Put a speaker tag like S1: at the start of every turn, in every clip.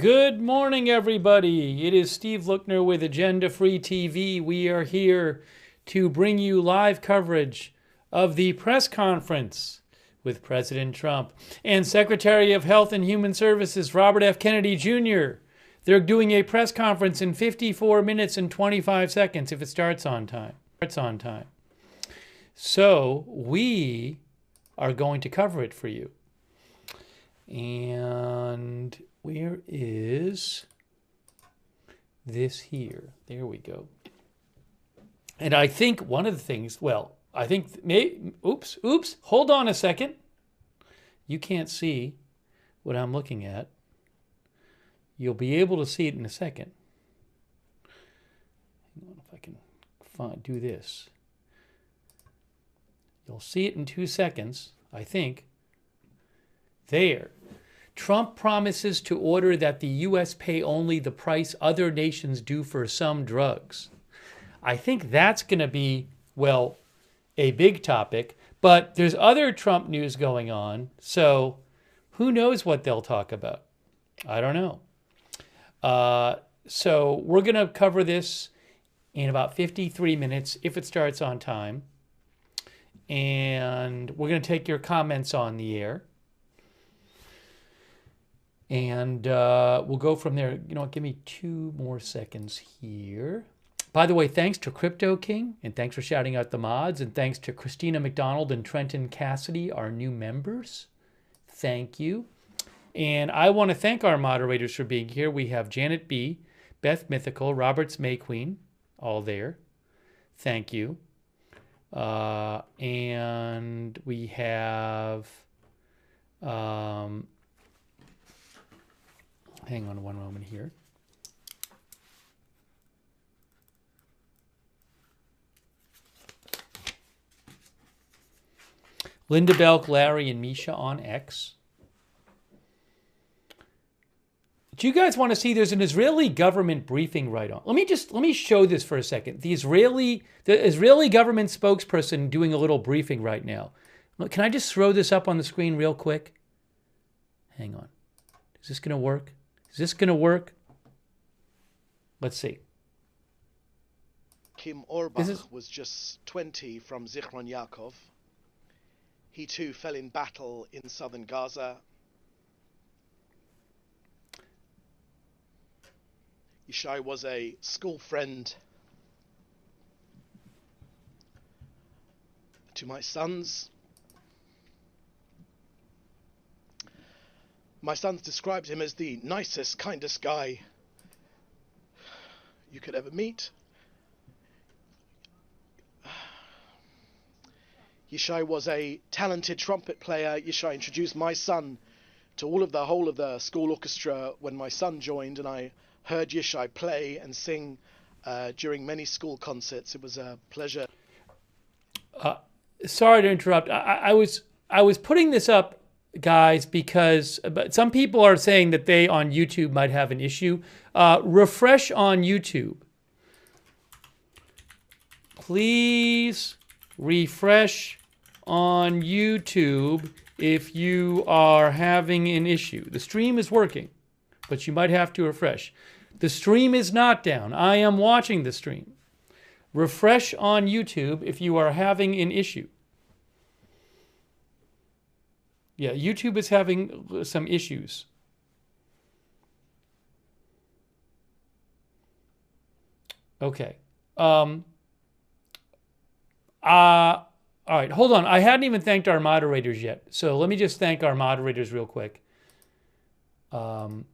S1: Good morning, everybody. It is Steve Lookner with Agenda Free TV. We are here to bring you live coverage of the press conference with President Trump and Secretary of Health and Human Services Robert F. Kennedy Jr. They're doing a press conference in 54 minutes and 25 seconds if it starts on time. So we are going to cover it for you. And where is this here? There we go. And I think one of the things, oops, hold on a second. You can't see what I'm looking at. You'll be able to see it in a second. Hang on if I can do this. You'll see it in 2 seconds, I think. There. Trump promises to order that the U.S. pay only the price other nations do for some drugs. I think that's going to be, well, a big topic. But there's other Trump news going on, so who knows what they'll talk about? I don't know. So we're going to cover this in about 53 minutes if it starts on time. And we're going to take your comments on the air. And we'll go from there. You know what? Give me 2 more seconds here. By the way, thanks to Crypto King, and thanks for shouting out the mods, and thanks to Christina McDonald and Trenton Cassidy, our new members. Thank you. And I want to thank our moderators for being here. We have Janet B., Beth Mythical, Roberts May Queen, all there. Thank you. And we have... hang on one moment here. Linda Belk, Larry, and Misha on X. Do you guys want to see? There's an Israeli government briefing right on. Let me show this for a second. The Israeli government spokesperson doing a little briefing right now. Can I just throw this up on the screen real quick? Hang on. Is this going to work? Is this going to work? Let's see.
S2: Kim Orbach was just 20 from Zichron Yaakov. He too fell in battle in southern Gaza. Yishai was a school friend to my sons. My sons described him as the nicest, kindest guy you could ever meet. Yishai was a talented trumpet player. Yishai introduced my son to the whole of the school orchestra when my son joined, and I heard Yishai play and sing during many school concerts. It was a pleasure.
S1: Sorry to interrupt. I was putting this up, guys, because some people are saying that they on YouTube might have an issue. Refresh on YouTube. Please refresh on YouTube if you are having an issue. The stream is working, but you might have to refresh. The stream is not down. I am watching the stream. Refresh on YouTube if you are having an issue. Yeah, YouTube is having some issues. Okay. All right, hold on. I hadn't even thanked our moderators yet. So let me just thank our moderators real quick. I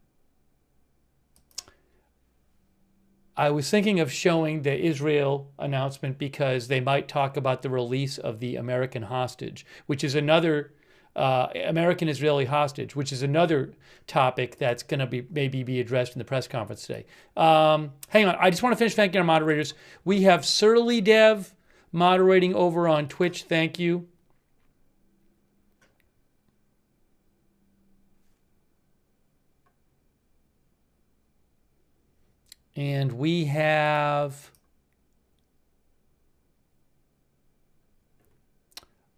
S1: was thinking of showing the Israel announcement because they might talk about the release of the American hostage, which is another American-Israeli hostage, which is another topic that's going to maybe be addressed in the press conference today. Hang on. I just want to finish thanking our moderators. We have Surly Dev moderating over on Twitch. Thank you. And we have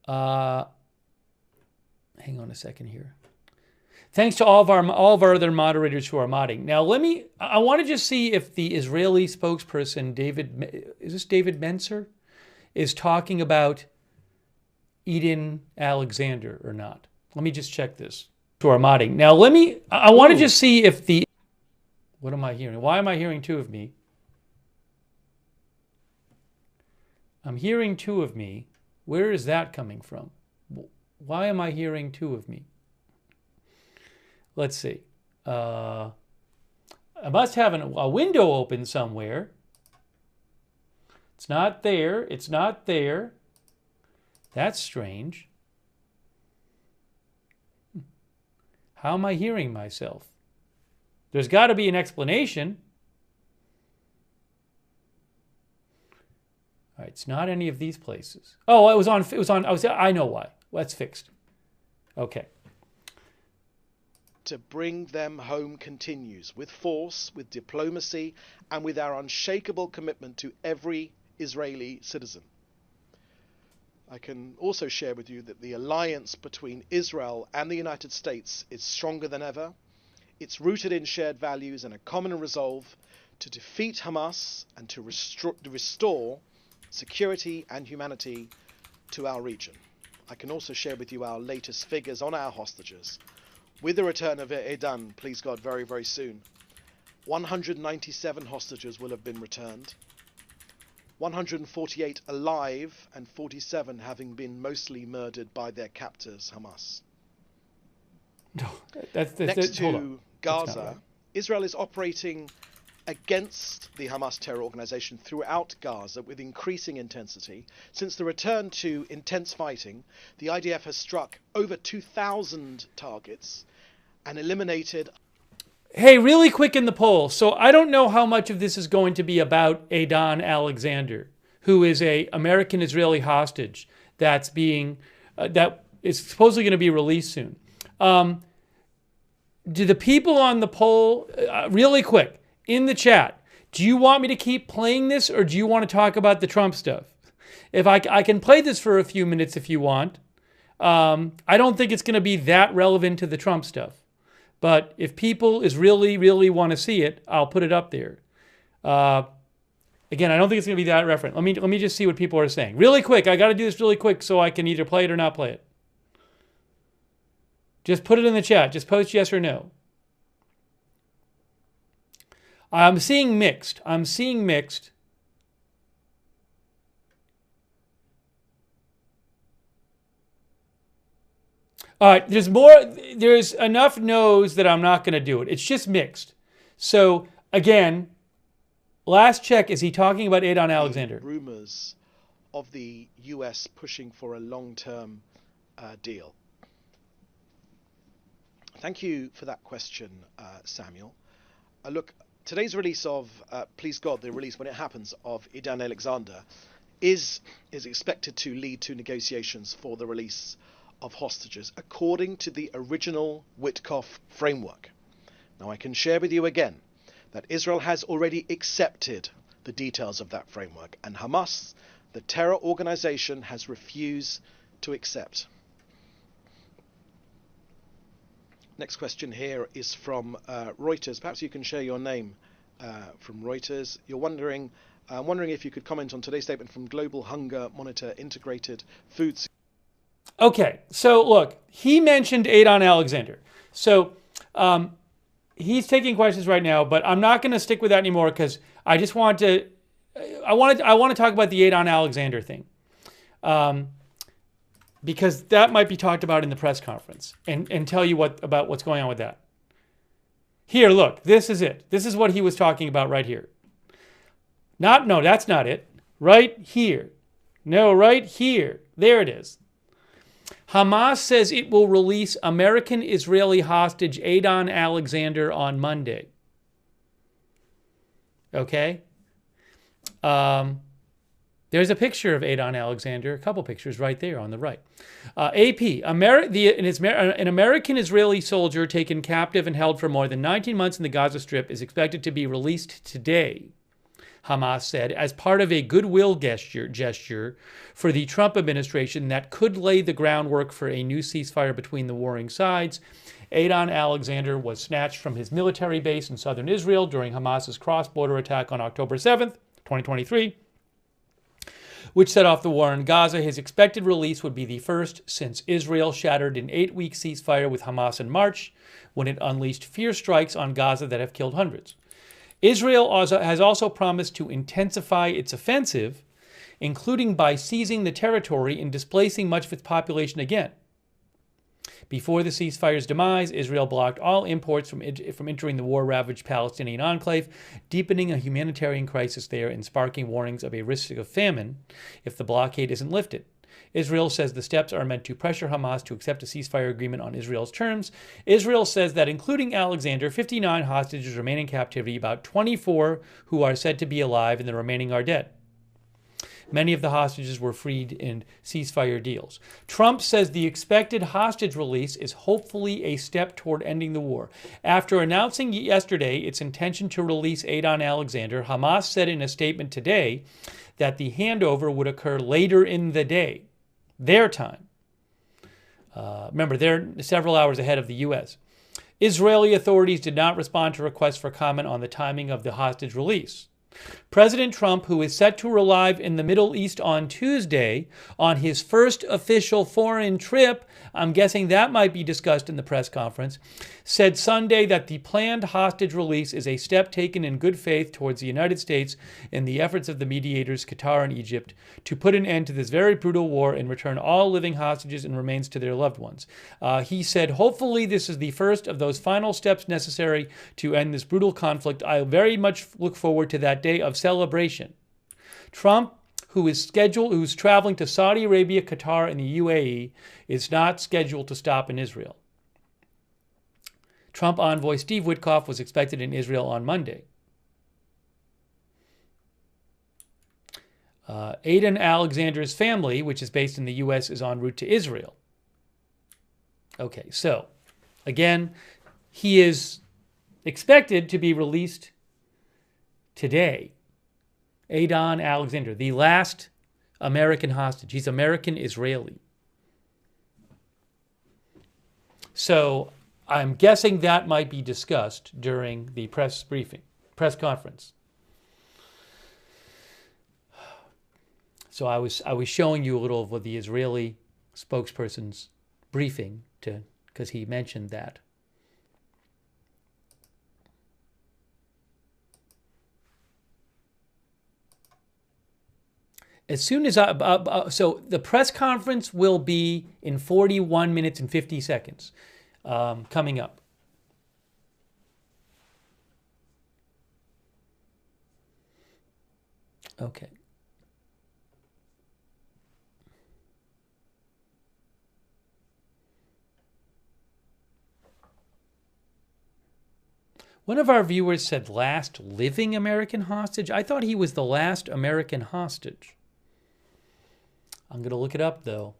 S1: hang on a second here. Thanks to all of our other moderators who are modding. Now, I want to just see if the Israeli spokesperson, David Menser, is talking about Adon Alexander or not. Let me just check this. To our modding. Now, I want to just see if what am I hearing? Why am I hearing two of me? I'm hearing two of me. Where is that coming from? Why am I hearing two of me? Let's see. I must have a window open somewhere. It's not there. It's not there. That's strange. How am I hearing myself? There's got to be an explanation. All right, it's not any of these places. Oh, I know why. Well, that's fixed. Okay.
S2: To bring them home continues with force, with diplomacy, and with our unshakable commitment to every Israeli citizen. I can also share with you that the alliance between Israel and the United States is stronger than ever. It's rooted in shared values and a common resolve to defeat Hamas and to restore security and humanity to our region. I can also share with you our latest figures on our hostages. With the return of Adon, please God, very, very soon, 197 hostages will have been returned. 148 alive and 47 having been mostly murdered by their captors, Hamas. Next to Gaza, right. Israel is operating against the Hamas terror organization throughout Gaza with increasing intensity. Since the return to intense fighting, the IDF has struck over 2,000 targets and eliminated...
S1: Hey, really quick in the poll. So I don't know how much of this is going to be about Adon Alexander, who is a American-Israeli hostage that is supposedly going to be released soon. Do the people on the poll, really quick, in the chat, do you want me to keep playing this or do you want to talk about the Trump stuff? If I can play this for a few minutes if you want. I don't think it's going to be that relevant to the Trump stuff. But if people really want to see it, I'll put it up there. Again, I don't think it's going to be that referent. Let me just see what people are saying. Really quick. I got to do this really quick so I can either play it or not play it. Just put it in the chat. Just post yes or no. I'm seeing mixed. I'm seeing mixed. All right, there's enough no's that I'm not going to do it. It's just mixed. So, again, last check, is he talking about Adon Alexander?
S2: Rumors of the US pushing for a long-term deal. Thank you for that question, Samuel. Look, today's release of, please God, the release when it happens of Adon Alexander is expected to lead to negotiations for the release of hostages according to the original Witkoff framework. Now I can share with you again that Israel has already accepted the details of that framework and Hamas, the terror organization, has refused to accept. Next question here is from Reuters. Perhaps you can share your name from Reuters. I'm wondering if you could comment on today's statement from Global Hunger Monitor Integrated Food.
S1: Okay, so look, he mentioned Adon Alexander. So he's taking questions right now, but I'm not going to stick with that anymore because I just want to talk about the Adon Alexander thing. Because that might be talked about in the press conference and tell you about what's going on with that. Here, look, this is it. This is what he was talking about right here. No, that's not it. Right here. No, right here. There it is. Hamas says it will release American-Israeli hostage Adon Alexander on Monday. Okay? There's a picture of Adon Alexander, a couple pictures right there on the right. AP, an American-Israeli soldier taken captive and held for more than 19 months in the Gaza Strip is expected to be released today. Hamas said, as part of a goodwill gesture for the Trump administration that could lay the groundwork for a new ceasefire between the warring sides. Adon Alexander was snatched from his military base in southern Israel during Hamas's cross-border attack on October 7th, 2023, which set off the war in Gaza. His expected release would be the first since Israel shattered an 8-week ceasefire with Hamas in March, when it unleashed fierce strikes on Gaza that have killed hundreds. Israel has also promised to intensify its offensive, including by seizing the territory and displacing much of its population again. Before the ceasefire's demise, Israel blocked all imports from entering the war-ravaged Palestinian enclave, deepening a humanitarian crisis there and sparking warnings of a risk of famine if the blockade isn't lifted. Israel says the steps are meant to pressure Hamas to accept a ceasefire agreement on Israel's terms. Israel says that, including Alexander, 59 hostages remain in captivity, about 24 who are said to be alive, and the remaining are dead. Many of the hostages were freed in ceasefire deals. Trump says the expected hostage release is hopefully a step toward ending the war. After announcing yesterday its intention to release Adon Alexander, Hamas said in a statement today that the handover would occur later in the day, their time. Remember, they're several hours ahead of the U.S. Israeli authorities did not respond to requests for comment on the timing of the hostage release. President Trump, who is set to arrive in the Middle East on Tuesday on his first official foreign trip, I'm guessing that might be discussed in the press conference, said Sunday that the planned hostage release is a step taken in good faith towards the United States in the efforts of the mediators, Qatar and Egypt, to put an end to this very brutal war and return all living hostages and remains to their loved ones. He said, hopefully this is the first of those final steps necessary to end this brutal conflict. I very much look forward to that day of celebration. Trump, who's traveling to Saudi Arabia, Qatar, and the UAE, is not scheduled to stop in Israel. Trump envoy Steve Witkoff was expected in Israel on Monday. Adon Alexander's family, which is based in the U.S., is en route to Israel. Okay, so, again, he is expected to be released today. Adon Alexander, the last American hostage. He's American-Israeli. So I'm guessing that might be discussed during the press conference. So I was showing you a little of what the Israeli spokesperson's briefing, because he mentioned that. As soon as so the press conference will be in 41 minutes and 50 seconds coming up. Okay. One of our viewers said last living American hostage. I thought he was the last American hostage. I'm going to look it up, though,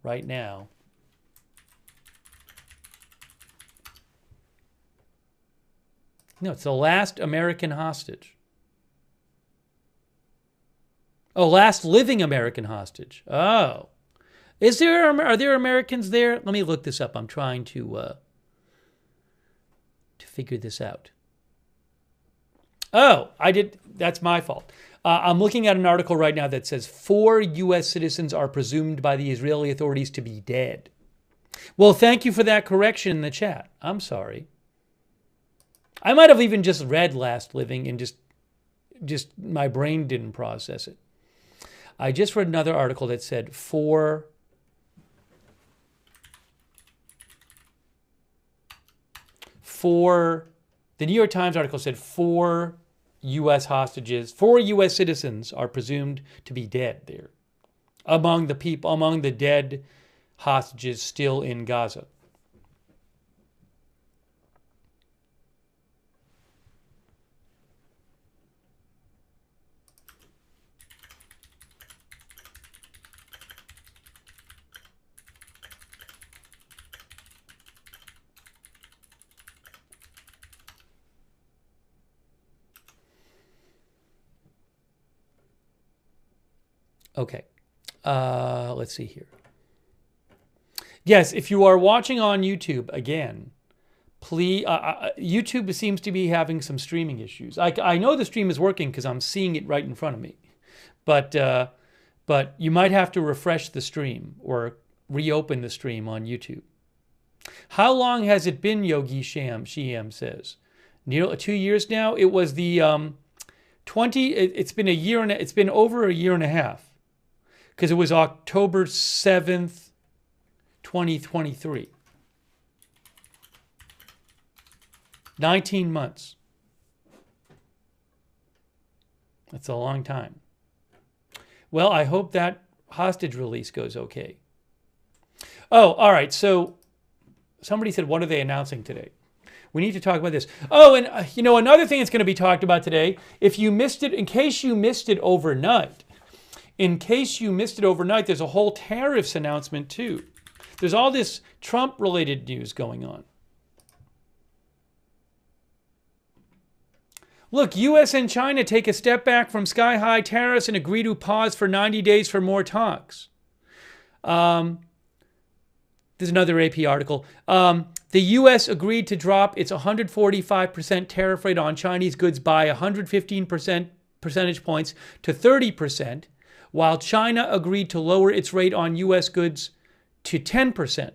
S1: right now. No, it's the last American hostage. Oh, last living American hostage. Oh. Are there Americans there? Let me look this up. I'm trying to figure this out. Oh, that's my fault. I'm looking at an article right now that says 4 U.S. citizens are presumed by the Israeli authorities to be dead. Well, thank you for that correction in the chat. I'm sorry. I might have even just read last living and just my brain didn't process it. I just read another article that said 4 the New York Times article said 4 U.S. citizens are presumed to be dead there. Among the dead hostages still in Gaza. Okay. Let's see here. Yes, if you are watching on YouTube, again, please, YouTube seems to be having some streaming issues. I know the stream is working because I'm seeing it right in front of me. But you might have to refresh the stream or reopen the stream on YouTube. How long has it been, Yogi Shyam says? 2 years now? It was the 20, it's been a year and it's been over a year and a half. Because it was October 7th, 2023. 19 months. That's a long time. Well, I hope that hostage release goes okay. Oh, all right. So somebody said, what are they announcing today? We need to talk about this. Oh, and another thing that's going to be talked about today, if you missed it, in case you missed it overnight, there's a whole tariffs announcement too. There's all this Trump-related news going on. Look, U.S. and China take a step back from sky-high tariffs and agree to pause for 90 days for more talks. There's another AP article. The U.S. agreed to drop its 145% tariff rate on Chinese goods by 115 percentage points to 30%, while China agreed to lower its rate on U.S. goods to 10%.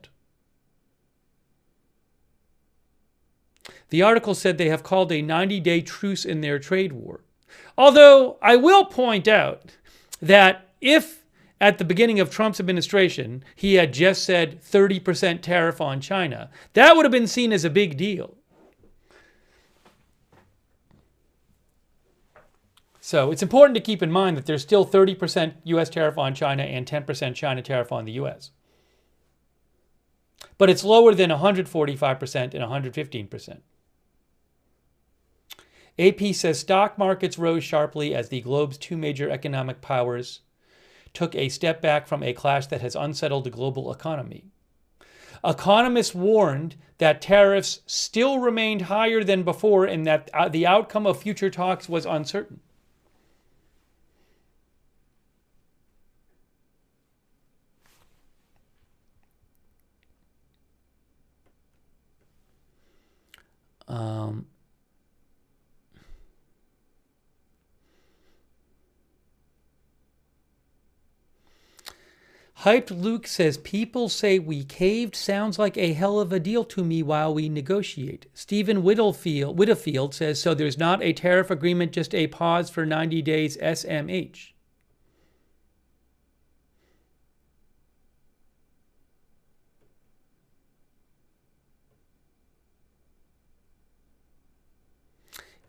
S1: The article said they have called a 90-day truce in their trade war. Although I will point out that if at the beginning of Trump's administration he had just said 30% tariff on China, that would have been seen as a big deal. So it's important to keep in mind that there's still 30% U.S. tariff on China and 10% China tariff on the U.S. But it's lower than 145% and 115%. AP says stock markets rose sharply as the globe's two major economic powers took a step back from a clash that has unsettled the global economy. Economists warned that tariffs still remained higher than before and that the outcome of future talks was uncertain. Hyped Luke says, people say we caved. Sounds like a hell of a deal to me while we negotiate. Stephen Whittefield says, so there's not a tariff agreement, just a pause for 90 days SMH.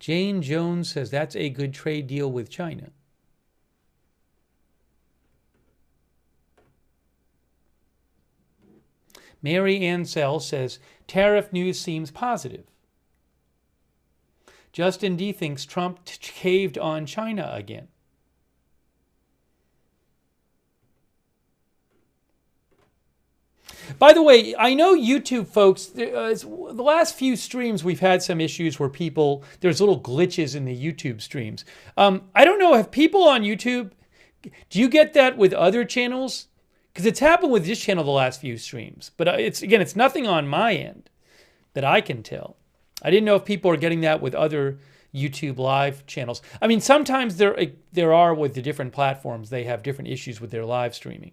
S1: Jane Jones says, that's a good trade deal with China. Mary Ansell says, tariff news seems positive. Justin D thinks Trump caved on China again. By the way, I know YouTube folks, the last few streams we've had some issues where there's little glitches in the YouTube streams. I don't know, have people on YouTube, do you get that with other channels? Because it's happened with this channel the last few streams. But it's nothing on my end that I can tell. I didn't know if people are getting that with other YouTube live channels. I mean, sometimes there are with the different platforms, they have different issues with their live streaming.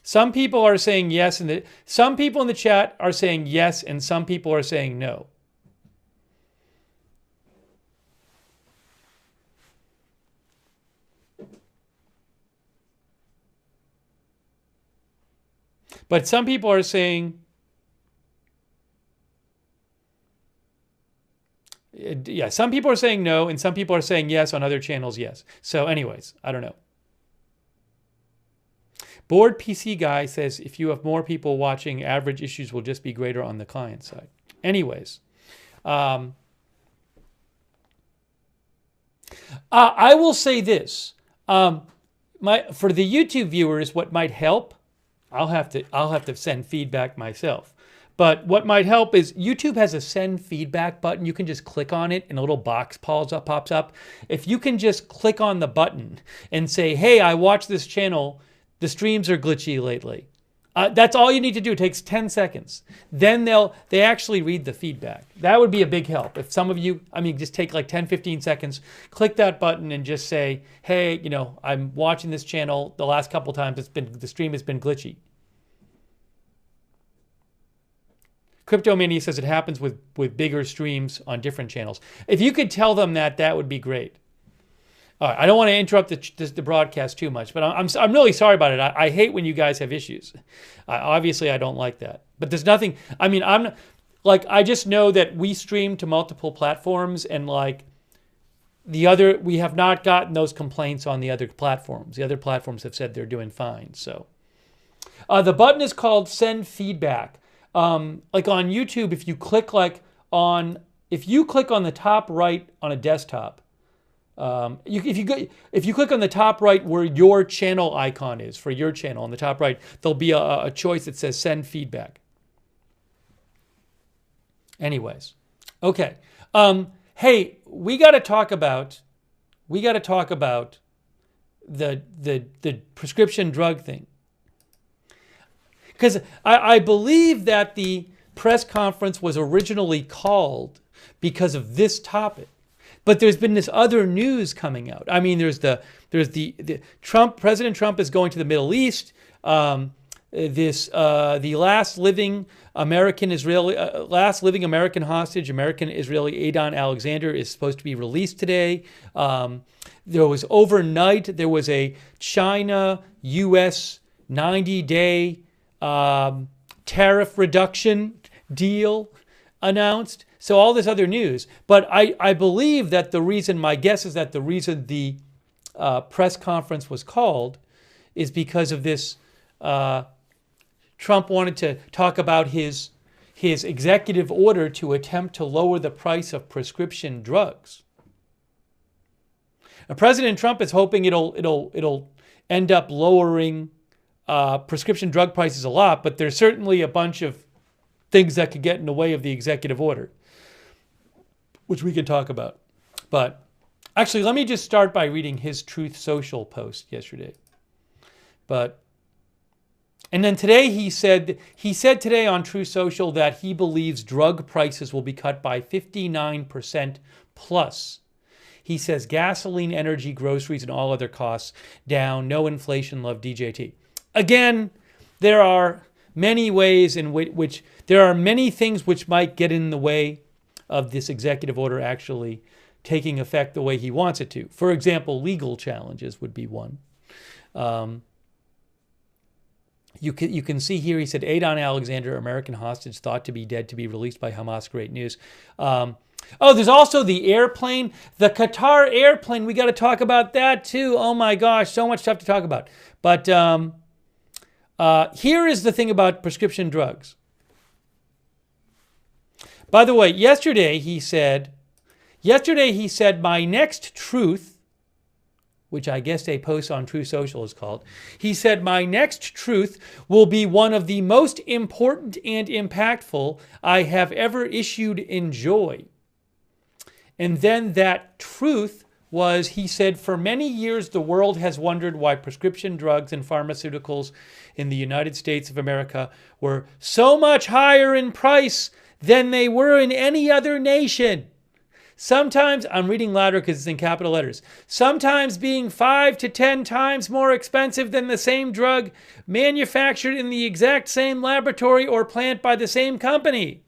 S1: Some people are saying yes, and some people in the chat are saying yes, and some people are saying no. But some people are saying, some people are saying no, and some people are saying yes on other channels, yes. So anyways, I don't know. Bored PC Guy says, if you have more people watching, average issues will just be greater on the client side. Anyways, I will say this. For the YouTube viewers, what might help, I'll have to send feedback myself. But what might help is YouTube has a send feedback button. You can just click on it and a little box pops up. If you can just click on the button and say, hey, I watched this channel, the streams are glitchy lately. That's all you need to do. It takes 10 seconds. Then they actually read the feedback. That would be a big help. If some of you, just take like 10, 15 seconds, click that button and just say, hey, I'm watching this channel. The last couple times the stream has been glitchy. Cryptomania says it happens with bigger streams on different channels. If you could tell them that would be great. All right, I don't want to interrupt the broadcast too much, but I'm really sorry about it. I hate when you guys have issues. Obviously, I don't like that. But there's nothing. I just know that we stream to multiple platforms, and we have not gotten those complaints on the other platforms. The other platforms have said they're doing fine. So, the button is called Send Feedback. Like on YouTube, if you click on the top right on a desktop. If you click on the top right where your channel icon is for your channel on the top right, there'll be a choice that says send feedback. Anyways, okay. Hey, we got to talk about the prescription drug thing, because I believe that the press conference was originally called because of this topic. But there's been this other news coming out. There's the President Trump is going to the Middle East. The last living American hostage, American Israeli Adon Alexander, is supposed to be released today. There was a China-U.S. 90-day tariff reduction deal announced. So all this other news. But I believe that my guess is that the reason the press conference was called is because of this. Trump wanted to talk about his executive order to attempt to lower the price of prescription drugs. Now, President Trump is hoping it'll end up lowering prescription drug prices a lot, but there's certainly a bunch of things that could get in the way of the executive order, which we can talk about. But actually, let me just start by reading his Truth Social post yesterday. And then today he said today on Truth Social that he believes drug prices will be cut by 59% plus. He says gasoline, energy, groceries, and all other costs down. No inflation, love DJT. Again, there are many ways in which there are many things which might get in the way of this executive order actually taking effect the way he wants it to. For example, legal challenges would be one. You can see here, he said, Adon Alexander, American hostage thought to be dead, to be released by Hamas. Great news. There's also the airplane, the Qatar airplane. We got to talk about that too. Oh my gosh, so much stuff to talk about. But here is the thing about prescription drugs. By the way, yesterday he said, my next truth, which I guess a post on True Social is called, he said, my next truth will be one of the most important and impactful I have ever issued in joy. And then that truth was, he said, for many years the world has wondered why prescription drugs and pharmaceuticals in the United States of America were so much higher in price than they were in any other nation. Sometimes, I'm reading louder because it's in capital letters, sometimes being 5 to 10 times more expensive than the same drug manufactured in the exact same laboratory or plant by the same company.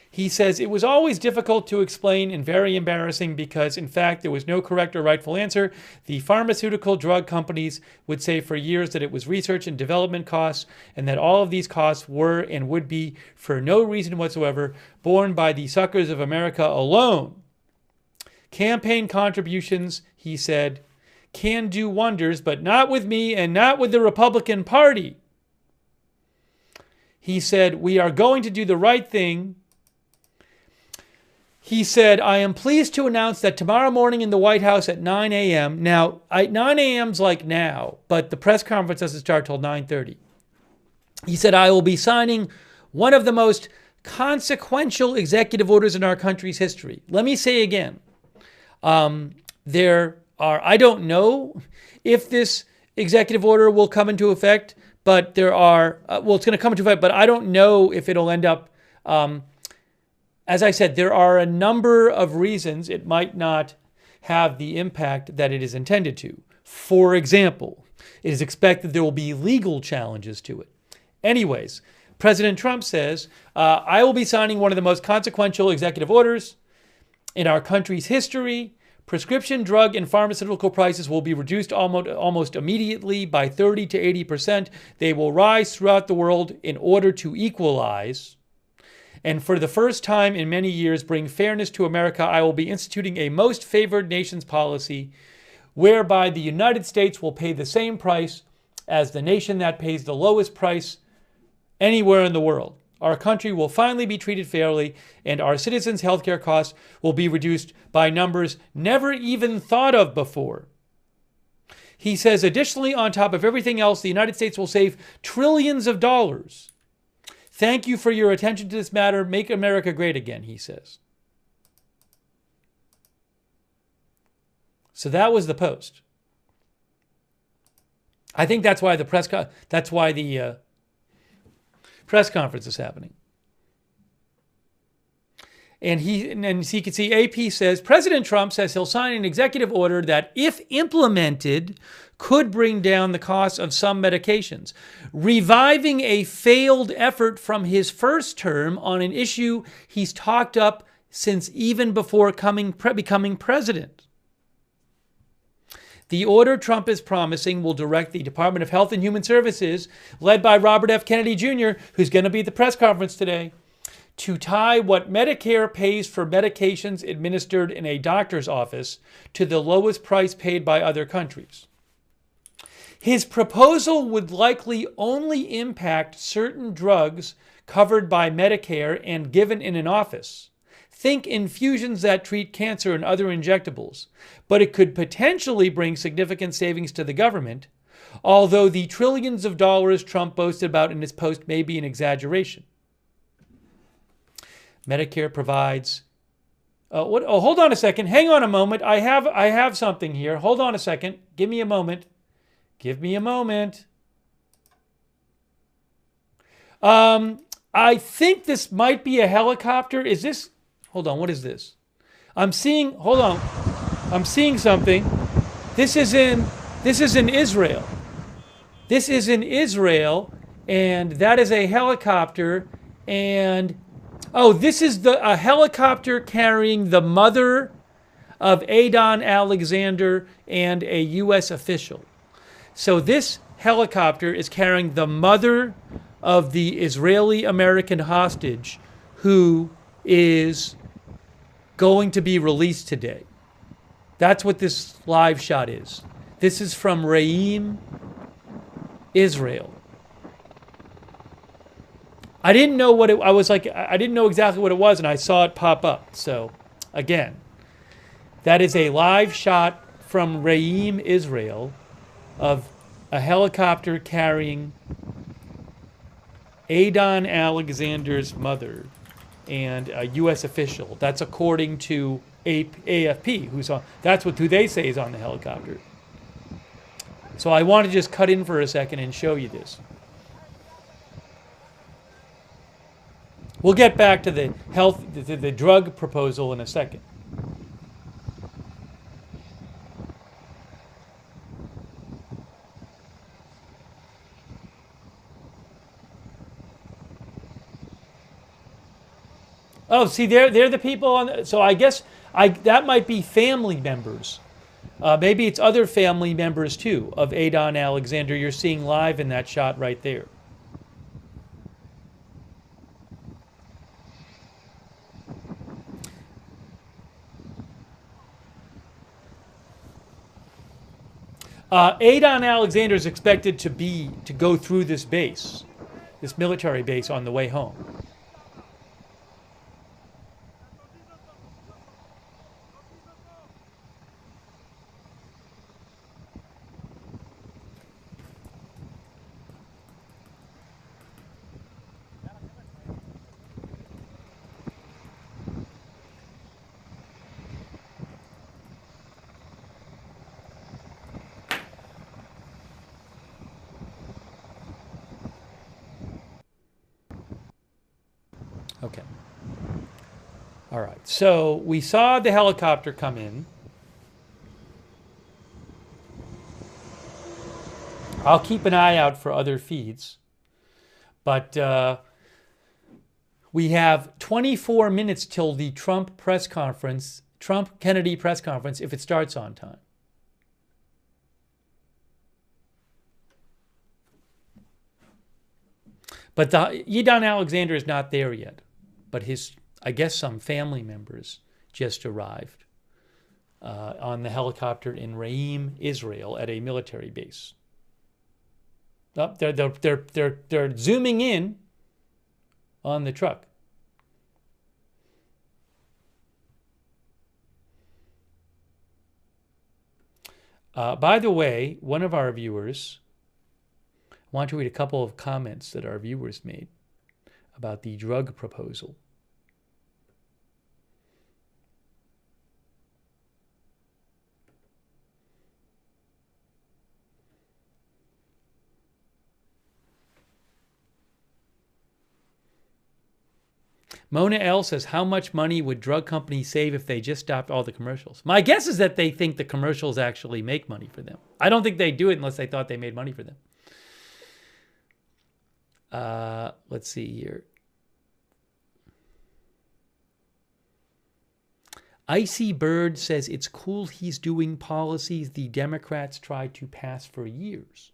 S1: He says, it was always difficult to explain and very embarrassing because, in fact, there was no correct or rightful answer. The pharmaceutical drug companies would say for years that it was research and development costs and that all of these costs were and would be, for no reason whatsoever, borne by the suckers of America alone. Campaign contributions, he said, can do wonders, but not with me and not with the Republican Party. He said, we are going to do the right thing. He said, I am pleased to announce that tomorrow morning in the White House at 9 a.m. Now, 9 a.m.'s like now, but the press conference doesn't start till 9:30. He said, I will be signing one of the most consequential executive orders in our country's history. Let me say again, I don't know if this executive order will come into effect, but it's going to come into effect, but I don't know if it'll end up, as I said, there are a number of reasons it might not have the impact that it is intended to. For example, it is expected there will be legal challenges to it. Anyways, President Trump says, I will be signing one of the most consequential executive orders in our country's history. Prescription drug and pharmaceutical prices will be reduced almost immediately by 30 to 80%. They will rise throughout the world in order to equalize. And for the first time in many years, bring fairness to America. I will be instituting a most favored nations policy whereby the United States will pay the same price as the nation that pays the lowest price anywhere in the world. Our country will finally be treated fairly, and our citizens' healthcare costs will be reduced by numbers never even thought of before. He says, additionally, on top of everything else, the United States will save trillions of dollars. Thank you for your attention to this matter. Make America great again, he says. So that was the Post. I think that's why the press conference is happening. And so you can see AP says, President Trump says he'll sign an executive order that, if implemented, could bring down the cost of some medications, reviving a failed effort from his first term on an issue he's talked up since even before becoming president. The order Trump is promising will direct the Department of Health and Human Services, led by Robert F. Kennedy Jr., who's going to be at the press conference today, to tie what Medicare pays for medications administered in a doctor's office to the lowest price paid by other countries. His proposal would likely only impact certain drugs covered by Medicare and given in an office. Think infusions that treat cancer and other injectables, but it could potentially bring significant savings to the government, although the trillions of dollars Trump boasted about in his post may be an exaggeration. Medicare provides... hold on a second. Hang on a moment. I have something here. Hold on a second. Give me a moment. Give me a moment. I think this might be a helicopter. Is this... Hold on, what is this? I'm seeing something. This is in Israel. This is in Israel, and that is a helicopter. And this is a helicopter carrying the mother of Adon Alexander and a U.S. official. So this helicopter is carrying the mother of the Israeli-American hostage who is going to be released today. That's what this live shot is. This is from Reim, Israel. I didn't know what I didn't know exactly what it was, and I saw it pop up. So, again, that is a live shot from Reim, Israel, of a helicopter carrying Adon Alexander's mother and a U.S. official. That's according to AFP, that's who they say is on the helicopter. So I want to just cut in for a second and show you this. We'll get back to the drug proposal in a second. Oh, see, they're the people on. So I guess that might be family members. Maybe it's other family members too of Adon Alexander. You're seeing live in that shot right there. Adon Alexander is expected to go through this base, this military base, on the way home. Okay. All right. So we saw the helicopter come in. I'll keep an eye out for other feeds. But we have 24 minutes till the Trump Kennedy press conference, if it starts on time. But Adon Alexander is not there yet. But I guess some family members just arrived on the helicopter in Reim, Israel, at a military base. Oh, they're zooming in on the truck. By the way, one of our viewers, I want to read a couple of comments that our viewers made about the drug proposal. Mona L says, how much money would drug companies save if they just stopped all the commercials? My guess is that they think the commercials actually make money for them. I don't think they do it unless they thought they made money for them. Let's see here. Icy Bird says, it's cool he's doing policies the Democrats tried to pass for years.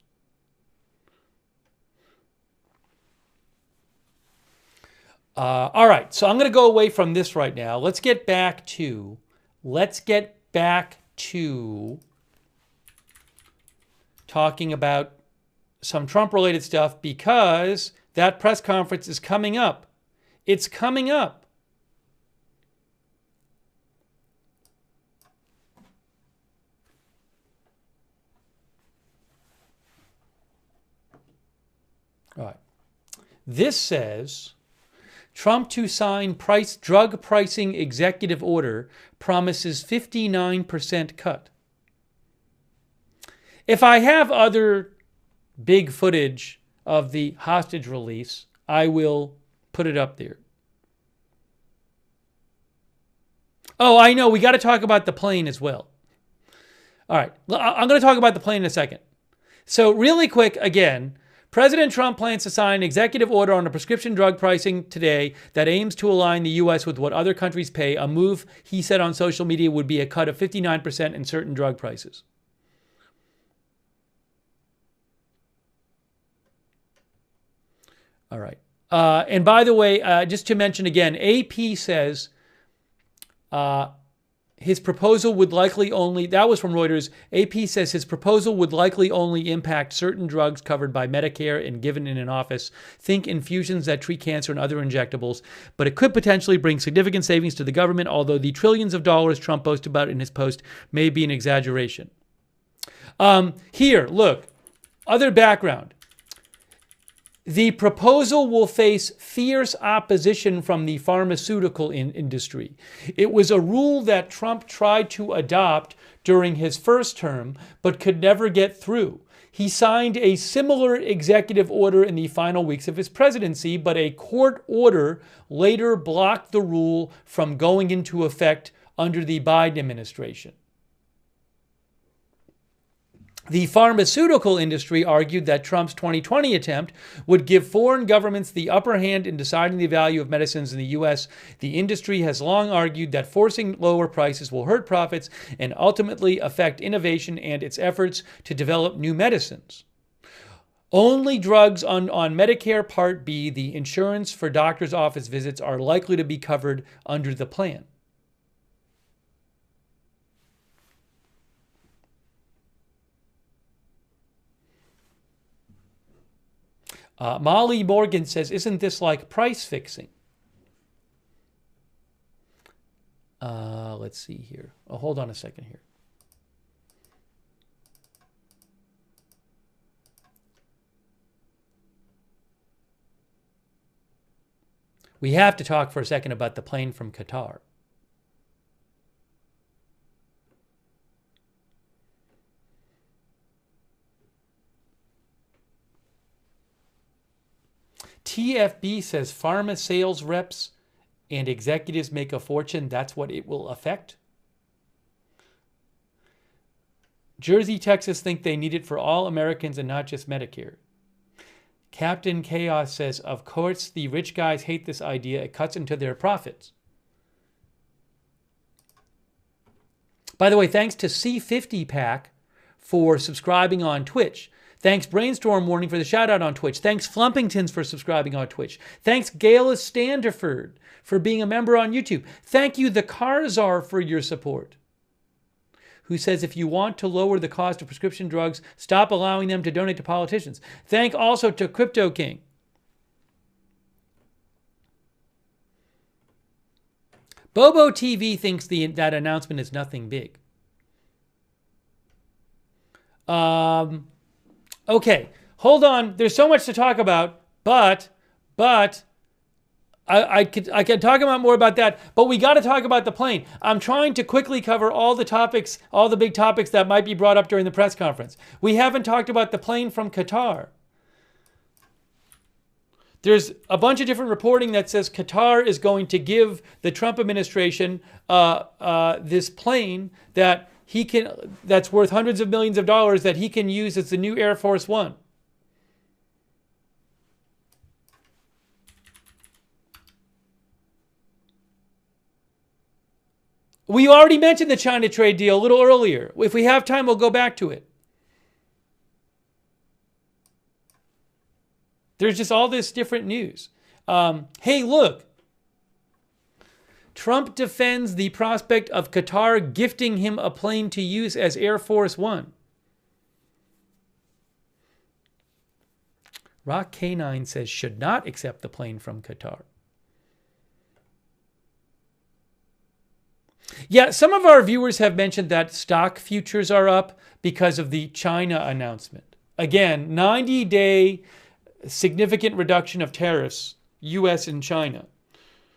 S1: All right, so I'm going to go away from this right now. Let's get back to talking about some Trump-related stuff, because that press conference is coming up. It's coming up. All right. This says, Trump to sign drug pricing executive order promises 59% cut. If I have other big footage of the hostage release, I will put it up there. Oh, I know. We got to talk about the plane as well. All right. I'm going to talk about the plane in a second. So really quick, again, President Trump plans to sign an executive order on a prescription drug pricing today that aims to align the U.S. with what other countries pay. A move, he said on social media, would be a cut of 59% in certain drug prices. All right. And by the way, just to mention again, AP says his proposal would likely only, that was from Reuters, AP says his proposal would likely only impact certain drugs covered by Medicare and given in an office. Think infusions that treat cancer and other injectables. But it could potentially bring significant savings to the government, although the trillions of dollars Trump boasted about in his post may be an exaggeration. Here, look, other background. The proposal will face fierce opposition from the pharmaceutical industry. It was a rule that Trump tried to adopt during his first term, but could never get through. He signed a similar executive order in the final weeks of his presidency, but a court order later blocked the rule from going into effect under the Biden administration. The pharmaceutical industry argued that Trump's 2020 attempt would give foreign governments the upper hand in deciding the value of medicines in the U.S. The industry has long argued that forcing lower prices will hurt profits and ultimately affect innovation and its efforts to develop new medicines. Only drugs on Medicare Part B, the insurance for doctor's office visits, are likely to be covered under the plan. Molly Morgan says, isn't this like price fixing? Let's see here. Oh, hold on a second here. We have to talk for a second about the plane from Qatar. TFB says pharma sales reps and executives make a fortune, that's what it will affect. Jersey, Texas think they need it for all Americans and not just Medicare. Captain Chaos says, of course, the rich guys hate this idea. It cuts into their profits. By the way, thanks to C50 Pack for subscribing on Twitch. Thanks Brainstorm Warning for the shout out on Twitch. Thanks Flumpingtons for subscribing on Twitch. Thanks Gayla Standerford for being a member on YouTube. Thank you, the Carzar, for your support, who says if you want to lower the cost of prescription drugs, stop allowing them to donate to politicians. Thank also to Crypto King. Bobo TV thinks that announcement is nothing big. Okay, hold on. There's so much to talk about, but I can talk about more about that, but we got to talk about the plane. I'm trying to quickly cover all the topics, all the big topics that might be brought up during the press conference. We haven't talked about the plane from Qatar. There's a bunch of different reporting that says Qatar is going to give the Trump administration this plane that's worth hundreds of millions of dollars that he can use as the new Air Force One. We already mentioned the China trade deal a little earlier. If we have time, we'll go back to it. There's just all this different news. Hey, look. Trump defends the prospect of Qatar gifting him a plane to use as Air Force One. Rock K9 says should not accept the plane from Qatar. Yeah, some of our viewers have mentioned that stock futures are up because of the China announcement. Again, 90-day significant reduction of tariffs, U.S. and China.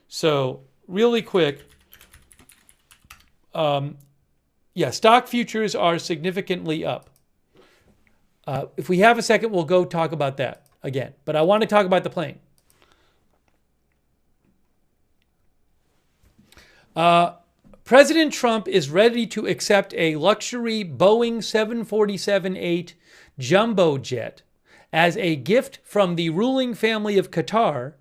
S1: So, really quick, stock futures are significantly up. If we have a second, we'll go talk about that again. But I want to talk about the plane. President Trump is ready to accept a luxury Boeing 747-8 jumbo jet as a gift from the ruling family of Qatar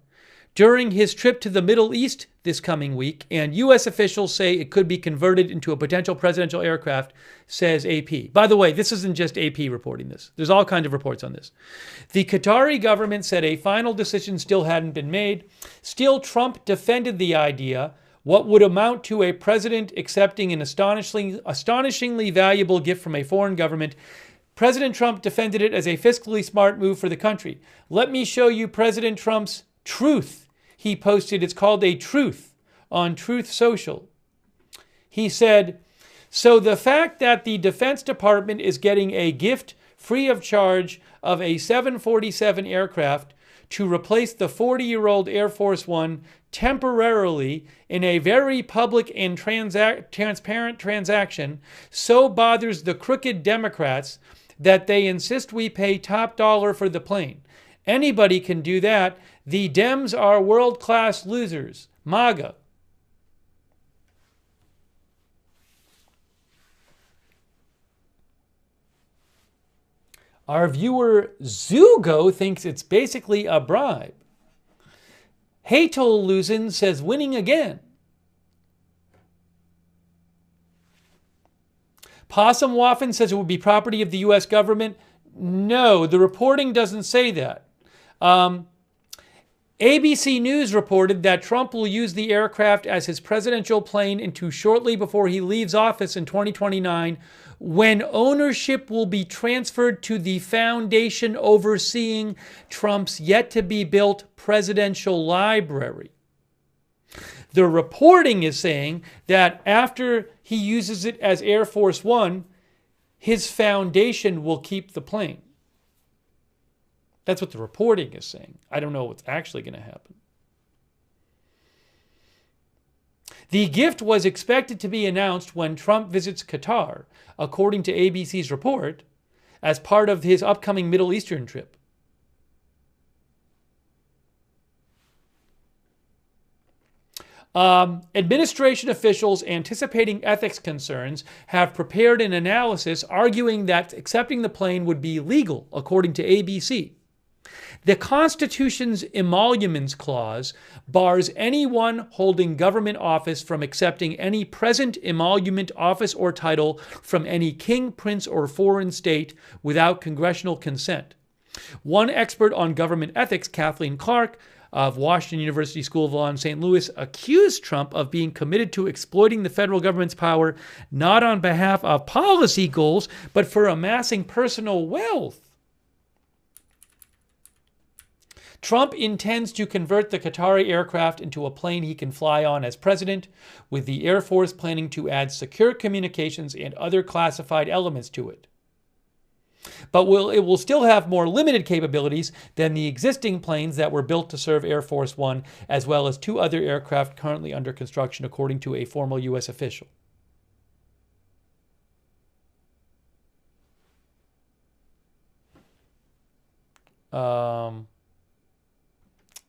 S1: during his trip to the Middle East this coming week, and U.S. officials say it could be converted into a potential presidential aircraft, says AP. By the way, this isn't just AP reporting this. There's all kinds of reports on this. The Qatari government said a final decision still hadn't been made. Still, Trump defended the idea, what would amount to a president accepting an astonishingly valuable gift from a foreign government. President Trump defended it as a fiscally smart move for the country. Let me show you President Trump's truth. He posted, it's called a truth, on Truth Social. He said, so the fact that the Defense Department is getting a gift free of charge of a 747 aircraft to replace the 40-year-old Air Force One temporarily in a very public and transparent transaction so bothers the crooked Democrats that they insist we pay top dollar for the plane. Anybody can do that. The Dems are world-class losers. MAGA. Our viewer Zugo thinks it's basically a bribe. Hatel Luzin says winning again. Possum Waffen says it would be property of the U.S. government. No, the reporting doesn't say that. ABC News reported that Trump will use the aircraft as his presidential plane until shortly before he leaves office in 2029, when ownership will be transferred to the foundation overseeing Trump's yet-to-be-built presidential library. The reporting is saying that after he uses it as Air Force One, his foundation will keep the plane. That's what the reporting is saying. I don't know what's actually going to happen. The gift was expected to be announced when Trump visits Qatar, according to ABC's report, as part of his upcoming Middle Eastern trip. Administration officials anticipating ethics concerns have prepared an analysis arguing that accepting the plane would be legal, according to ABC. The Constitution's emoluments clause bars anyone holding government office from accepting any present emolument, office, or title from any king, prince, or foreign state without congressional consent. One expert on government ethics, Kathleen Clark, of Washington University School of Law in St. Louis, accused Trump of being committed to exploiting the federal government's power not on behalf of policy goals, but for amassing personal wealth. Trump intends to convert the Qatari aircraft into a plane he can fly on as president, with the Air Force planning to add secure communications and other classified elements to it. But it will still have more limited capabilities than the existing planes that were built to serve Air Force One, as well as 2 other aircraft currently under construction, according to a formal U.S. official.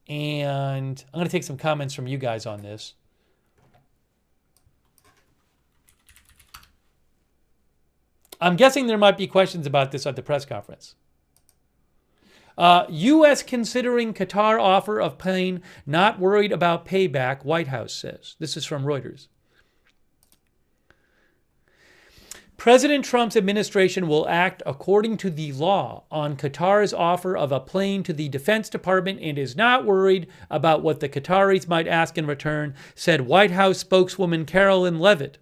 S1: And I'm going to take some comments from you guys on this. I'm guessing there might be questions about this at the press conference. U.S. considering Qatar offer of plane, not worried about payback, White House says. This is from Reuters. President Trump's administration will act according to the law on Qatar's offer of a plane to the Defense Department and is not worried about what the Qataris might ask in return, said White House spokeswoman Carolyn Leavitt.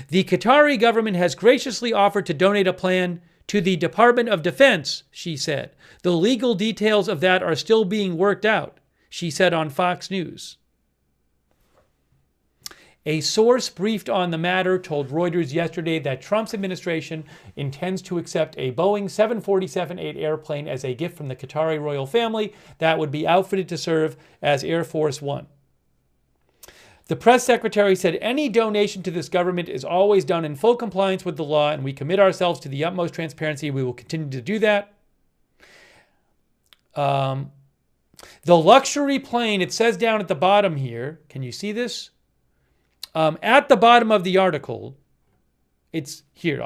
S1: The Qatari government has graciously offered to donate a plane to the Department of Defense, she said. The legal details of that are still being worked out, she said on Fox News. A source briefed on the matter told Reuters yesterday that Trump's administration intends to accept a Boeing 747-8 airplane as a gift from the Qatari royal family that would be outfitted to serve as Air Force One. The press secretary said any donation to this government is always done in full compliance with the law, and we commit ourselves to the utmost transparency. We will continue to do that. The luxury plane, it says down at the bottom here, can you see this? At the bottom of the article, it's here.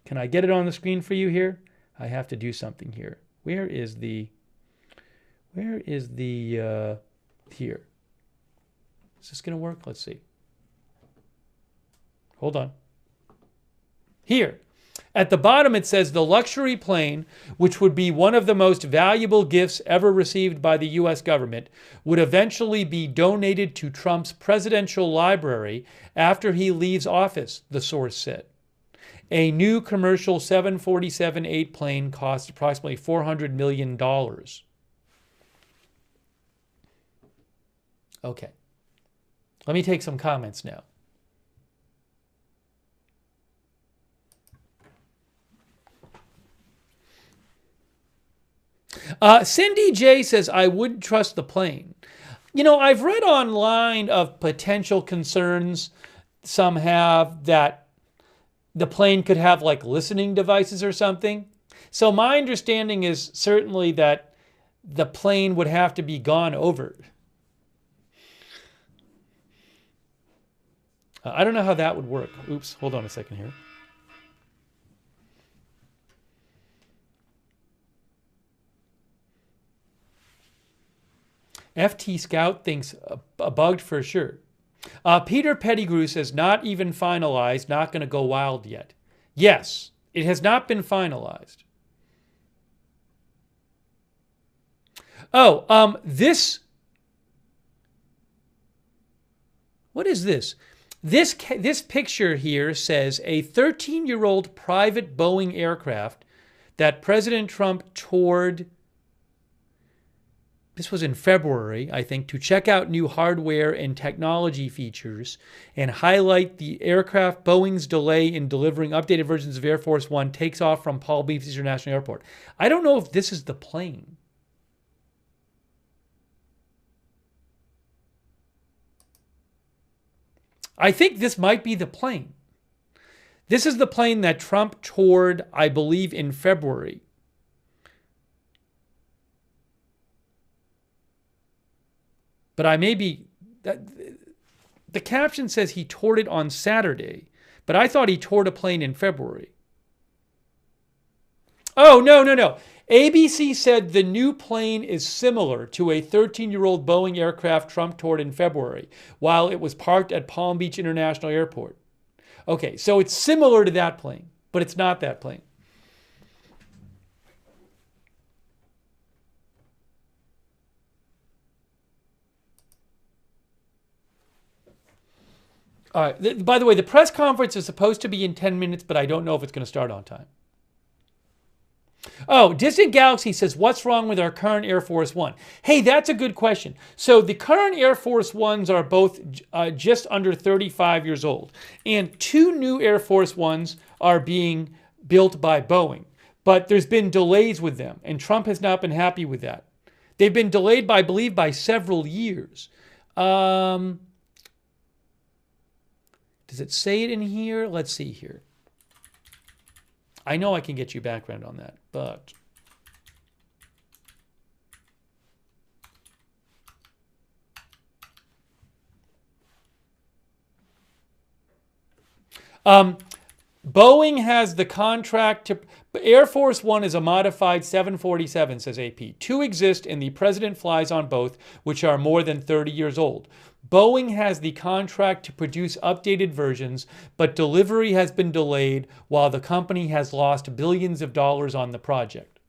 S1: Can I get it on the screen for you here? I have to do something here. Where is the here? Is this going to work? Let's see. Hold on. Here. At the bottom, it says the luxury plane, which would be one of the most valuable gifts ever received by the U.S. government, would eventually be donated to Trump's presidential library after he leaves office, the source said. A new commercial 747-8 plane cost approximately $400 million. Okay. Let me take some comments now. Cindy J says, I wouldn't trust the plane. You know, I've read online of potential concerns some have that the plane could have like listening devices or something. So my understanding is certainly that the plane would have to be gone over. I don't know how that would work. Oops, hold on a second here. FT Scout thinks bugged for sure. Peter Pettigrew says not even finalized, not going to go wild yet. Yes, it has not been finalized. Oh, this. What is this? This picture here says a 13-year-old private Boeing aircraft that President Trump toured. This was in February, I think, to check out new hardware and technology features and highlight the aircraft. Boeing's delay in delivering updated versions of Air Force One takes off from Palm Beach International Airport. I don't know if this is the plane. I think this might be the plane. This is the plane that Trump toured, I believe, in February. But I may be the caption says he toured it on Saturday, but I thought he toured a plane in February. Oh, no. ABC said the new plane is similar to a 13-year-old Boeing aircraft Trump toured in February while it was parked at Palm Beach International Airport. Okay, so it's similar to that plane, but it's not that plane. All right. By the way, the press conference is supposed to be in 10 minutes, but I don't know if it's going to start on time. Oh, Distant Galaxy says, what's wrong with our current Air Force One? Hey, that's a good question. So the current Air Force Ones are both just under 35 years old. And 2 new Air Force Ones are being built by Boeing. But there's been delays with them, and Trump has not been happy with that. They've been delayed, I believe, by several years. Does it say it in here? Let's see here. I know I can get you background on that, but Boeing has the contract to... Air Force One is a modified 747, says AP. 2 exist, and the president flies on both, which are more than 30 years old. Boeing has the contract to produce updated versions, but delivery has been delayed while the company has lost billions of dollars on the project.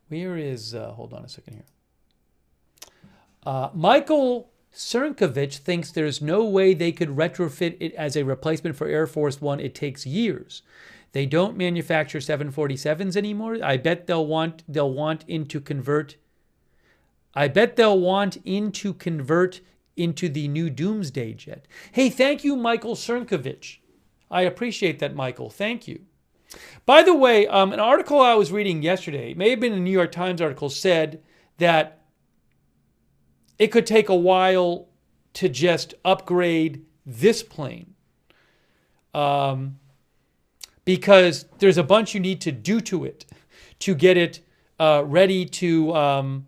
S1: Where is, hold on a second here. Michael Cernkovich thinks there's no way they could retrofit it as a replacement for Air Force One. It takes years. They don't manufacture 747s anymore. I bet they'll want into convert into the new Doomsday jet. Hey, thank you, Michael Cernkovich. I appreciate that, Michael. Thank you. By the way, an article I was reading yesterday, it may have been a New York Times article, said that it could take a while to just upgrade this plane because there's a bunch you need to do to it to get it ready to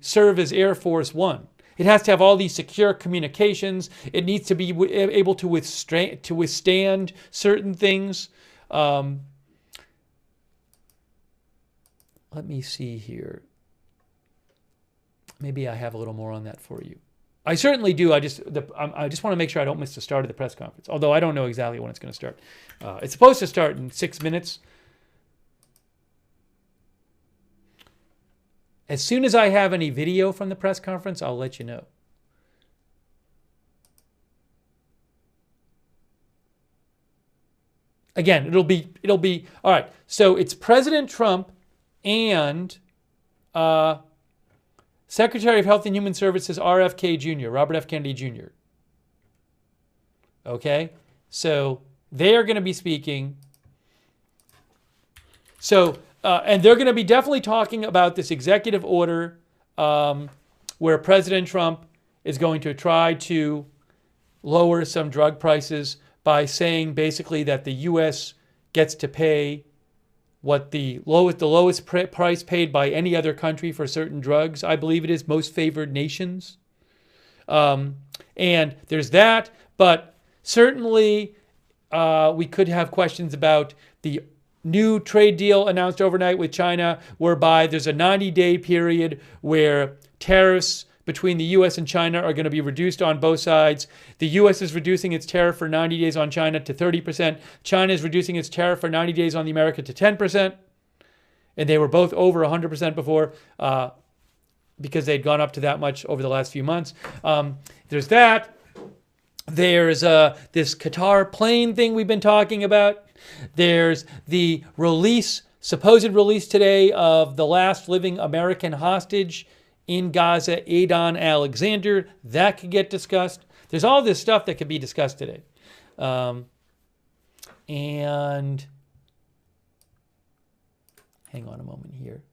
S1: serve as Air Force One. It has to have all these secure communications. It needs to be able to withstand certain things. Let me see here. Maybe I have a little more on that for you. I certainly do. I just want to make sure I don't miss the start of the press conference, although I don't know exactly when it's going to start. It's supposed to start in 6 minutes. As soon as I have any video from the press conference, I'll let you know. Again, it'll be all right. So it's President Trump and Secretary of Health and Human Services RFK Jr., Robert F. Kennedy Jr. Okay, so they are going to be speaking. So and they're going to be definitely talking about this executive order where President Trump is going to try to lower some drug prices by saying basically that the U.S. gets to pay what the lowest price paid by any other country for certain drugs. I believe it is most favored nations. And there's that, but certainly we could have questions about the new trade deal announced overnight with China, whereby there's a 90-day period where tariffs between the U.S. and China are going to be reduced on both sides. The U.S. is reducing its tariff for 90 days on China to 30%. China is reducing its tariff for 90 days on the America to 10%. And they were both over 100% before because they'd gone up to that much over the last few months. There's that. There's this Qatar plane thing we've been talking about. There's the supposed release today of the last living American hostage in Gaza, Adon Alexander. That could get discussed. There's all this stuff that could be discussed today. And hang on a moment here.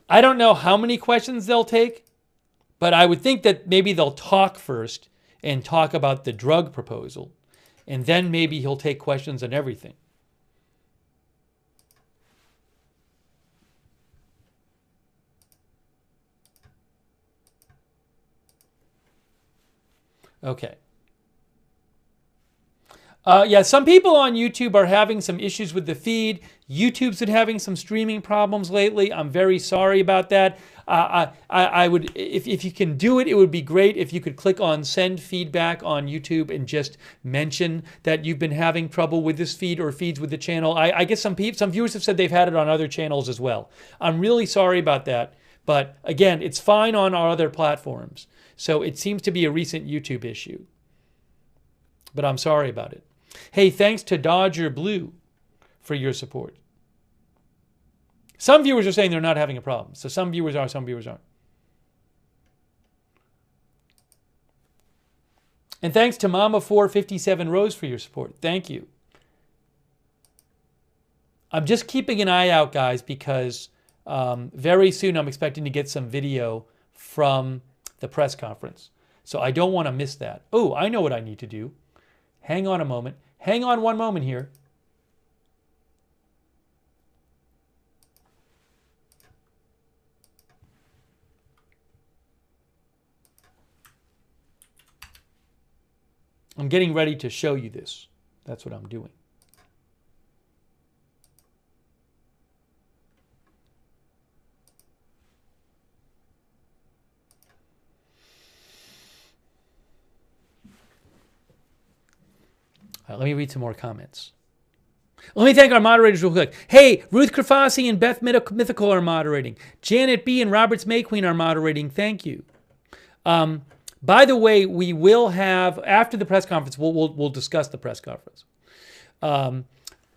S1: I don't know how many questions they'll take, But I would think that maybe they'll talk first and talk about the drug proposal, and then maybe he'll take questions on everything. Okay. Yeah, some people on YouTube are having some issues with the feed. YouTube's been having some streaming problems lately. I'm very sorry about that. I would, if you can do it, it would be great if you could click on send feedback on YouTube and just mention that you've been having trouble with this feed or feeds with the channel. I guess some viewers have said they've had it on other channels as well. I'm really sorry about that. But again, it's fine on our other platforms. So it seems to be a recent YouTube issue. But I'm sorry about it. Hey, thanks to Dodger Blue for your support. Some viewers are saying they're not having a problem. So some viewers are, some viewers aren't. And thanks to Mama457 Rose for your support. Thank you. I'm just keeping an eye out, guys, because very soon I'm expecting to get some video from the press conference. So I don't want to miss that. Oh, I know what I need to do. Hang on a moment. Hang on one moment here. I'm getting ready to show you this. That's what I'm doing. Let me read some more comments. Let me thank our moderators real quick. Hey, Ruth Krafasi and Beth Mythical are moderating. Janet B. and Roberts Mayqueen are moderating. Thank you. By the way, we will have, after the press conference, we'll discuss the press conference.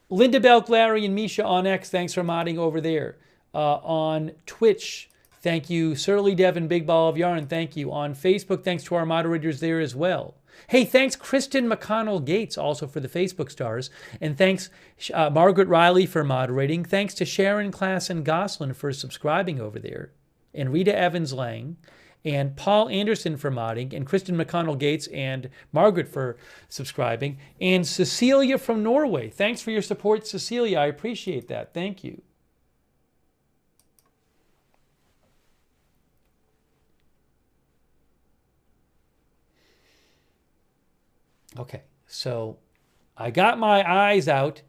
S1: Linda Belk, Larry, and Misha on X, thanks for modding over there. On Twitch, thank you. Surly Devin, Big Ball of Yarn, thank you. On Facebook, thanks to our moderators there as well. Hey, thanks Kristen McConnell Gates also for the Facebook stars. And thanks Margaret Riley for moderating. Thanks to Sharon Klassen Goslin for subscribing over there. And Rita Evans Lang. And Paul Anderson for modding. And Kristen McConnell Gates and Margaret for subscribing. And Cecilia from Norway. Thanks for your support, Cecilia. I appreciate that. Thank you. Okay, so I got my eyes out.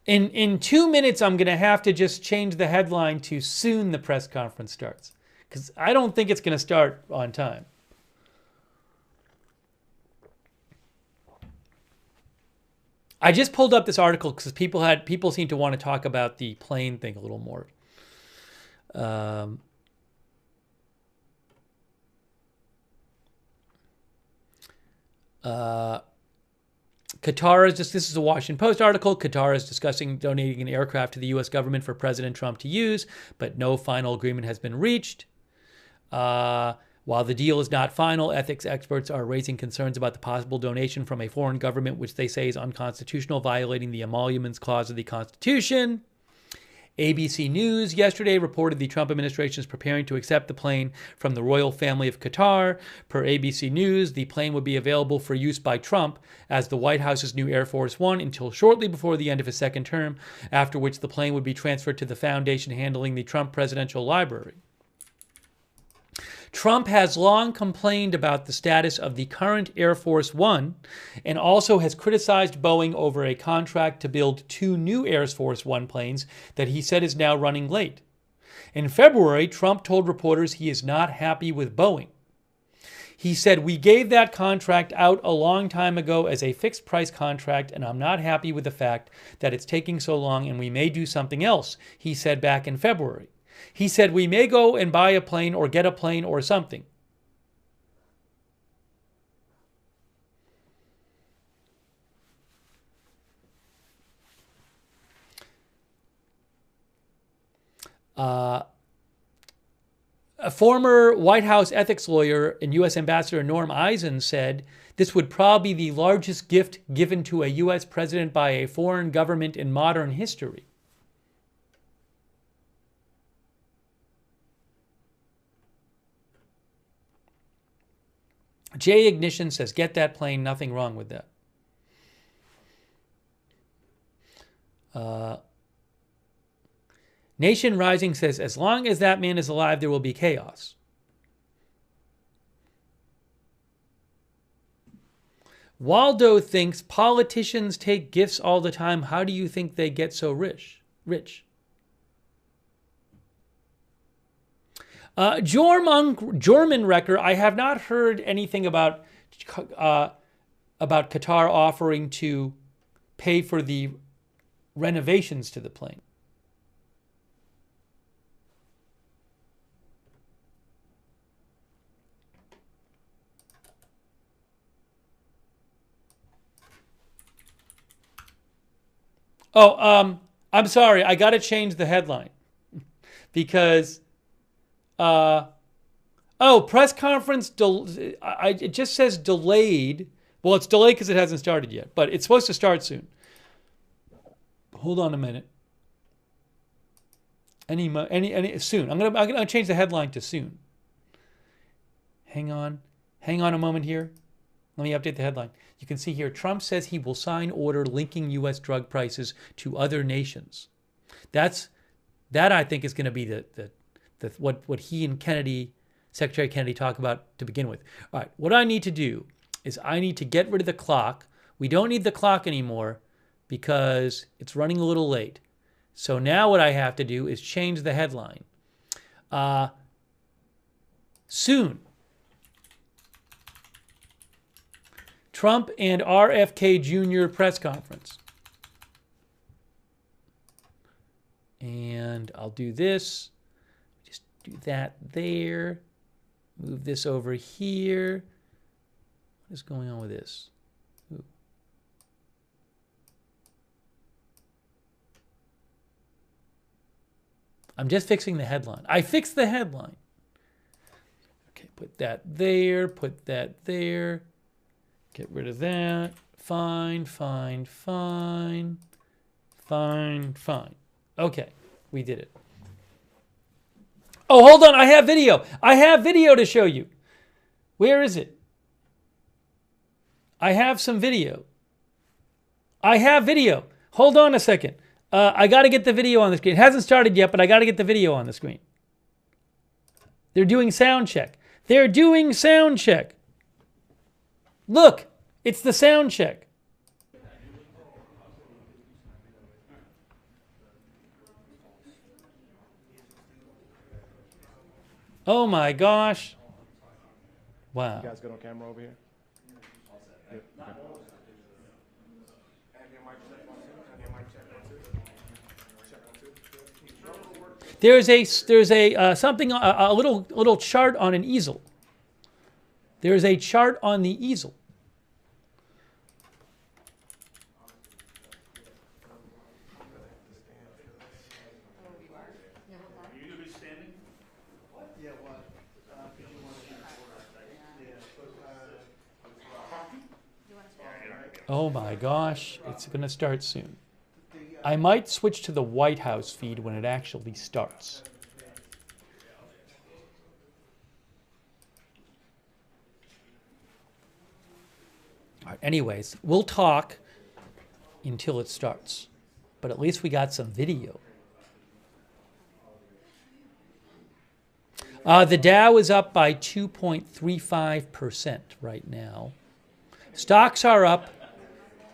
S1: In 2 minutes, I'm going to have to just change the headline to soon the press conference starts. Because I don't think it's going to start on time. I just pulled up this article because people seem to want to talk about the plane thing a little more. Qatar is just, this is a Washington Post article. Qatar is discussing donating an aircraft to the U.S. government for President Trump to use, but no final agreement has been reached. While the deal is not final, ethics experts are raising concerns about the possible donation from a foreign government, which they say is unconstitutional, violating the emoluments clause of the Constitution. ABC News yesterday reported the Trump administration is preparing to accept the plane from the royal family of Qatar. Per ABC News, the plane would be available for use by Trump as the White House's new Air Force One until shortly before the end of his second term, after which the plane would be transferred to the foundation handling the Trump Presidential Library. Trump has long complained about the status of the current Air Force One and also has criticized Boeing over a contract to build 2 new Air Force One planes that he said is now running late. In February, Trump told reporters he is not happy with Boeing. He said, "We gave that contract out a long time ago as a fixed price contract, and I'm not happy with the fact that it's taking so long and we may do something else," he said back in February. He said, "We may go and buy a plane or get a plane or something." A former White House ethics lawyer and U.S. Ambassador Norm Eisen said this would probably be the largest gift given to a U.S. president by a foreign government in modern history. J Ignition says, get that plane, nothing wrong with that. Nation Rising says, as long as that man is alive, there will be chaos. Waldo thinks politicians take gifts all the time. How do you think they get so rich? Jormanwrecker, I have not heard anything about Qatar offering to pay for the renovations to the plane. Oh, I'm sorry. I got to change the headline because, press conference. It just says delayed. Well, it's delayed because it hasn't started yet, but it's supposed to start soon. Hold on a minute. Soon. I'm gonna change the headline to soon. Hang on a moment here. Let me update the headline. You can see here, Trump says he will sign order linking U.S. drug prices to other nations. That I think is going to be what he and Kennedy, Secretary Kennedy, talk about to begin with. All right, what I need to do is I need to get rid of the clock. We don't need the clock anymore because it's running a little late. So now what I have to do is change the headline. Soon. Trump and RFK Jr. press conference. And I'll do this. Just do that there. Move this over here. What is going on with this? Ooh. I'm just fixing the headline. I fixed the headline. Okay, put that there. Put that there. Get rid of that. Fine. Okay, we did it. Oh, hold on. I have video. I have video to show you. Where is it? I have some video. I have video. Hold on a second. I got to get the video on the screen. It hasn't started yet, but I got to get the video on the screen. They're doing sound check. Look, it's the sound check. Oh my gosh. Wow.
S3: You guys good on camera over here? Good. Okay.
S1: There's a something, a little chart on an easel. There is a chart on the easel. Oh my gosh, it's going to start soon. I might switch to the White House feed when it actually starts. All right, anyways, we'll talk until it starts. But at least we got some video. The Dow is up by 2.35% right now. Stocks are up,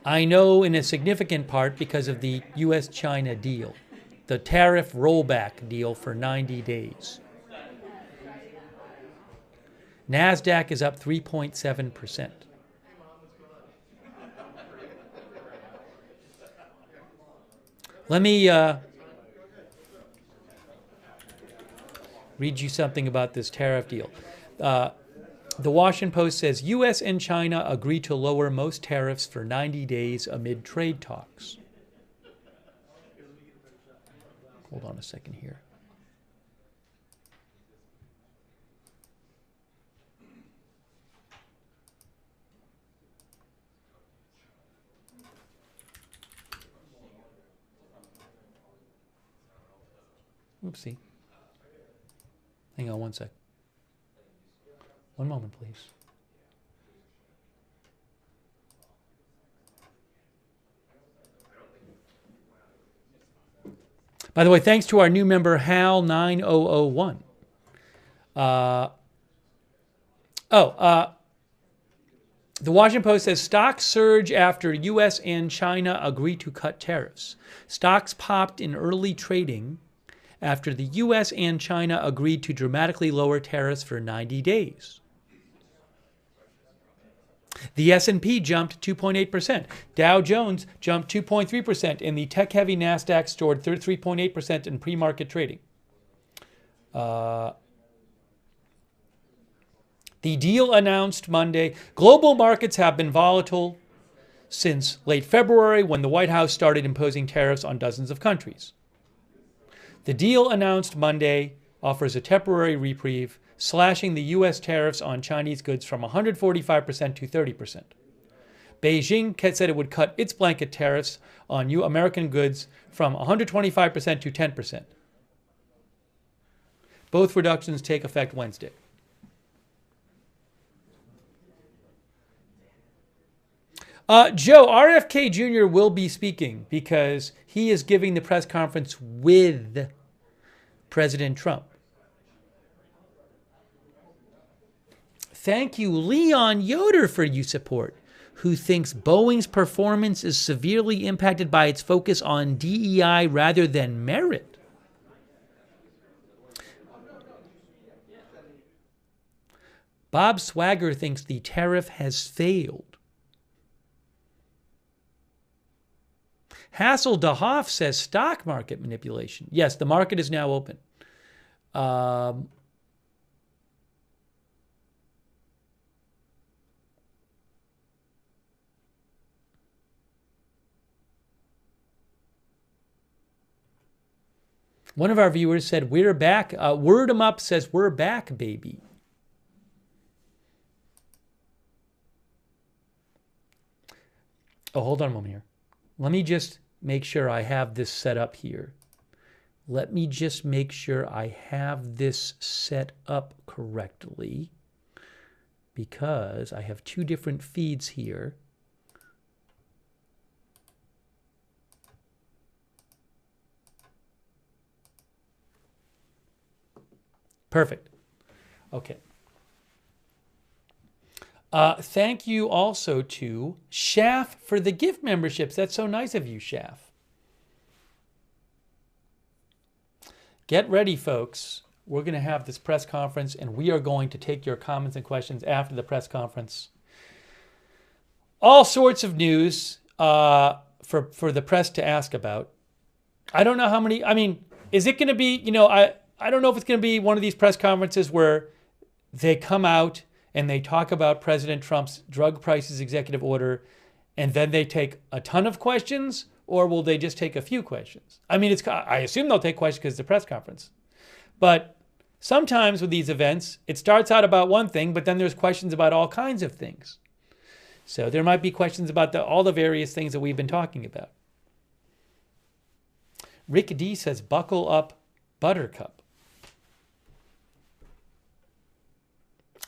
S1: I know, in a significant part because of the U.S.-China deal, the tariff rollback deal for 90 days. NASDAQ is up 3.7%. Let me read you something about this tariff deal. The Washington Post says, U.S. and China agree to lower most tariffs for 90 days amid trade talks. Hold on a second here. Oopsie. Hang on one sec. One moment, please. By the way, thanks to our new member, Hal9001. The Washington Post says stocks surge after U.S. and China agree to cut tariffs. Stocks popped in early trading after the U.S. and China agreed to dramatically lower tariffs for 90 days. The S&P jumped 2.8%. Dow Jones jumped 2.3%, and the tech-heavy NASDAQ soared 33.8% in pre-market trading. The deal announced Monday. Global markets have been volatile since late February when the White House started imposing tariffs on dozens of countries. The deal announced Monday offers a temporary reprieve, slashing the U.S. tariffs on Chinese goods from 145% to 30%. Beijing said it would cut its blanket tariffs on American goods from 125% to 10%. Both reductions take effect Wednesday. Joe, RFK Jr. will be speaking because he is giving the press conference with President Trump. Thank you, Leon Yoder, for your support, who thinks Boeing's performance is severely impacted by its focus on DEI rather than merit. Bob Swagger thinks the tariff has failed. Hassel DeHoff says stock market manipulation. Yes, the market is now open. One of our viewers said, we're back. Word 'em Up says, we're back, baby. Oh, hold on a moment here. Let me just make sure I have this set up here. Let me just make sure I have this set up correctly because I have two different feeds here. Perfect. Okay. Thank you also to Shaf for the gift memberships. That's so nice of you, Shaf. Get ready, folks. We're going to have this press conference, and we are going to take your comments and questions after the press conference. All sorts of news for the press to ask about. I don't know how many. I mean, is it going to be, I don't know if it's going to be one of these press conferences where they come out and they talk about President Trump's drug prices executive order, and then they take a ton of questions, or will they just take a few questions? I mean, I assume they'll take questions because it's a press conference. But sometimes with these events, it starts out about one thing, but then there's questions about all kinds of things. So there might be questions about all the various things that we've been talking about. Rick D says, buckle up, Buttercup.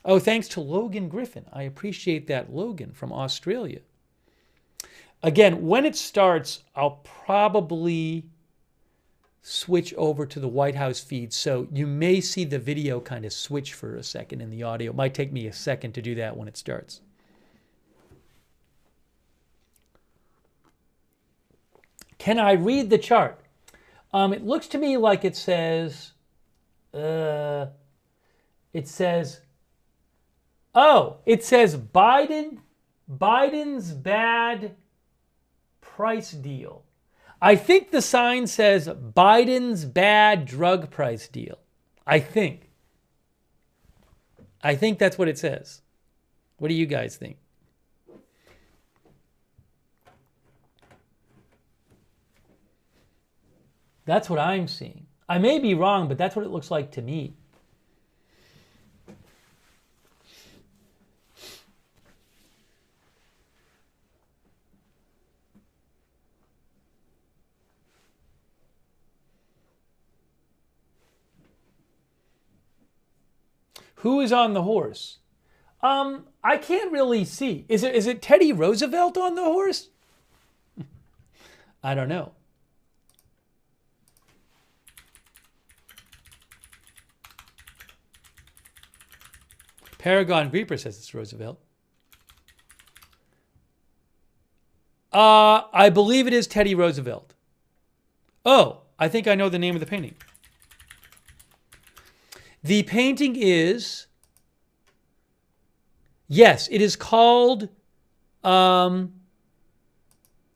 S1: Oh, thanks to Logan Griffin. I appreciate that, Logan, from Australia. Again, when it starts, I'll probably switch over to the White House feed. So you may see the video kind of switch for a second in the audio. It might take me a second to do that when it starts. Can I read the chart? It looks to me like it says, it says Biden's bad price deal. I think the sign says Biden's bad drug price deal. I think that's what it says. What do you guys think? That's what I'm seeing. I may be wrong, but that's what it looks like to me. Who is on the horse? I can't really see. Is it Teddy Roosevelt on the horse? I don't know. Paragon Reaper says it's Roosevelt. I believe it is Teddy Roosevelt. Oh, I think I know the name of the painting. The painting is, yes, it is called, the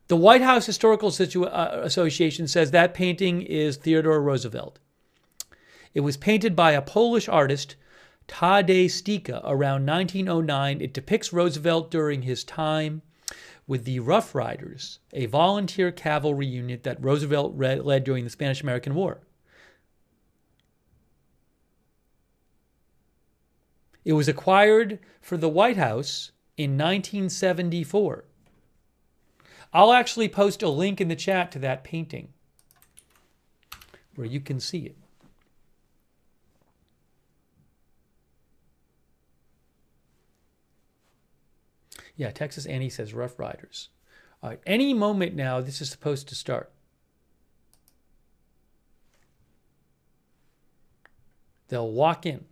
S1: White House Historical Association says that painting is Theodore Roosevelt. It was painted by a Polish artist, Tadeusz Stika, around 1909. It depicts Roosevelt during his time with the Rough Riders, a volunteer cavalry unit that Roosevelt led during the Spanish-American War. It was acquired for the White House in 1974. I'll actually post a link in the chat to that painting where you can see it. Yeah, Texas Annie says Rough Riders. All right, any moment now, this is supposed to start. They'll walk in.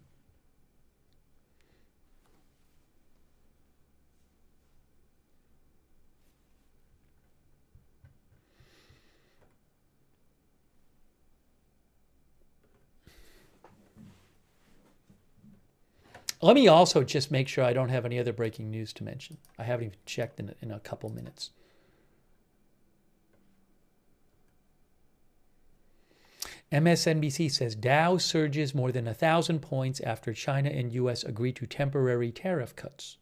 S1: Let me also just make sure I don't have any other breaking news to mention. I haven't even checked in a couple minutes. MSNBC says Dow surges more than 1,000 points after China and U.S. agree to temporary tariff cuts.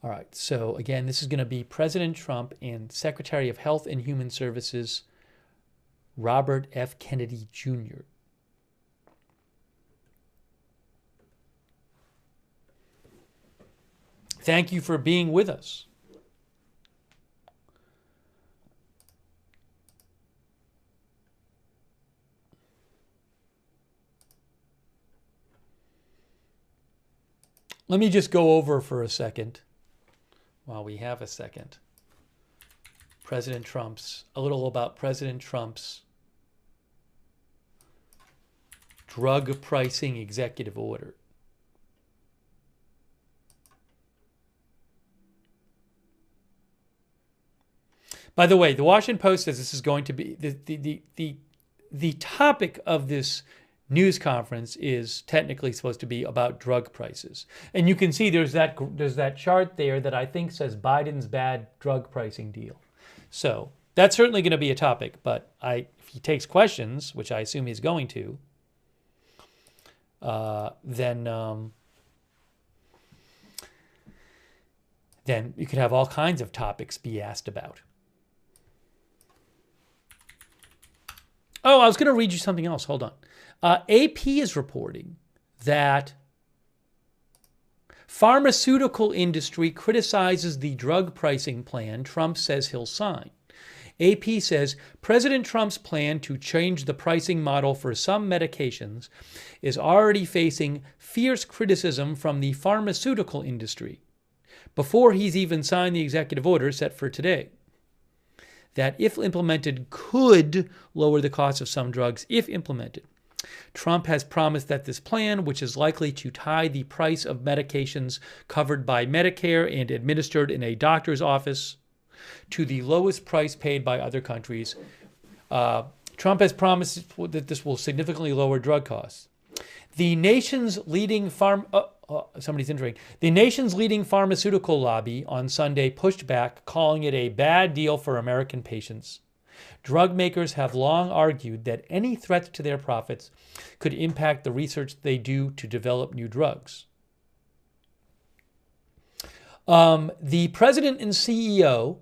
S1: All right, so again, this is going to be President Trump and Secretary of Health and Human Services, Robert F. Kennedy Jr. Thank you for being with us. Let me just go over for a second. While we have a second, a little about President Trump's drug pricing executive order. By the way, the Washington Post says this is going to be the topic of this news conference is technically supposed to be about drug prices. And you can see there's that chart there that I think says Biden's bad drug pricing deal. So that's certainly going to be a topic, but if he takes questions, which I assume he's going to, then you could have all kinds of topics be asked about. Oh, I was going to read you something else. Hold on. AP is reporting that pharmaceutical industry criticizes the drug pricing plan Trump says he'll sign. AP says President Trump's plan to change the pricing model for some medications is already facing fierce criticism from the pharmaceutical industry before he's even signed the executive order set for today. That, if implemented, could lower the cost of some drugs if implemented. Trump has promised that this plan, which is likely to tie the price of medications covered by Medicare and administered in a doctor's office to the lowest price paid by other countries, Trump has promised that this will significantly lower drug costs. The nation's leading The nation's leading pharmaceutical lobby on Sunday pushed back, calling it a bad deal for American patients. Drug makers have long argued that any threat to their profits could impact the research they do to develop new drugs. The president and CEO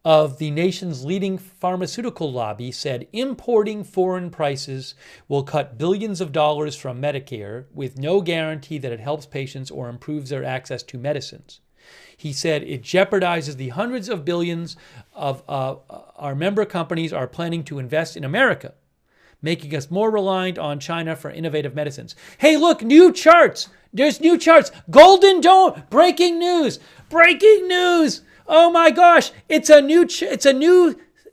S1: of the nation's leading pharmaceutical lobby said importing foreign prices will cut billions of dollars from Medicare with no guarantee that it helps patients or improves their access to medicines. He said it jeopardizes the hundreds of billions of our member companies are planning to invest in America, making us more reliant on China for innovative medicines. Hey, look, new charts. There's new charts. Golden Dome. Breaking news. Breaking news. Oh my gosh. It's a new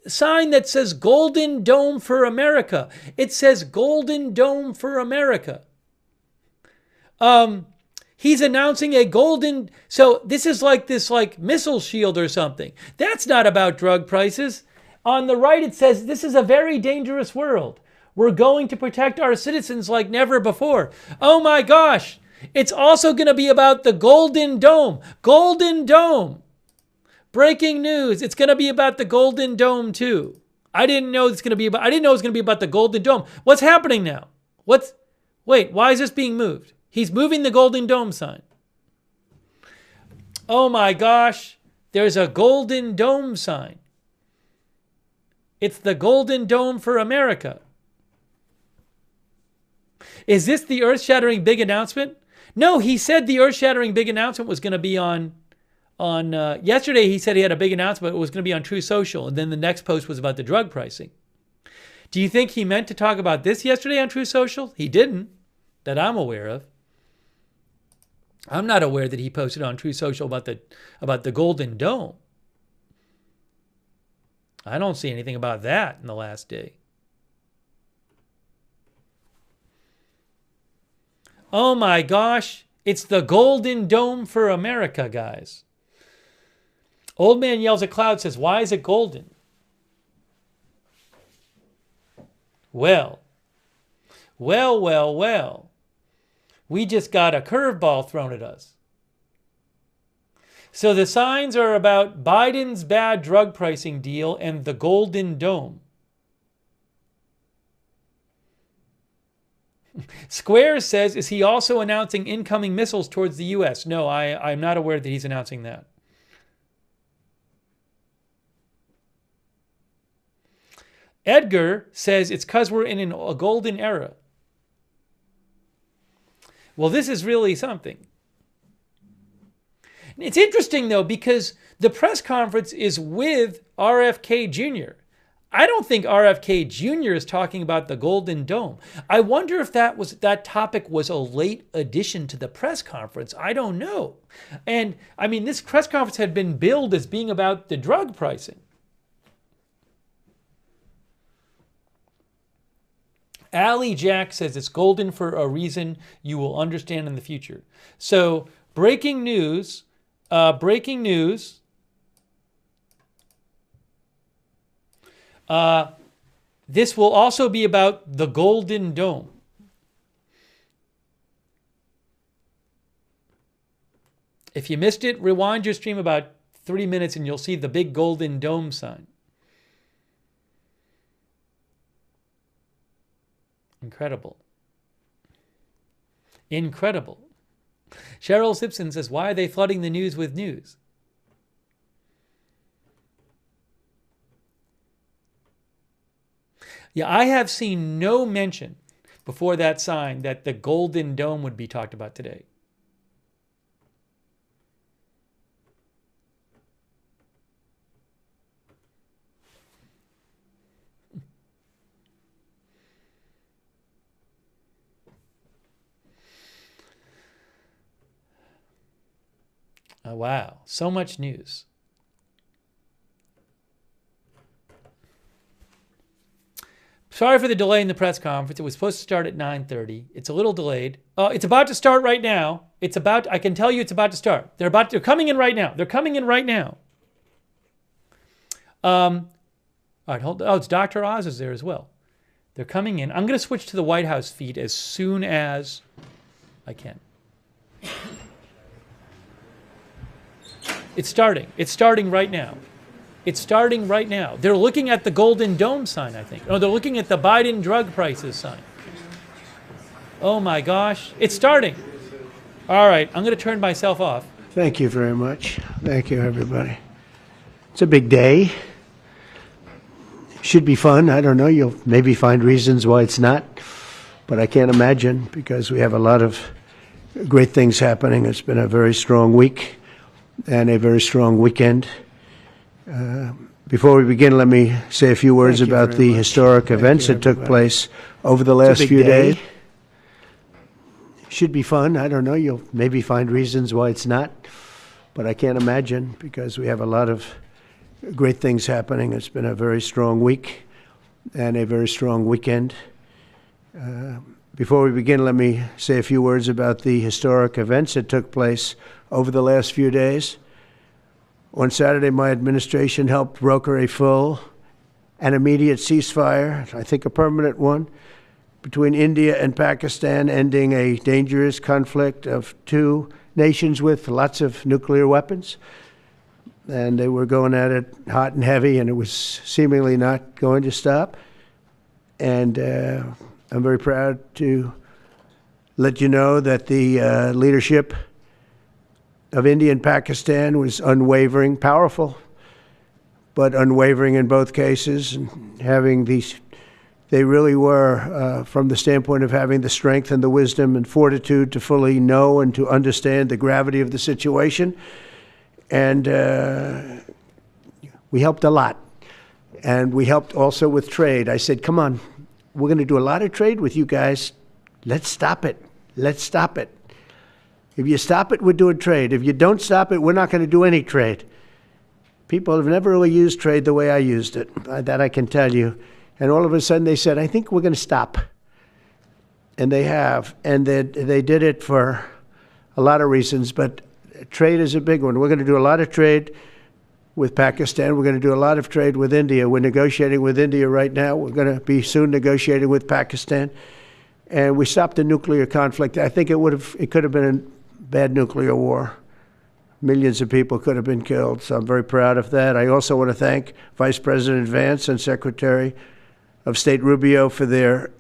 S1: sign that says Golden Dome for America. It says Golden Dome for America. He's announcing a golden, so this is like this missile shield or something. That's not about drug prices. On the right it says this is a very dangerous world. We're going to protect our citizens like never before. Oh my gosh. It's also going to be about the Golden Dome. Golden Dome. Breaking news. It's going to be about the Golden Dome too. I didn't know it was going to be about the Golden Dome. What's happening now? Wait, why is this being moved? He's moving the Golden Dome sign. Oh my gosh, there's a Golden Dome sign. It's the Golden Dome for America. Is this the earth-shattering big announcement? No, he said the earth-shattering big announcement was going to be on yesterday he said he had a big announcement. It was going to be on True Social, and then the next post was about the drug pricing. Do you think he meant to talk about this yesterday on True Social? He didn't, that I'm aware of. I'm not aware that he posted on True Social about the Golden Dome. I don't see anything about that in the last day. Oh my gosh, it's the Golden Dome for America, guys. Old Man Yells at Cloud says, why is it golden? Well. We just got a curveball thrown at us. So the signs are about Biden's bad drug pricing deal and the Golden Dome. Squares says, is he also announcing incoming missiles towards the U.S.? No, I'm not aware that he's announcing that. Edgar says it's because we're in a golden era. Well, this is really something. It's interesting, though, because the press conference is with RFK Jr. I don't think RFK Jr. is talking about the Golden Dome. I wonder if that topic was a late addition to the press conference. I don't know. And, I mean, this press conference had been billed as being about the drug pricing. Allie Jack says it's golden for a reason you will understand in the future. So, breaking news. This will also be about the Golden Dome. If you missed it, rewind your stream about 3 minutes and you'll see the big Golden Dome sign. Incredible. Incredible. Cheryl Simpson says, why are they flooding the news with news? Yeah, I have seen no mention before that sign that the Golden Dome would be talked about today. Oh, wow, so much news. Sorry for the delay in the press conference. It was supposed to start at 9:30. It's a little delayed. It's about to start right now. I can tell you it's about to start. They're coming in right now. They're coming in right now. All right, hold on. Oh, it's Dr. Oz is there as well. They're coming in. I'm going to switch to the White House feed as soon as I can. It's starting. It's starting right now. It's starting right now. They're looking at the Golden Dome sign, I think. Oh, they're looking at the Biden drug prices sign. Oh my gosh. It's starting. All right, I'm going to turn myself off.
S4: Thank you very much. Thank you, everybody. It's a big day. Should be fun. I don't know. You'll maybe find reasons why it's not, but I can't imagine because we have a lot of great things happening. It's been a very strong week. and a very strong weekend. Before we begin, let me say a few words about the historic events that took place over the last few days. Should be fun. I don't know. You'll maybe find reasons why it's not, but I can't imagine, because we have a lot of great things happening. It's been a very strong week and a very strong weekend. Before we begin, let me say a few words about the historic events that took place over the last few days. On Saturday, my administration helped broker a full and immediate ceasefire, I think a permanent one, between India and Pakistan, ending a dangerous conflict of two nations with lots of nuclear weapons. And they were going at it hot and heavy, and it was seemingly not going to stop. And I'm very proud to let you know that the leadership of India and Pakistan was unwavering, powerful, but unwavering in both cases, and having these, they really were, from the standpoint of having the strength and the wisdom and fortitude to fully know and to understand the gravity of the situation. And we helped a lot. And we helped also with trade. I said, come on, we're going to do a lot of trade with you guys. Let's stop it. Let's stop it. If you stop it, we're doing trade. If you don't stop it, we're not going to do any trade. People have never really used trade the way I used it. That I can tell you. And all of a sudden they said, I think we're going to stop. And they have. And they did it for a lot of reasons, but trade is a big one. We're going to do a lot of trade with Pakistan. We're going to do a lot of trade with India. We're negotiating with India right now. We're going to be soon negotiating with Pakistan. And we stopped the nuclear conflict. I think it could have been a bad nuclear war. Millions of people could have been killed. So I'm very proud of that. I also want to thank Vice President Vance and Secretary of State Rubio for their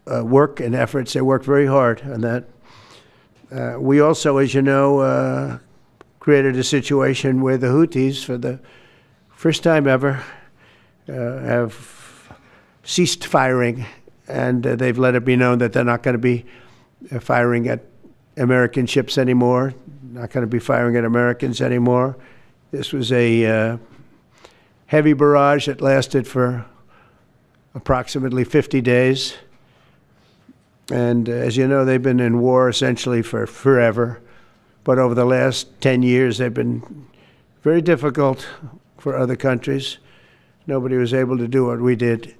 S4: work and efforts. They worked very hard on that. We also, as you know, created a situation where the Houthis, for the first time ever, have ceased firing, and they've let it be known that they're not going to be firing at American ships anymore, not going to be firing at Americans anymore. This was a heavy barrage that lasted for approximately 50 days. And as you know, they've been in war essentially for forever. But over the last 10 years, they've been very difficult for other countries. Nobody was able to do what we did.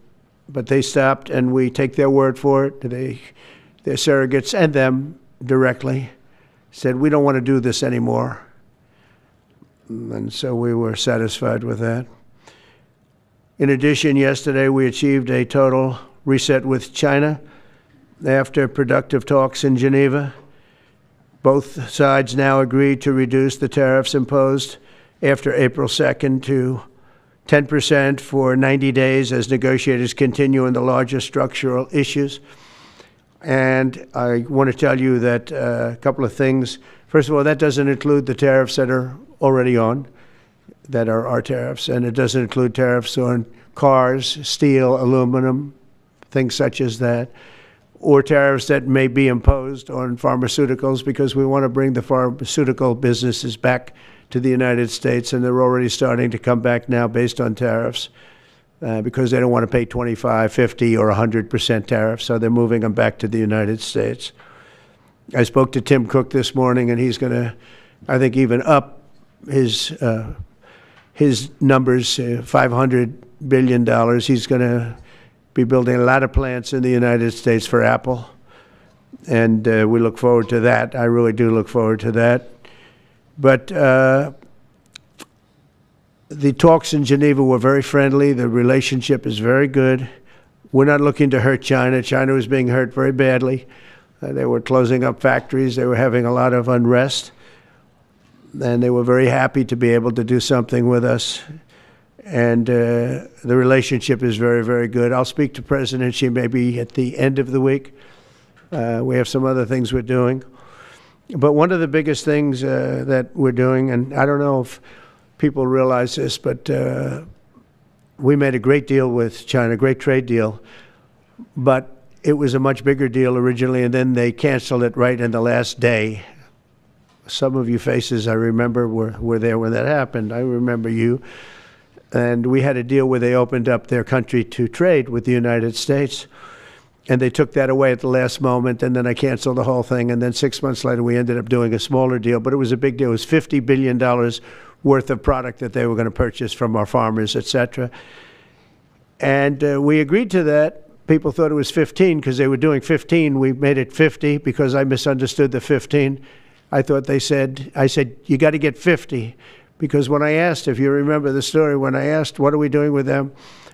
S4: But they stopped, and we take their word for it. Their surrogates and them directly said, we don't want to do this anymore. And so we were satisfied with that. In addition, yesterday we achieved a total reset with China after productive talks in Geneva. Both sides now agreed to reduce the tariffs imposed after April 2nd to 10% for 90 days as negotiators continue on the larger structural issues. And I want to tell you that a couple of things. First of all, that doesn't include the tariffs that are already on, that are our tariffs, and it doesn't include tariffs on cars, steel, aluminum, things such as that, or tariffs that may be imposed on pharmaceuticals, because we want to bring the pharmaceutical businesses back to the United States, and they're already starting to come back now based on tariffs because they don't want to pay 25, 50, or 100% tariffs, so they're moving them back to the United States. I spoke to Tim Cook this morning, and he's going to, I think, even up his numbers, $500 billion. He's going to be building a lot of plants in the United States for Apple, and we look forward to that. I really do look forward to that. But the talks in Geneva were very friendly. The relationship is very good. We're not looking to hurt China. China was being hurt very badly. They were closing up factories. They were having a lot of unrest. And they were very happy to be able to do something with us. And the relationship is very, very good. I'll speak to President Xi maybe at the end of the week. We have some other things we're doing. But one of the biggest things that we're doing, and I don't know if people realize this, but we made a great deal with China, a great trade deal. But it was a much bigger deal originally, and then they canceled it right in the last day some of you faces I remember were there when that happened. I remember you. And we had a deal where they opened up their country to trade with the United States. And they took that away at the last moment, and then I canceled the whole thing. And then 6 months later, we ended up doing a smaller deal. But it was a big deal. It was $50 billion worth of product that they were going to purchase from our farmers, et cetera. And we agreed to that. People thought it was 15 because they were doing 15. We made it 50 because I misunderstood the 15. I said, you got to get 50. Because when I asked, if you remember the story, when I asked, what are we doing with them?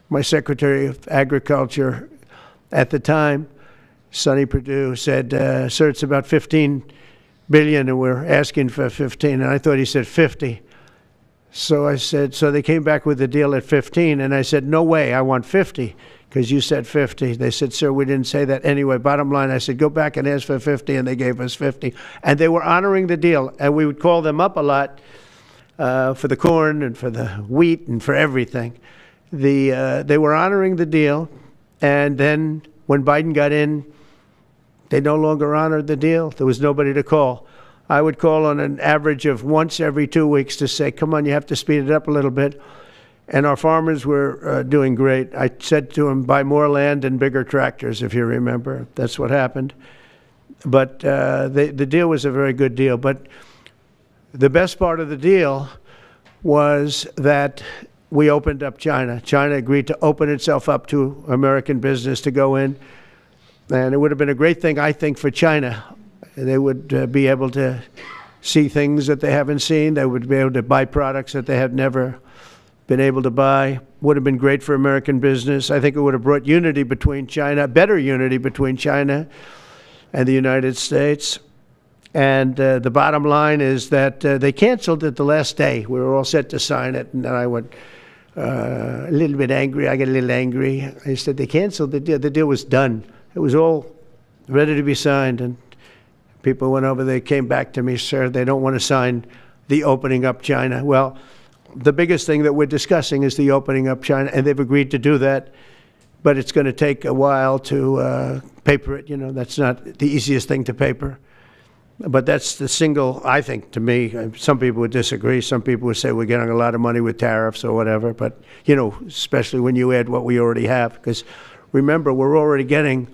S4: My Secretary of Agriculture at the time, Sonny Perdue, said, sir, it's about 15 billion and we're asking for 15. And I thought he said 50. So I said, so they came back with the deal at 15. And I said, no way, I want 50. Because you said 50. They said, sir, we didn't say that. Anyway, bottom line, I said, go back and ask for 50, and they gave us 50. And they were honoring the deal, and we would call them up a lot for the corn and for the wheat and for everything. They were honoring the deal, and then when Biden got in, they no longer honored the deal. There was nobody to call. I would call on an average of once every 2 weeks to say, come on, you have to speed it up a little bit. And our farmers were doing great. I said to them, buy more land and bigger tractors, if you remember. That's what happened. But the deal was a very good deal. But the best part of the deal was that we opened up China. China agreed to open itself up to American business to go in. And it would have been a great thing, I think, for China. They would be able to see things that they haven't seen. They would be able to buy products that they have never been able to buy. Would have been great for American business. I think it would have brought unity between China, better unity between China and the United States. And the bottom line is that they canceled it the last day. We were all set to sign it, and then I went a little bit angry. I got a little angry. I said, they canceled the deal. The deal was done. It was all ready to be signed, and people went over. They came back to me, sir, they don't want to sign the opening up China. Well, the biggest thing that we're discussing is the opening up China, and they've agreed to do that, but it's going to take a while to paper it. You know, that's not the easiest thing to paper. But that's the single, I think, to me, some people would disagree. Some people would say we're getting a lot of money with tariffs or whatever, but, you know, especially when you add what we already have. Because remember, we're already getting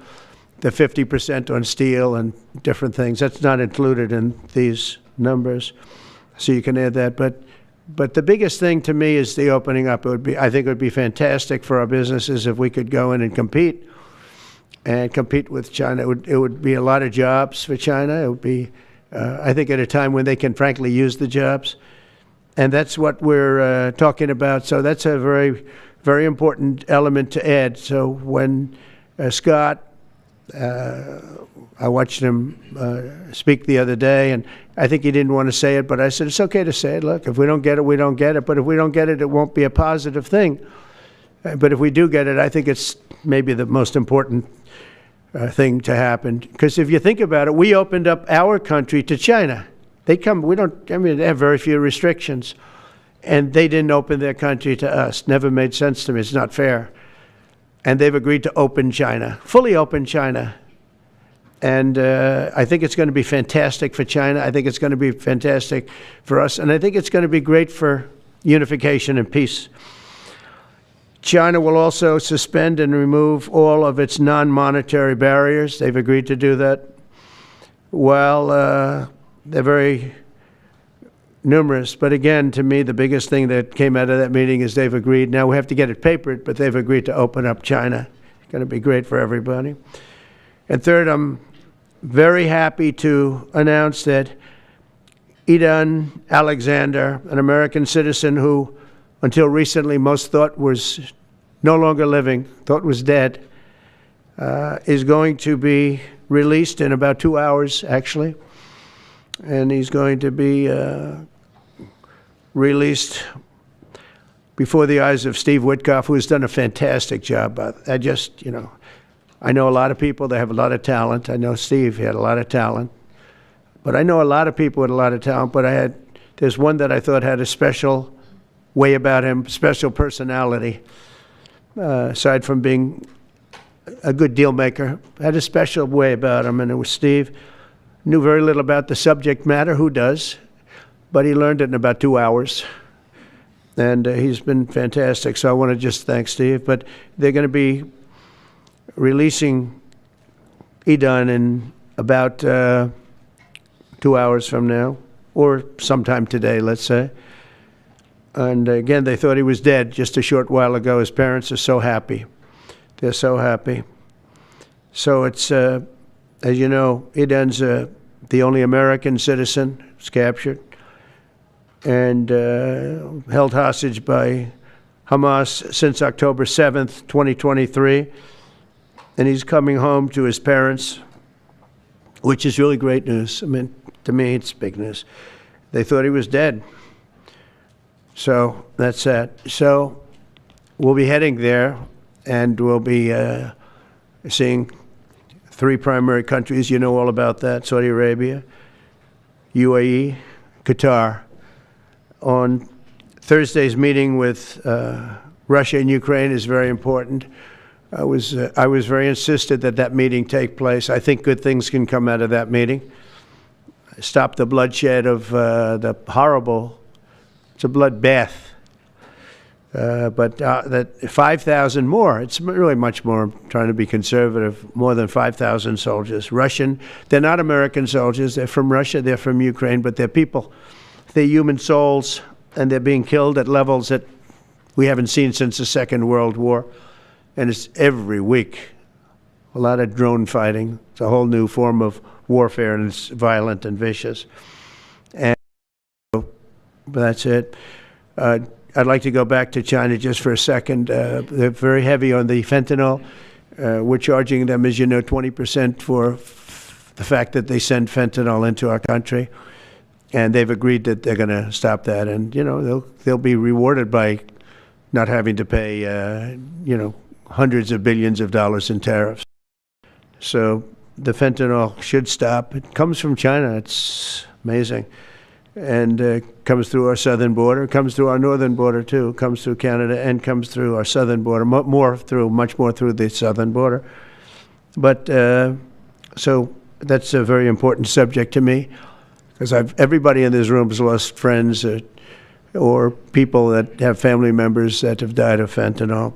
S4: the 50% on steel and different things. That's not included in these numbers, so you can add that. But the biggest thing to me is the opening up. I think it would be fantastic for our businesses if we could go in and compete with China. It would be a lot of jobs for China. It would be, I think, at a time when they can frankly use the jobs. And that's what we're talking about. So that's a very, very important element to add. So when Scott, I watched him speak the other day, and I think he didn't want to say it, but I said, it's okay to say it. Look, if we don't get it, we don't get it. But if we don't get it, it won't be a positive thing. But if we do get it, I think it's maybe the most important thing to happen. Because if you think about it, we opened up our country to China. They have very few restrictions. And they didn't open their country to us. Never made sense to me. It's not fair. And they've agreed to open China, fully open China. And I think it's going to be fantastic for China. I think it's going to be fantastic for us. And I think it's going to be great for unification and peace. China will also suspend and remove all of its non-monetary barriers. They've agreed to do that. Well, they're very numerous. But again, to me, the biggest thing that came out of that meeting is they've agreed. Now we have to get it papered, but they've agreed to open up China. It's going to be great for everybody. And third, I'm very happy to announce that Adon Alexander, an American citizen who until recently most thought was no longer living, thought was dead, is going to be released in about 2 hours, actually. And he's going to be released before the eyes of Steve Witkoff, who has done a fantastic job. I know a lot of people that have a lot of talent. I know Steve had a lot of talent. But I know a lot of people with a lot of talent, but there's one that I thought had a special way about him, special personality. Aside from being a good deal maker, had a special way about him, and it was Steve. Knew very little about the subject matter. Who does? But he learned it in about 2 hours. And he's been fantastic. So I want to just thank Steve. But they're going to be releasing Adon in about 2 hours from now, or sometime today, let's say. And again, they thought he was dead just a short while ago. His parents are so happy. They're so happy. So it's, as you know, Adon's the only American citizen who's captured and held hostage by Hamas since October 7th, 2023. And he's coming home to his parents, which is really great news. I mean, to me, it's big news. They thought he was dead. So that's that. So we'll be heading there, and we'll be seeing 3 primary countries. You know all about that: Saudi Arabia, UAE, Qatar. On Thursday's meeting with Russia and Ukraine is very important. I was very insistent that that meeting take place. I think good things can come out of that meeting. Stop the bloodshed of the horrible. It's a bloodbath. But that 5,000 more, it's really much more, I'm trying to be conservative, more than 5,000 soldiers. Russian, they're not American soldiers, they're from Russia, they're from Ukraine, but they're people. They're human souls, and they're being killed at levels that we haven't seen since the Second World War. And it's every week. A lot of drone fighting. It's a whole new form of warfare, and it's violent and vicious. And that's it. I'd like to go back to China just for a second. They're very heavy on the fentanyl. We're charging them, as you know, 20% for the fact that they send fentanyl into our country. And they've agreed that they're going to stop that. And, you know, they'll be rewarded by not having to pay, you know, hundreds of billions of dollars in tariffs. So the fentanyl should stop. It comes from China. It's amazing. And comes through our southern border, comes through our northern border too, comes through Canada, and comes through our southern border, much more through the southern border. But so that's a very important subject to me, because everybody in this room has lost friends or people that have family members that have died of fentanyl.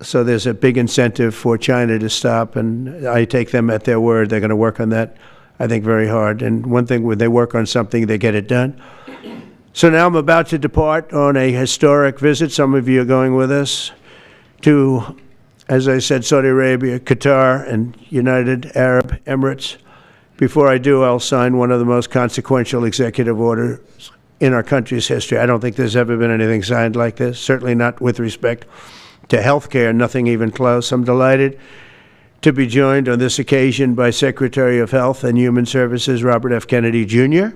S4: So there's a big incentive for China to stop, and I take them at their word. They're going to work on that, I think, very hard. And one thing, when they work on something, they get it done. So now I'm about to depart on a historic visit. Some of you are going with us to, as I said, Saudi Arabia, Qatar, and United Arab Emirates. Before I do, I'll sign one of the most consequential executive orders in our country's history. I don't think there's ever been anything signed like this, certainly not with respect to health care, nothing even close. I'm delighted to be joined on this occasion by Secretary of Health and Human Services, Robert F. Kennedy Jr.,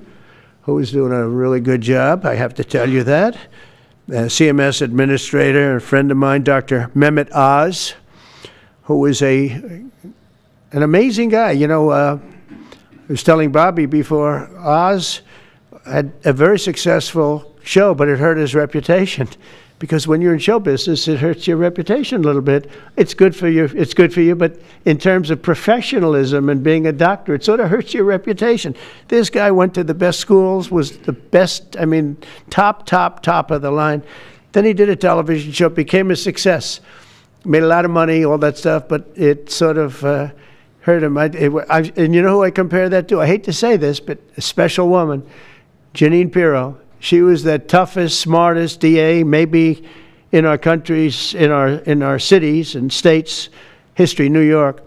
S4: who is doing a really good job, I have to tell you that. CMS Administrator, a friend of mine, Dr. Mehmet Oz, who is an amazing guy. You know, I was telling Bobby before, Oz had a very successful show, but it hurt his reputation. Because when you're in show business, it hurts your reputation a little bit. It's good for you, but in terms of professionalism and being a doctor, it sort of hurts your reputation. This guy went to the best schools, was the best, I mean, top of the line. Then he did a television show, became a success, made a lot of money, all that stuff, but it sort of hurt him. And you know who I compare that to? I hate to say this, but a special woman, Jeanine Pirro. She was the toughest, smartest DA, maybe in our countries, in our cities and states history, New York.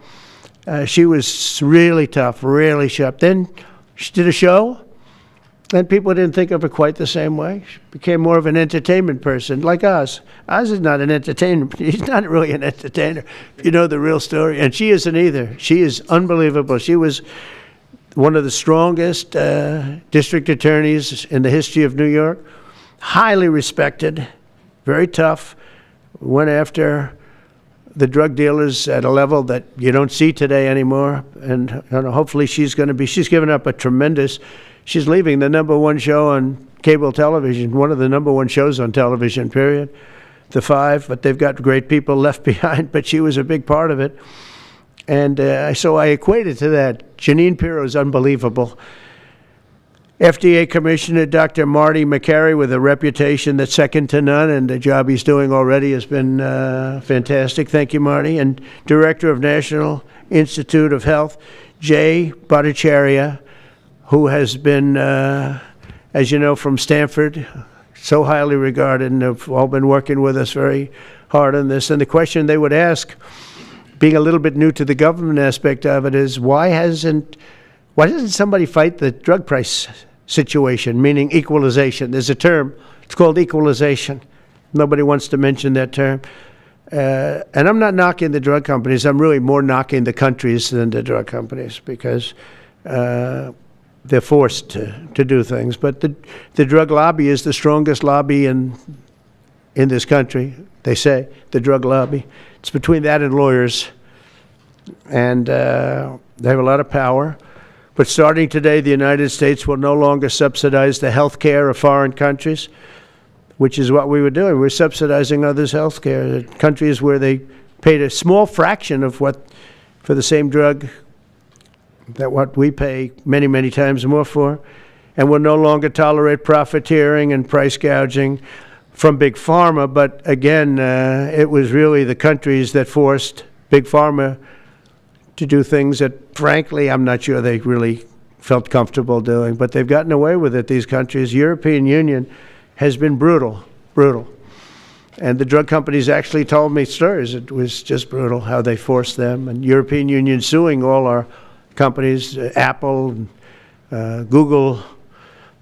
S4: She was really tough, really sharp. Then she did a show, and people didn't think of her quite the same way. She became more of an entertainment person, like Oz. Oz is not an entertainer. He's not really an entertainer, if you know the real story. And she isn't either. She is unbelievable. She was one of the strongest district attorneys in the history of New York, highly respected, very tough, went after the drug dealers at a level that you don't see today anymore. And hopefully she's given up a tremendous, she's leaving the #1 show on cable television, one of the #1 shows on television, period, The Five, but they've got great people left behind, but she was a big part of it. And so I equated to that. Janine Pirro is unbelievable. FDA Commissioner Dr. Marty McCary, with a reputation that's second to none, and the job he's doing already has been fantastic. Thank you, Marty. And Director of National Institute of Health, Jay Bhattacharya, who has been, as you know, from Stanford, so highly regarded, and have all been working with us very hard on this. And the question they would ask, being a little bit new to the government aspect of it, is why doesn't somebody fight the drug price situation, meaning equalization? There's a term, it's called equalization. Nobody wants to mention that term. And I'm not knocking the drug companies. I'm really more knocking the countries than the drug companies, because they're forced to do things. But the drug lobby is the strongest lobby in this country, they say, the drug lobby. It's between that and lawyers. And they have a lot of power. But starting today, the United States will no longer subsidize the health care of foreign countries, which is what we were doing. We're subsidizing others' health care. Countries where they paid a small fraction of what, for the same drug, that what we pay many, many times more for. And will no longer tolerate profiteering and price gouging from Big Pharma. But again, it was really the countries that forced Big Pharma to do things that, frankly, I'm not sure they really felt comfortable doing. But they've gotten away with it, these countries. European Union has been brutal. And the drug companies actually told me stories. It was just brutal how they forced them. And European Union suing all our companies, Apple, Google,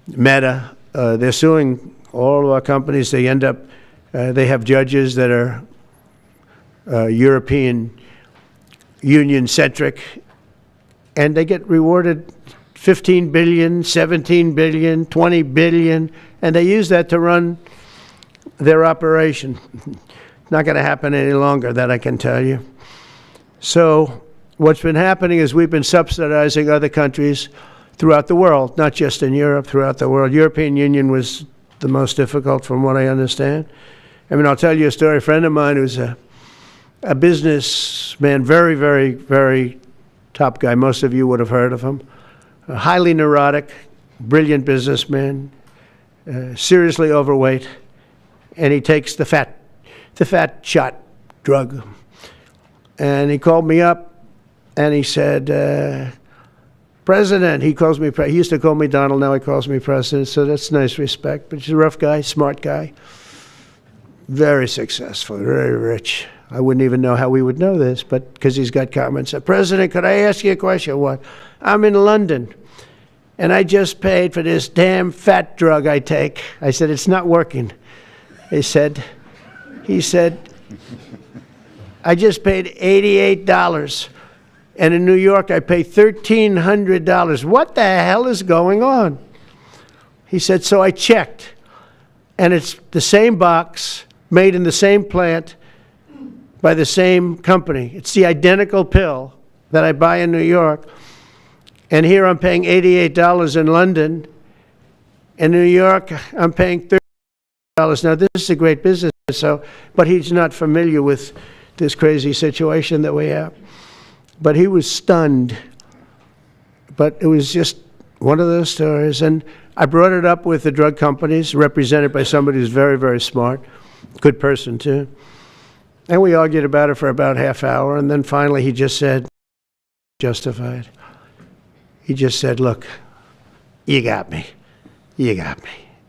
S4: Meta. They're suing all of our companies. They end up, they have judges that are European Union-centric, and they get rewarded $15 billion, $17 billion, $20 billion, and they use that to run their operation. Not going to happen any longer, that I can tell you. So what's been happening is we've been subsidizing other countries throughout the world, not just in Europe, throughout the world. European Union was the most difficult, from what I understand. I mean, I'll tell you a story. A friend of mine who's a businessman, very, very, very top guy. Most of you would have heard of him. A highly neurotic, brilliant businessman, seriously overweight, and he takes the fat shot drug. And he called me up, and he said, President, he calls me, he used to call me Donald, now he calls me President, so that's nice respect. But he's a rough guy, smart guy, very successful, very rich. I wouldn't even know how we would know this, but because he's got comments. President, could I ask you a question? What? I'm in London, and I just paid for this damn fat drug I take. I said, it's not working. He said, I just paid $88. And in New York, I pay $1,300. What the hell is going on? He said, so I checked, and it's the same box, made in the same plant, by the same company. It's the identical pill that I buy in New York. And here I'm paying $88 in London. In New York, I'm paying $30. Now, this is a great business, but he's not familiar with this crazy situation that we have. But he was stunned. But it was just one of those stories. And I brought it up with the drug companies, represented by somebody who's very, very smart, good person too. And we argued about it for about half hour, and then finally he just said, justified. He just said, look, you got me.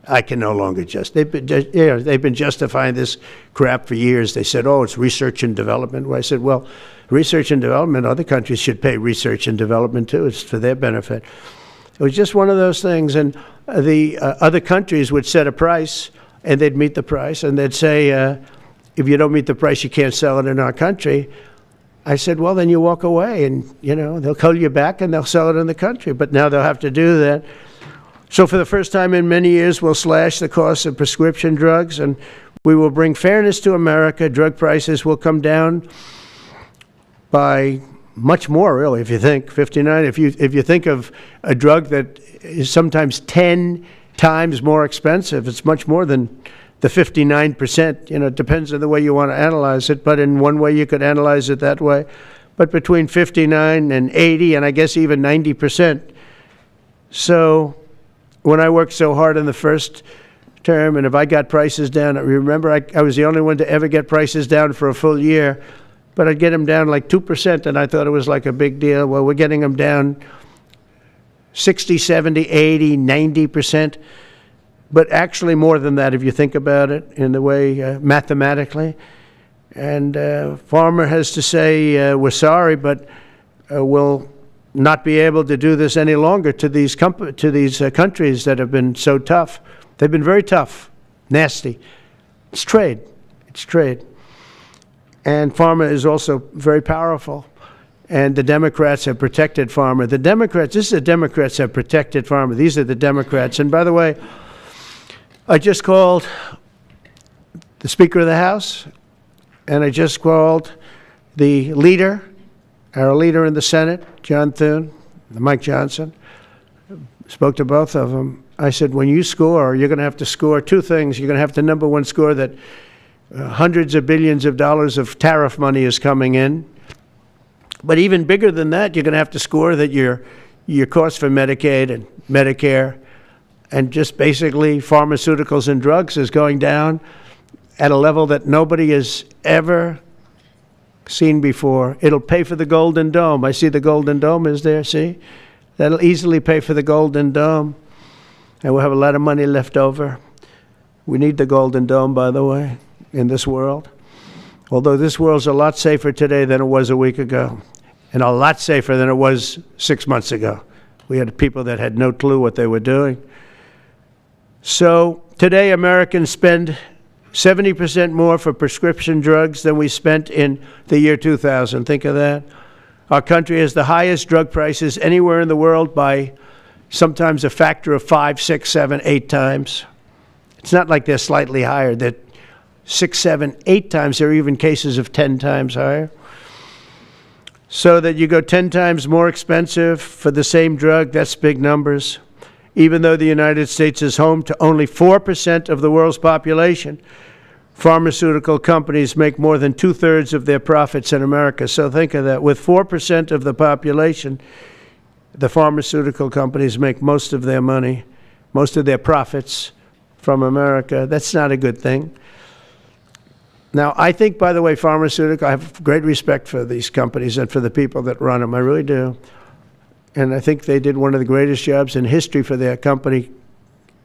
S4: I can no longer they've been justifying this crap for years. They said, oh, it's research and development. Well, I said, well, research and development, other countries should pay research and development too. It's for their benefit. It was just one of those things. And the other countries would set a price, and they'd meet the price, and they'd say, if you don't meet the price, you can't sell it in our country. I said, well, then you walk away, and, they'll call you back, and they'll sell it in the country. But now they'll have to do that. So for the first time in many years, we'll slash the cost of prescription drugs, and we will bring fairness to America. Drug prices will come down by much more, really, if you think. 59, if you think of a drug that is sometimes 10 times more expensive, it's much more than the 59%, it depends on the way you want to analyze it, but in one way you could analyze it that way. but between 59 and 80, and I guess even 90%. So when I worked so hard in the first term, and if I got prices down, remember I was the only one to ever get prices down for a full year, but I'd get them down like 2%, and I thought it was like a big deal. Well, we're getting them down 60, 70, 80, 90%, but actually more than that if you think about it in the way mathematically. And farmer has to say, we're sorry, but we'll not be able to do this any longer to these countries that have been so tough. They've been very tough, nasty. It's trade. It's trade. And pharma is also very powerful. And the Democrats have protected pharma. The Democrats, this is the Democrats have protected pharma. These are the Democrats. And by the way, I just called the Speaker of the House, and I just called the leader, our leader in the Senate, John Thune, Mike Johnson. Spoke to both of them. I said, when you score, you're going to have to score two things. You're going to have to, number one, score that hundreds of billions of dollars of tariff money is coming in. But even bigger than that, you're going to have to score that your cost for Medicaid and Medicare and just basically pharmaceuticals and drugs is going down at a level that nobody has ever seen before. It'll pay for the Golden Dome. I see the Golden Dome is there, see? That'll easily pay for the Golden Dome. And we'll have a lot of money left over. We need the Golden Dome, by the way, in this world. Although this world's a lot safer today than it was a week ago, and a lot safer than it was 6 months ago. We had people that had no clue what they were doing. So today Americans spend 70% more for prescription drugs than we spent in the year 2000. Think of that. Our country has the highest drug prices anywhere in the world by sometimes a factor of 5, 6, 7, 8 times. It's not like they're slightly higher. They're 6, 7, 8 times. There are even cases of 10 times higher. So that you go 10 times more expensive for the same drug, that's big numbers. Even though the United States is home to only 4% of the world's population, pharmaceutical companies make more than 2/3 of their profits in America. So think of that. With 4% of the population, the pharmaceutical companies make most of their money, most of their profits from America. That's not a good thing. Now, I think, by the way, I have great respect for these companies and for the people that run them. I really do. And I think they did one of the greatest jobs in history for their company,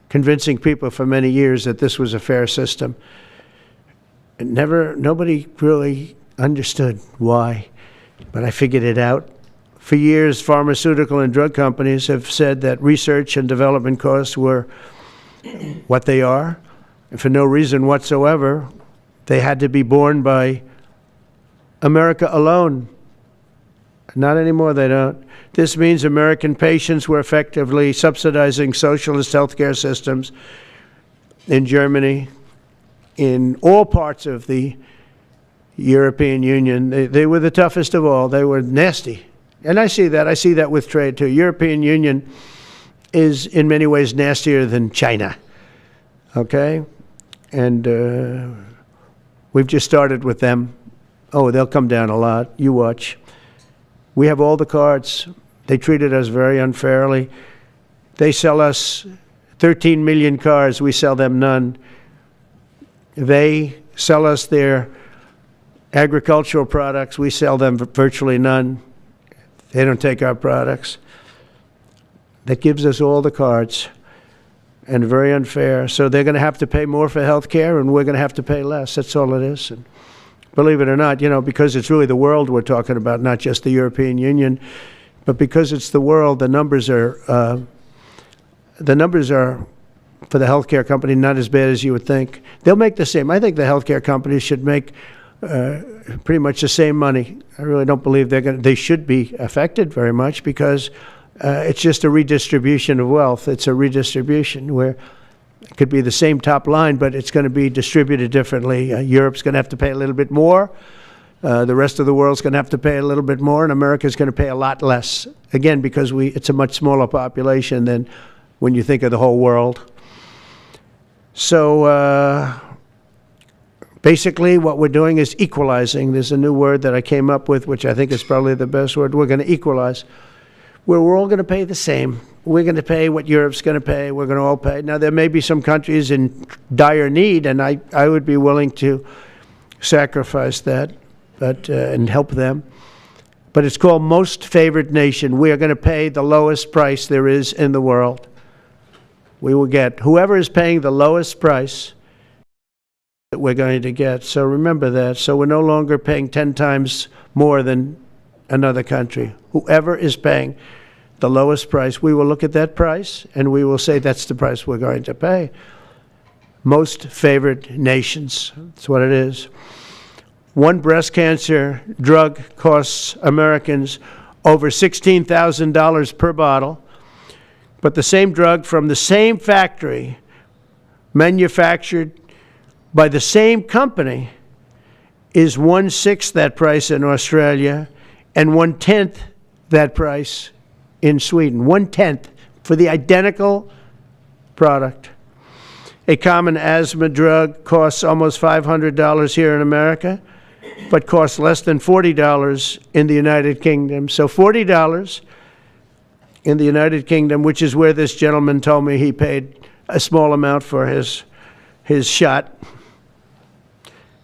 S4: convincing people for many years that this was a fair system. And nobody really understood why, but I figured it out. For years, pharmaceutical and drug companies have said that research and development costs were what they are, and for no reason whatsoever. They had to be borne by America alone. Not anymore, they don't. This means American patients were effectively subsidizing socialist healthcare systems in Germany, in all parts of the European Union. They were the toughest of all. They were nasty. And I see that. I see that with trade, too. European Union is in many ways nastier than China. Okay? And we've just started with them. Oh, they'll come down a lot. You watch. We have all the cards. They treated us very unfairly. They sell us 13 million cars. We sell them none. They sell us their agricultural products. We sell them virtually none. They don't take our products. That gives us all the cards, and very unfair. So they're going to have to pay more for health care, and we're going to have to pay less. That's all it is. And believe it or not, because it's really the world we're talking about, not just the European Union, but because it's the world, the numbers are for the healthcare company not as bad as you would think. They'll make the same. I think the healthcare companies should make pretty much the same money. I really don't believe they should be affected very much, because it's just a redistribution of wealth. It's a redistribution where it could be the same top line, but it's going to be distributed differently. Europe's going to have to pay a little bit more. The rest of the world's going to have to pay a little bit more, and America's going to pay a lot less. Again, because it's a much smaller population than when you think of the whole world. So Basically, what we're doing is equalizing. There's a new word that I came up with, which I think is probably the best word. We're going to equalize, where we're all going to pay the same. We're going to pay what Europe's going to pay. We're going to all pay. Now, there may be some countries in dire need, and I would be willing to sacrifice that and help them. But it's called most favored nation. We are going to pay the lowest price there is in the world. We will get whoever is paying the lowest price that we're going to get. So remember that. So we're no longer paying 10 times more than another country. Whoever is paying the lowest price, we will look at that price and we will say that's the price we're going to pay. Most favored nations. That's what it is. One breast cancer drug costs Americans over $16,000 per bottle, but the same drug from the same factory, manufactured by the same company, is 1/6 that price in Australia and 1/10 that price in Sweden. 1/10 for the identical product. A common asthma drug costs almost $500 here in America, but costs less than $40 in the United Kingdom. So $40 in the United Kingdom, which is where this gentleman told me he paid a small amount for his shot.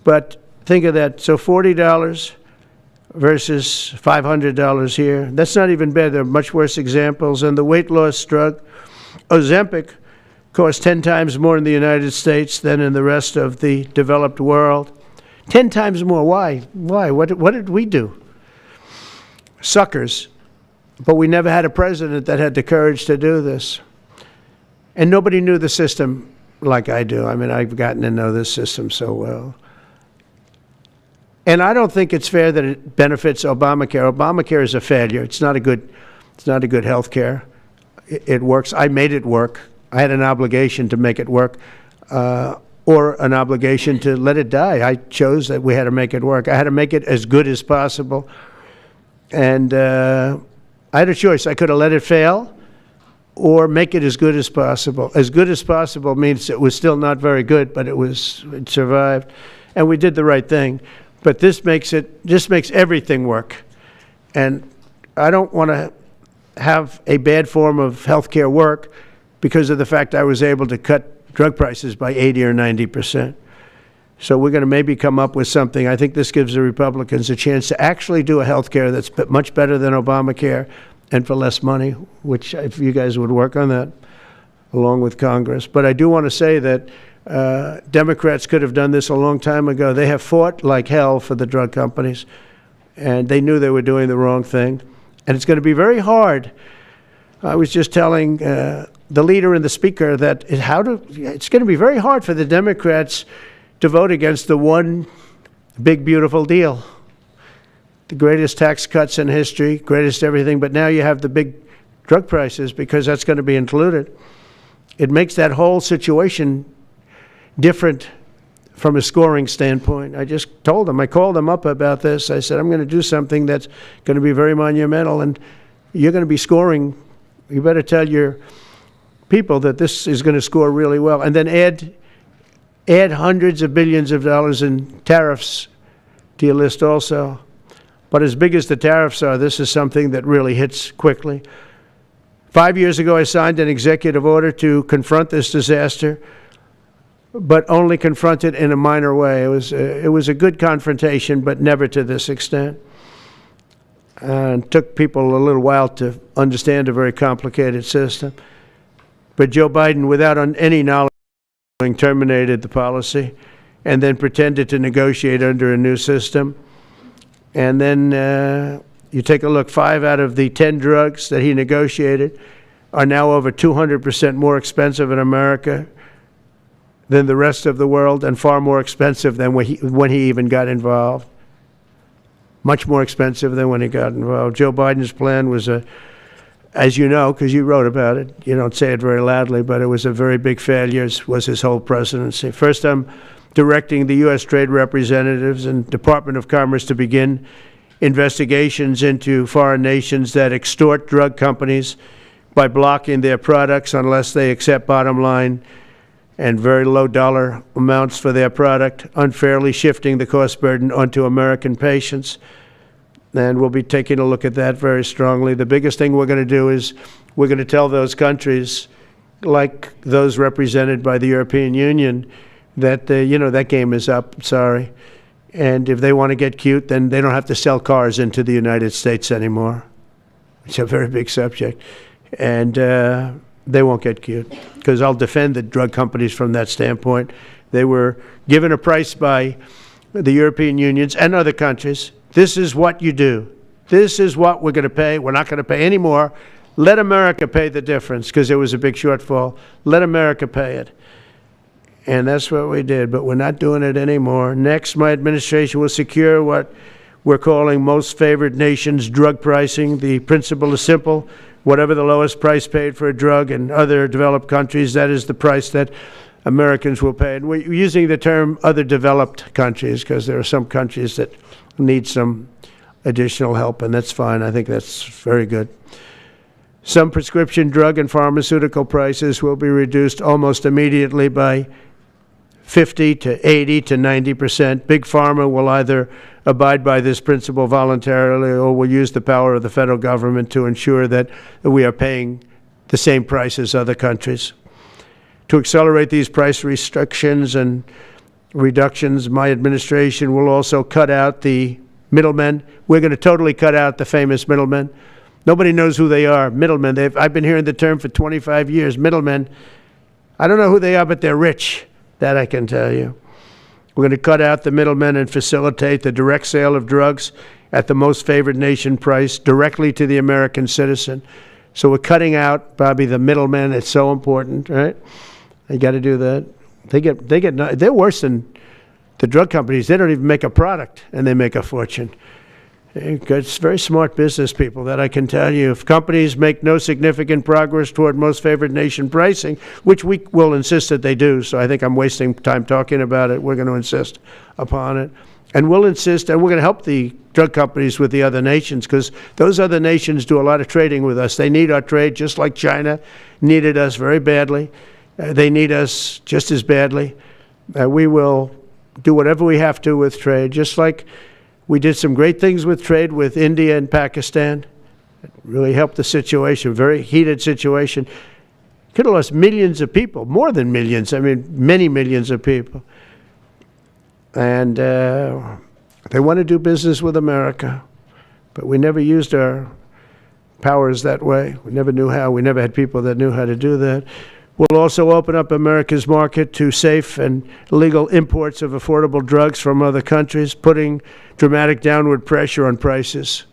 S4: But think of that. So $40 versus $500 here. That's not even bad. There are much worse examples. And the weight loss drug, Ozempic, costs 10 times more in the United States than in the rest of the developed world. 10 times more. Why? Why? What did we do? Suckers. But we never had a president that had the courage to do this. And nobody knew the system like I do. I mean, I've gotten to know this system so well. And I don't think it's fair that it benefits Obamacare. Obamacare is a failure. It's not a good health care. It works. I made it work. I had an obligation to make it work, or an obligation to let it die. I chose that we had to make it work. I had to make it as good as possible. And I had a choice. I could have let it fail or make it as good as possible. As good as possible means it was still not very good, but it survived. And we did the right thing. But this makes everything work. And I don't want to have a bad form of health care work because of the fact I was able to cut drug prices by 80 or 90%. So we're going to maybe come up with something. I think this gives the Republicans a chance to actually do a health care that's much better than Obamacare and for less money, which if you guys would work on that along with Congress. But I do want to say that Democrats could have done this a long time ago. They have fought like hell for the drug companies, and they knew they were doing the wrong thing. And it's going to be very hard. I was just telling the leader and the speaker that it's going to be very hard for the Democrats to vote against the one big, beautiful deal. The greatest tax cuts in history, greatest everything, but now you have the big drug prices because that's going to be included. It makes that whole situation different from a scoring standpoint. I just told them, I called them up about this. I said, I'm going to do something that's going to be very monumental, and you're going to be scoring. You better tell your people that this is going to score really well. And then add hundreds of billions of dollars in tariffs to your list also. But as big as the tariffs are, this is something that really hits quickly. 5 years ago, I signed an executive order to confront this disaster, but only confront it in a minor way. It was a good confrontation, but never to this extent. And it took people a little while to understand a very complicated system. But Joe Biden, without any knowledge, terminated the policy and then pretended to negotiate under a new system. And then you take a look, 5 out of the 10 drugs that he negotiated are now over 200% more expensive in America than the rest of the world, and far more expensive than when he even got involved. Much more expensive than when he got involved. Joe Biden's plan was as you know, because you wrote about it, you don't say it very loudly, but it was a very big failure, was his whole presidency. First, I'm directing the U.S. Trade Representatives and Department of Commerce to begin investigations into foreign nations that extort drug companies by blocking their products unless they accept bottom line and very low dollar amounts for their product, unfairly shifting the cost burden onto American patients. And we'll be taking a look at that very strongly. The biggest thing we're going to do is we're going to tell those countries, like those represented by the European Union, that, that game is up, sorry. And if they want to get cute, then they don't have to sell cars into the United States anymore. It's a very big subject. And they won't get cute, because I'll defend the drug companies from that standpoint. They were given a price by the European unions and other countries. This is what you do. This is what we're going to pay. We're not going to pay any more. Let America pay the difference, because there was a big shortfall. Let America pay it. And that's what we did, but we're not doing it anymore. Next, my administration will secure what we're calling most favored nations drug pricing. The principle is simple. Whatever the lowest price paid for a drug in other developed countries, that is the price that Americans will pay. And we're using the term other developed countries because there are some countries that need some additional help, and that's fine. I think that's very good. Some prescription drug and pharmaceutical prices will be reduced almost immediately by 50 to 80 to 90%. Big Pharma will either abide by this principle voluntarily or will use the power of the federal government to ensure that we are paying the same price as other countries. To accelerate these price restrictions and reductions, my administration will also cut out the middlemen. We're going to totally cut out the famous middlemen. Nobody knows who they are, middlemen. I've been hearing the term for 25 years, middlemen. I don't know who they are, but they're rich. That I can tell you. We're going to cut out the middlemen and facilitate the direct sale of drugs at the most favored nation price directly to the American citizen. So we're cutting out, Bobby, the middlemen. It's so important, right? You got to do that. They're worse than the drug companies. They don't even make a product, and they make a fortune. It's very smart business people, that I can tell you. If companies make no significant progress toward most favored nation pricing, which we will insist that they do, so I think I'm wasting time talking about it. We're going to insist upon it. And we'll insist, and we're going to help the drug companies with the other nations, because those other nations do a lot of trading with us. They need our trade, just like China needed us very badly. They need us just as badly. We will do whatever we have to with trade, just like we did some great things with trade with India and Pakistan. It really helped the situation, very heated situation. Could have lost millions of people, more than millions, I mean, many millions of people. And they want to do business with America, but we never used our powers that way. We never knew how. We never had people that knew how to do that. We'll also open up America's market to safe and legal imports of affordable drugs from other countries, putting dramatic downward pressure on prices.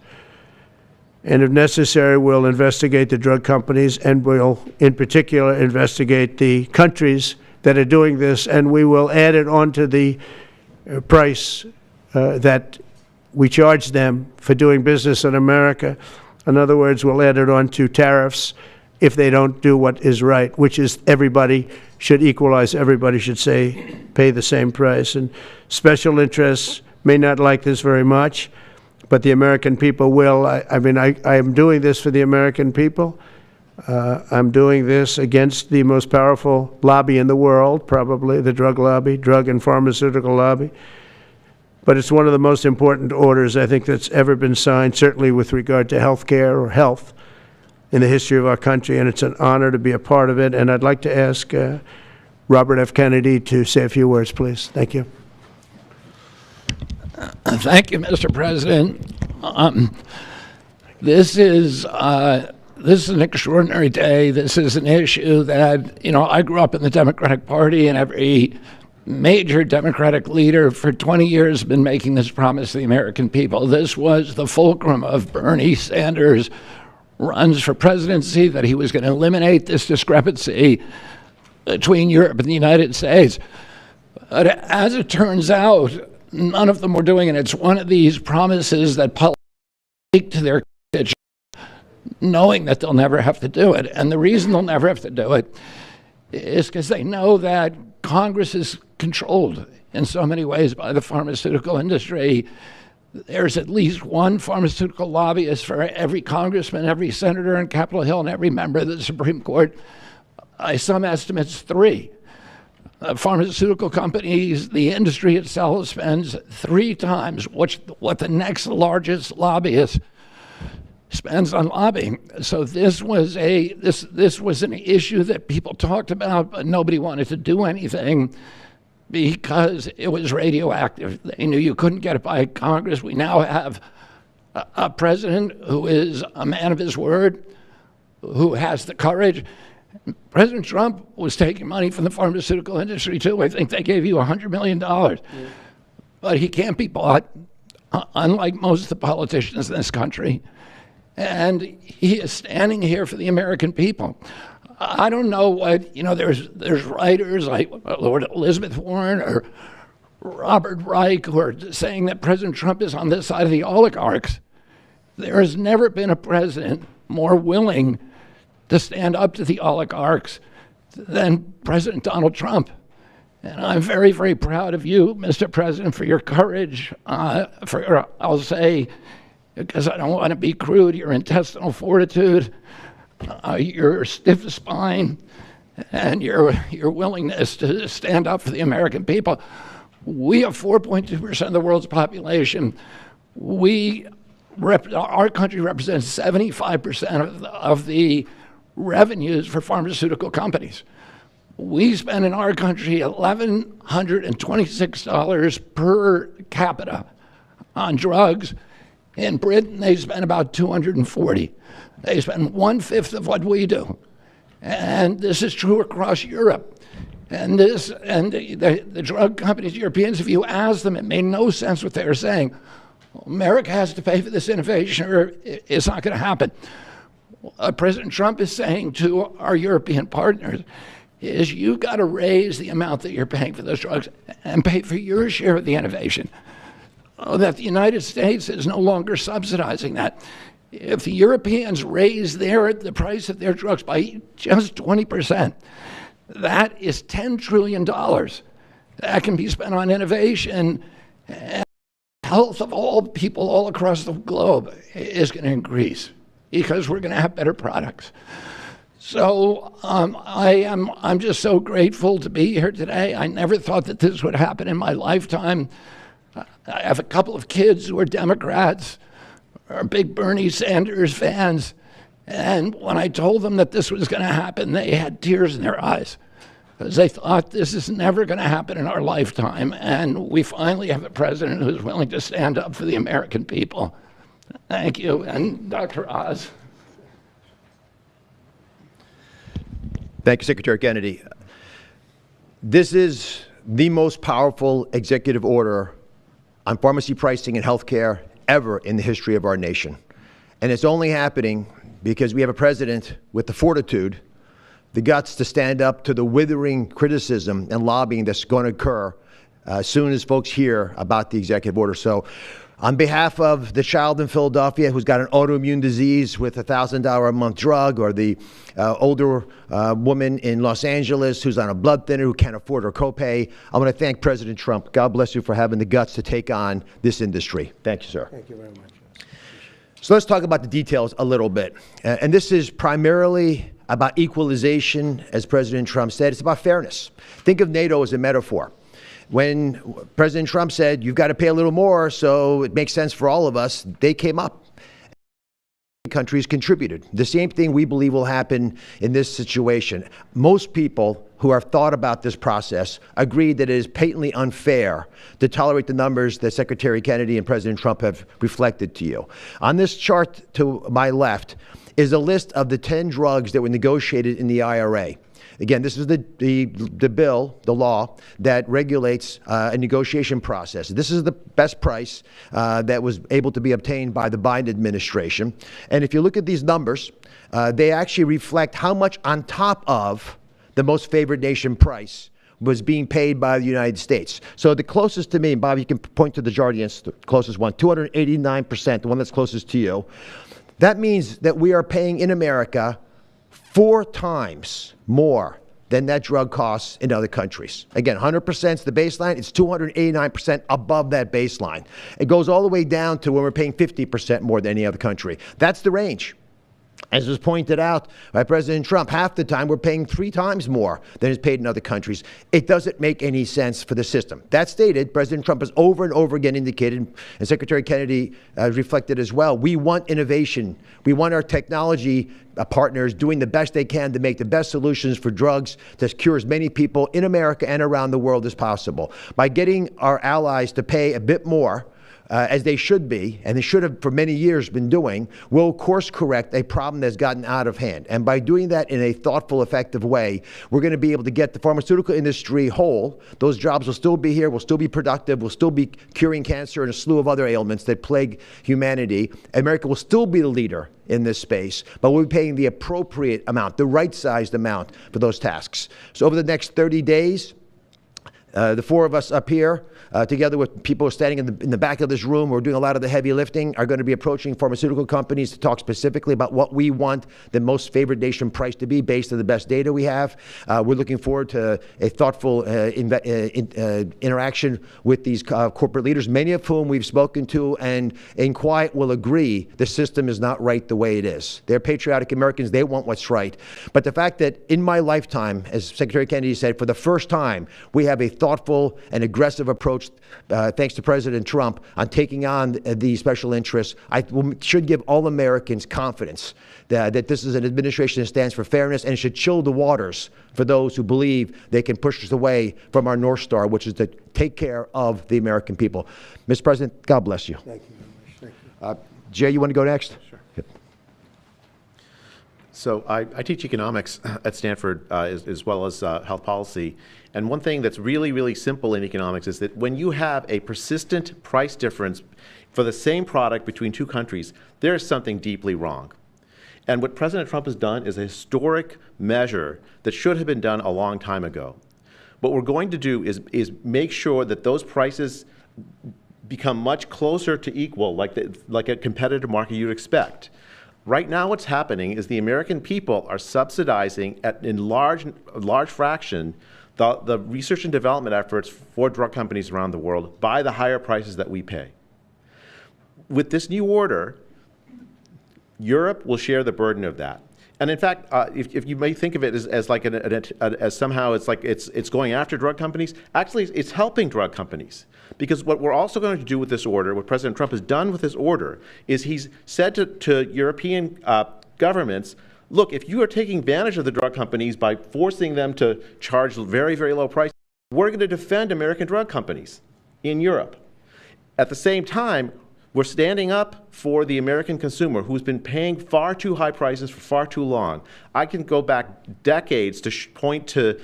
S4: And if necessary, we'll investigate the drug companies, and we'll, in particular, investigate the countries that are doing this, and we will add it onto the price that we charge them for doing business in America. In other words, we'll add it onto tariffs if they don't do what is right, which is everybody should equalize, everybody should pay the same price. And special interests may not like this very much, but the American people will. I am doing this for the American people. I'm doing this against the most powerful lobby in the world, probably the drug lobby, drug and pharmaceutical lobby. But it's one of the most important orders, I think, that's ever been signed, certainly with regard to health care or health in the history of our country, and it's an honor to be a part of it. And I'd like to ask Robert F. Kennedy to say a few words, please. Thank you.
S5: Thank you, Mr. President. This is an extraordinary day. This is an issue that, I grew up in the Democratic Party, and every major Democratic leader for 20 years has been making this promise to the American people. This was the fulcrum of Bernie Sanders' runs for presidency, that he was going to eliminate this discrepancy between Europe and the United States. But as it turns out, none of them were doing it. It's one of these promises that politicians speak to their constituents, knowing that they'll never have to do it. And the reason they'll never have to do it is because they know that Congress is controlled in so many ways by the pharmaceutical industry. There's at least one pharmaceutical lobbyist for every congressman, every senator on Capitol Hill, and every member of the Supreme Court. By some estimates, 3. Pharmaceutical companies, the industry itself spends 3 times what the next largest lobbyist spends on lobbying. So this was an issue that people talked about, but nobody wanted to do anything because it was radioactive. They knew you couldn't get it by Congress. We now have a president who is a man of his word, who has the courage. President Trump was taking money from the pharmaceutical industry too. I think they gave you $100 million. But he can't be bought, unlike most of the politicians in this country. And he is standing here for the American people. I don't know what, there's writers like Lord Elizabeth Warren or Robert Reich who are saying that President Trump is on this side of the oligarchs. There has never been a president more willing to stand up to the oligarchs than President Donald Trump. And I'm very, very proud of you, Mr. President, for your courage, I'll say, because I don't want to be crude, your intestinal fortitude, your stiff spine, and your willingness to stand up for the American people. We have 4.2% of the world's population. Our country represents 75% of the revenues for pharmaceutical companies. We spend in our country $1,126 per capita on drugs. In Britain, they spend about $240. They spend 1/5 of what we do. And this is true across Europe. And the drug companies, Europeans, if you ask them, it made no sense what they were saying. America has to pay for this innovation or it's not going to happen. What President Trump is saying to our European partners is you've got to raise the amount that you're paying for those drugs and pay for your share of the innovation. That the United States is no longer subsidizing that. If the Europeans raise the price of their drugs by just 20%, that is $10 trillion that can be spent on innovation, and health of all people all across the globe is going to increase because we're going to have better products. So I'm just so grateful to be here today. I never thought that this would happen in my lifetime. I have a couple of kids who are Democrats, are big Bernie Sanders fans, and when I told them that this was going to happen, they had tears in their eyes because they thought this is never going to happen in our lifetime, and we finally have a president who's willing to stand up for the American people. Thank you, and Dr. Oz.
S6: Thank you, Secretary Kennedy. This is the most powerful executive order on pharmacy pricing and healthcare ever in the history of our nation. And it's only happening because we have a president with the fortitude, the guts to stand up to the withering criticism and lobbying that's going to occur as soon as folks hear about the executive order. So on behalf of the child in Philadelphia who's got an autoimmune disease with a $1,000 a month drug, or the older woman in Los Angeles who's on a blood thinner who can't afford her copay, I want to thank President Trump. God bless you for having the guts to take on this industry. Thank you, sir.
S4: Thank you very much.
S6: So let's talk about the details a little bit. And this is primarily about equalization, as President Trump said. It's about fairness. Think of NATO as a metaphor. When President Trump said, you've got to pay a little more so it makes sense for all of us, they came up. Countries contributed. The same thing we believe will happen in this situation. Most people who have thought about this process agree that it is patently unfair to tolerate the numbers that Secretary Kennedy and President Trump have reflected to you. On this chart to my left is a list of the 10 drugs that were negotiated in the IRA. Again, this is the bill, the law, that regulates a negotiation process. This is the best price that was able to be obtained by the Biden administration. And if you look at these numbers, they actually reflect how much on top of the most favored nation price was being paid by the United States. So the closest to me, and Bob, you can point to the Jardians, the closest one, 289%, the one that's closest to you. That means that we are paying in America 4 times more than that drug costs in other countries. Again, 100% is the baseline. It's 289% above that baseline. It goes all the way down to when we're paying 50% more than any other country. That's the range. As was pointed out by President Trump, half the time we're paying 3 times more than is paid in other countries. It doesn't make any sense for the system. That stated, President Trump has over and over again indicated, and Secretary Kennedy reflected as well, we want innovation. We want our technology partners doing the best they can to make the best solutions for drugs to cure as many people in America and around the world as possible. By getting our allies to pay a bit more, as they should be, and they should have for many years been doing, will course correct a problem that's gotten out of hand. And by doing that in a thoughtful, effective way, we're going to be able to get the pharmaceutical industry whole. Those jobs will still be here, will still be productive, will still be curing cancer and a slew of other ailments that plague humanity. America will still be the leader in this space, but we'll be paying the appropriate amount, the right-sized amount for those tasks. So over the next 30 days, the 4 of us up here, together with people standing in the back of this room who are doing a lot of the heavy lifting, are going to be approaching pharmaceutical companies to talk specifically about what we want the most favored nation price to be based on the best data we have. We're looking forward to a thoughtful interaction with these corporate leaders, many of whom we've spoken to and in quiet will agree the system is not right the way it is. They're patriotic Americans. They want what's right. But the fact that in my lifetime, as Secretary Kennedy said, for the first time, we have a thoughtful and aggressive approach, thanks to President Trump, on taking on the special interests, should give all Americans confidence that this is an administration that stands for fairness, and it should chill the waters for those who believe they can push us away from our North Star, which is to take care of the American people. Mr. President, God bless you.
S4: Thank you very much. Thank you.
S6: Jay, you want to go next?
S7: Sure. Yep. So I teach economics at Stanford as well as health policy. And one thing that's really, really simple in economics is that when you have a persistent price difference for the same product between 2 countries, there is something deeply wrong. And what President Trump has done is a historic measure that should have been done a long time ago. What we're going to do is make sure that those prices become much closer to equal, like a competitive market you'd expect. Right now what's happening is the American people are subsidizing in large fraction the research and development efforts for drug companies around the world by the higher prices that we pay. With this new order, Europe will share the burden of that. And in fact, if you may think of it as like as somehow it's like it's going after drug companies, actually it's helping drug companies. Because what we're also going to do with this order, what President Trump has done with this order, is he's said to European governments, look, if you are taking advantage of the drug companies by forcing them to charge very, very low prices, we're going to defend American drug companies in Europe. At the same time, we're standing up for the American consumer who's been paying far too high prices for far too long. I can go back decades to point to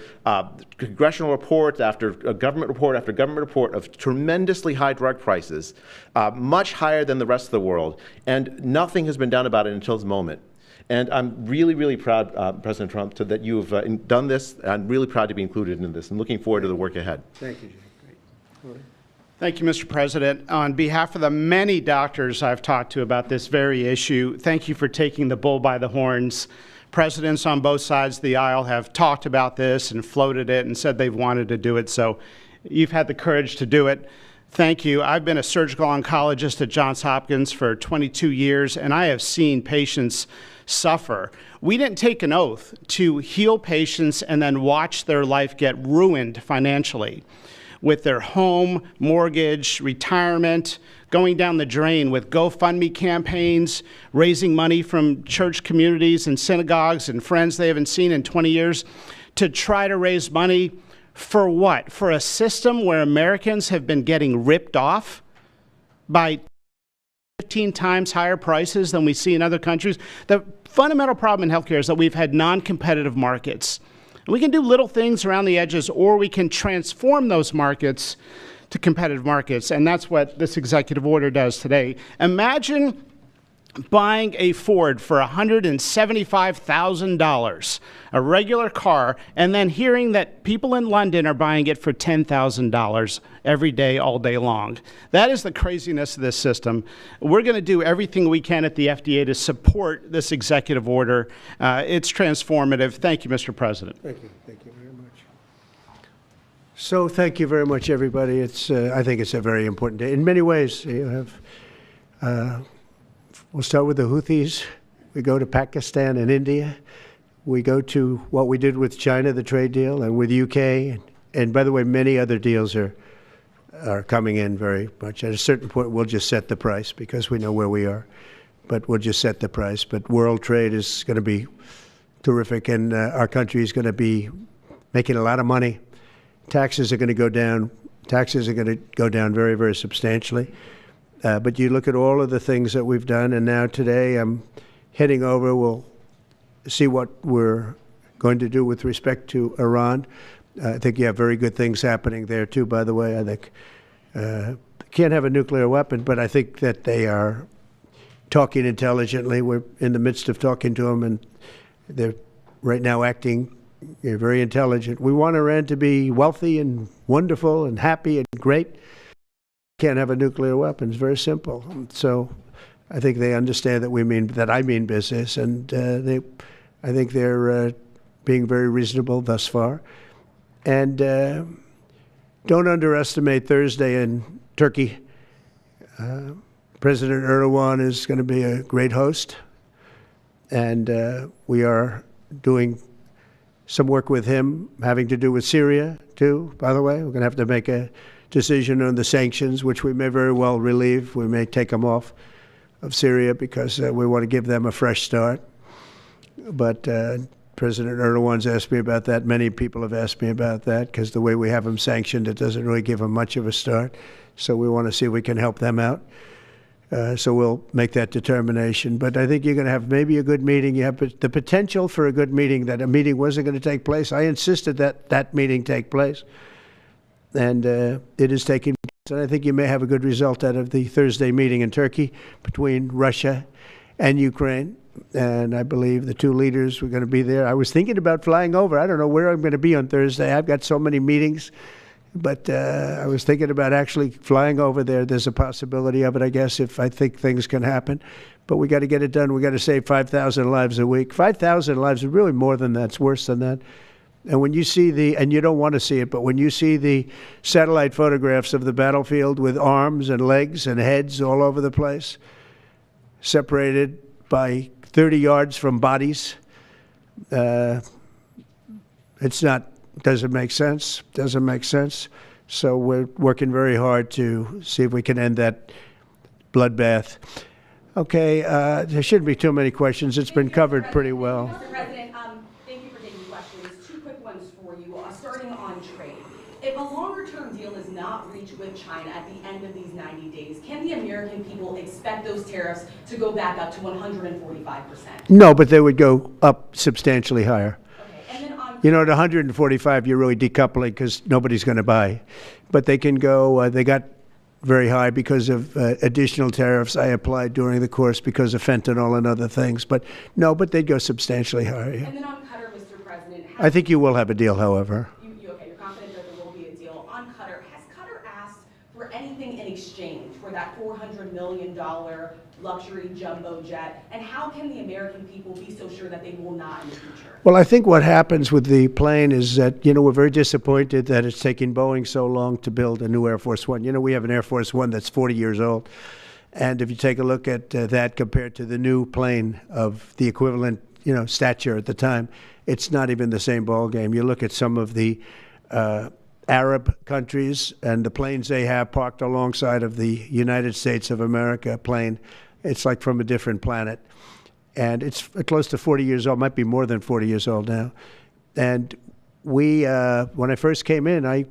S7: congressional reports after government report after government report of tremendously high drug prices, much higher than the rest of the world, and nothing has been done about it until this moment. And I'm really, really proud, President Trump, that you've done this. I'm really proud to be included in this and looking forward to the work ahead.
S4: Thank you, Jay. Great.
S8: Thank you, Mr. President. On behalf of the many doctors I've talked to about this very issue, thank you for taking the bull by the horns. Presidents on both sides of the aisle have talked about this and floated it and said they've wanted to do it, so you've had the courage to do it. Thank you. I've been a surgical oncologist at Johns Hopkins for 22 years, and I have seen patients suffer. We didn't take an oath to heal patients and then watch their life get ruined financially, with their home, mortgage, retirement, going down the drain with GoFundMe campaigns, raising money from church communities and synagogues and friends they haven't seen in 20 years to try to raise money for what? For a system where Americans have been getting ripped off by 15 times higher prices than we see in other countries. The fundamental problem in healthcare is that we've had non-competitive markets. We can do little things around the edges, or we can transform those markets to competitive markets, and that's what this executive order does today. Imagine buying a Ford for $175,000, a regular car, and then hearing that people in London are buying it for $10,000 every day, all day long. That is the craziness of this system. We're going to do everything we can at the FDA to support this executive order. It's transformative. Thank you, Mr. President.
S4: Thank you. Thank you very much. So thank you very much, everybody. I think it's a very important day. In many ways, you have... we'll start with the Houthis. We go to Pakistan and India. We go to what we did with China, the trade deal, and with UK. And by the way, many other deals are coming in very much. At a certain point, we'll just set the price because we know where we are. But we'll just set the price. But world trade is going to be terrific, and our country is going to be making a lot of money. Taxes are going to go down. Taxes are going to go down very, very substantially. But you look at all of the things that we've done, and now today I'm heading over. We'll see what we're going to do with respect to Iran. I think you have very good things happening there, too, by the way. I think can't have a nuclear weapon, but I think that they are talking intelligently. We're in the midst of talking to them, and they're right now acting very intelligent. We want Iran to be wealthy and wonderful and happy and great. Can't have a nuclear weapon. It's very simple. So I think they understand that I mean business, and I think they're being very reasonable thus far. And don't underestimate Thursday in Turkey. President Erdogan is going to be a great host, and we are doing some work with him having to do with Syria, too, by the way. We're going to have to make a decision on the sanctions, which we may very well relieve. We may take them off of Syria because we want to give them a fresh start. But President Erdogan's asked me about that. Many people have asked me about that because the way we have them sanctioned, it doesn't really give them much of a start. So we want to see if we can help them out. So we'll make that determination. But I think you're going to have maybe a good meeting. You have the potential for a good meeting, that a meeting wasn't going to take place. I insisted that that meeting take place. And it is taking place. And I think you may have a good result out of the Thursday meeting in Turkey between Russia and Ukraine. And I believe the two leaders were going to be there. I was thinking about flying over. I don't know where I'm going to be on Thursday. I've got so many meetings. But I was thinking about actually flying over there. There's a possibility of it, I guess, if I think things can happen. But we got to get it done. We got to save 5,000 lives a week. 5,000 lives is really more than that. It's worse than that. And when you see and you don't want to see it, but when you see the satellite photographs of the battlefield with arms and legs and heads all over the place, separated by 30 yards from bodies, doesn't make sense. Doesn't make sense. So we're working very hard to see if we can end that bloodbath. Okay, there shouldn't be too many questions. It's been covered pretty well.
S9: Mr. President, thank you for taking questions. Two quick ones for you. Starting on trade. If a longer-term deal is not reached with China at the end of these 90 days, can the American people expect those tariffs to go back up to 145%?
S4: No, but they would go up substantially higher.
S9: Okay, and then
S4: you know, at 145, you're really decoupling because nobody's going to buy. But they can go, they got very high because of additional tariffs I applied during the course because of fentanyl and other things. But no, but they'd go substantially higher. Yeah.
S9: And then on Qatar, Mr. President.
S4: I think you will have a deal, however.
S9: Okay, you're confident that there will be a deal. On Qatar, has Qatar asked for anything in exchange for that $400 million luxury jumbo jet? And how can the American people be so sure that they will not in the future?
S4: Well, I think what happens with the plane is that, we're very disappointed that it's taking Boeing so long to build a new Air Force One. We have an Air Force One that's 40 years old. And if you take a look at that compared to the new plane of the equivalent, stature at the time, it's not even the same ballgame. You look at some of the Arab countries and the planes they have parked alongside of the United States of America plane. It's like from a different planet. And it's close to 40 years old, might be more than 40 years old now. And we, when I first came in, I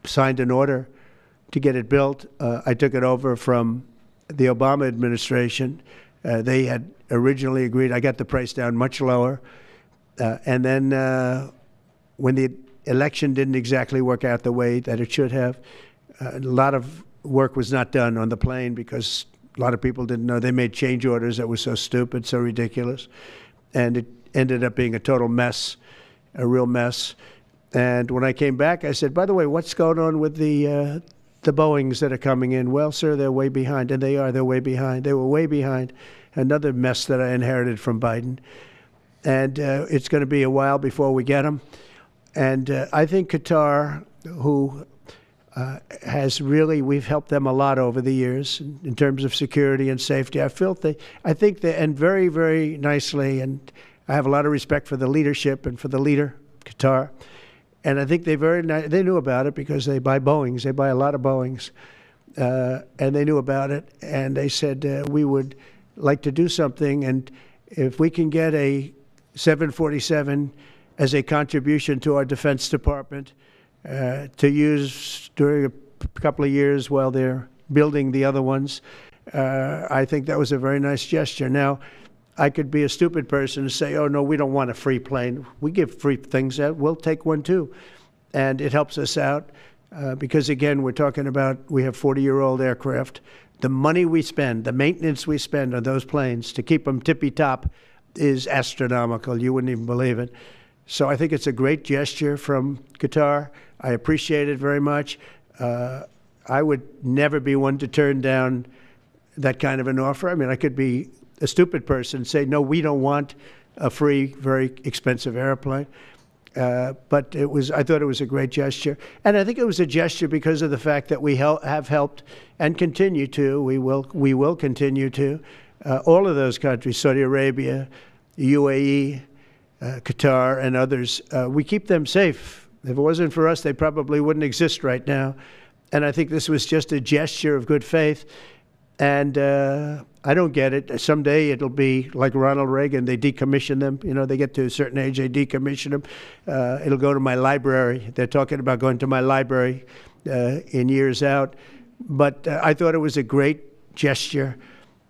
S4: signed an order to get it built. I took it over from the Obama administration. They had originally agreed. I got the price down much lower. And then when the election didn't exactly work out the way that it should have, a lot of work was not done on the plane because a lot of people didn't know. They made change orders that were so stupid, so ridiculous. And it ended up being a total mess, a real mess. And when I came back, I said, by the way, what's going on with the Boeings that are coming in? Well, sir, they're way behind. And they are. They're way behind. They were way behind. Another mess that I inherited from Biden. And it's going to be a while before we get them. And I think Qatar, who has really, we've helped them a lot over the years in terms of security and safety. I think they, and very, very nicely, and I have a lot of respect for the leadership and for the leader, Qatar. And I think they knew about it because they buy Boeings. They buy a lot of Boeings. And they knew about it. And they said, we would like to do something. And if we can get a 747 as a contribution to our Defense Department to use during a couple of years while they're building the other ones, I think that was a very nice gesture. Now, I could be a stupid person and say, oh, no, we don't want a free plane. We give free things out. We'll take one, too. And it helps us out because, again, we're talking about we have 40-year-old aircraft. The money we spend, the maintenance we spend on those planes to keep them tippy-top is astronomical. You wouldn't even believe it. So I think it's a great gesture from Qatar. I appreciate it very much. I would never be one to turn down that kind of an offer. I mean, I could be a stupid person say, no, we don't want a free, very expensive airplane. But I thought it was a great gesture. And I think it was a gesture because of the fact that we have helped and continue to, we will continue to, all of those countries, Saudi Arabia, UAE, Qatar, and others. We keep them safe. If it wasn't for us, they probably wouldn't exist right now. And I think this was just a gesture of good faith. And I don't get it. Someday it'll be like Ronald Reagan. They decommission them. You know, they get to a certain age, they decommission them. It'll go to my library. They're talking about going to my library in years out. But I thought it was a great gesture.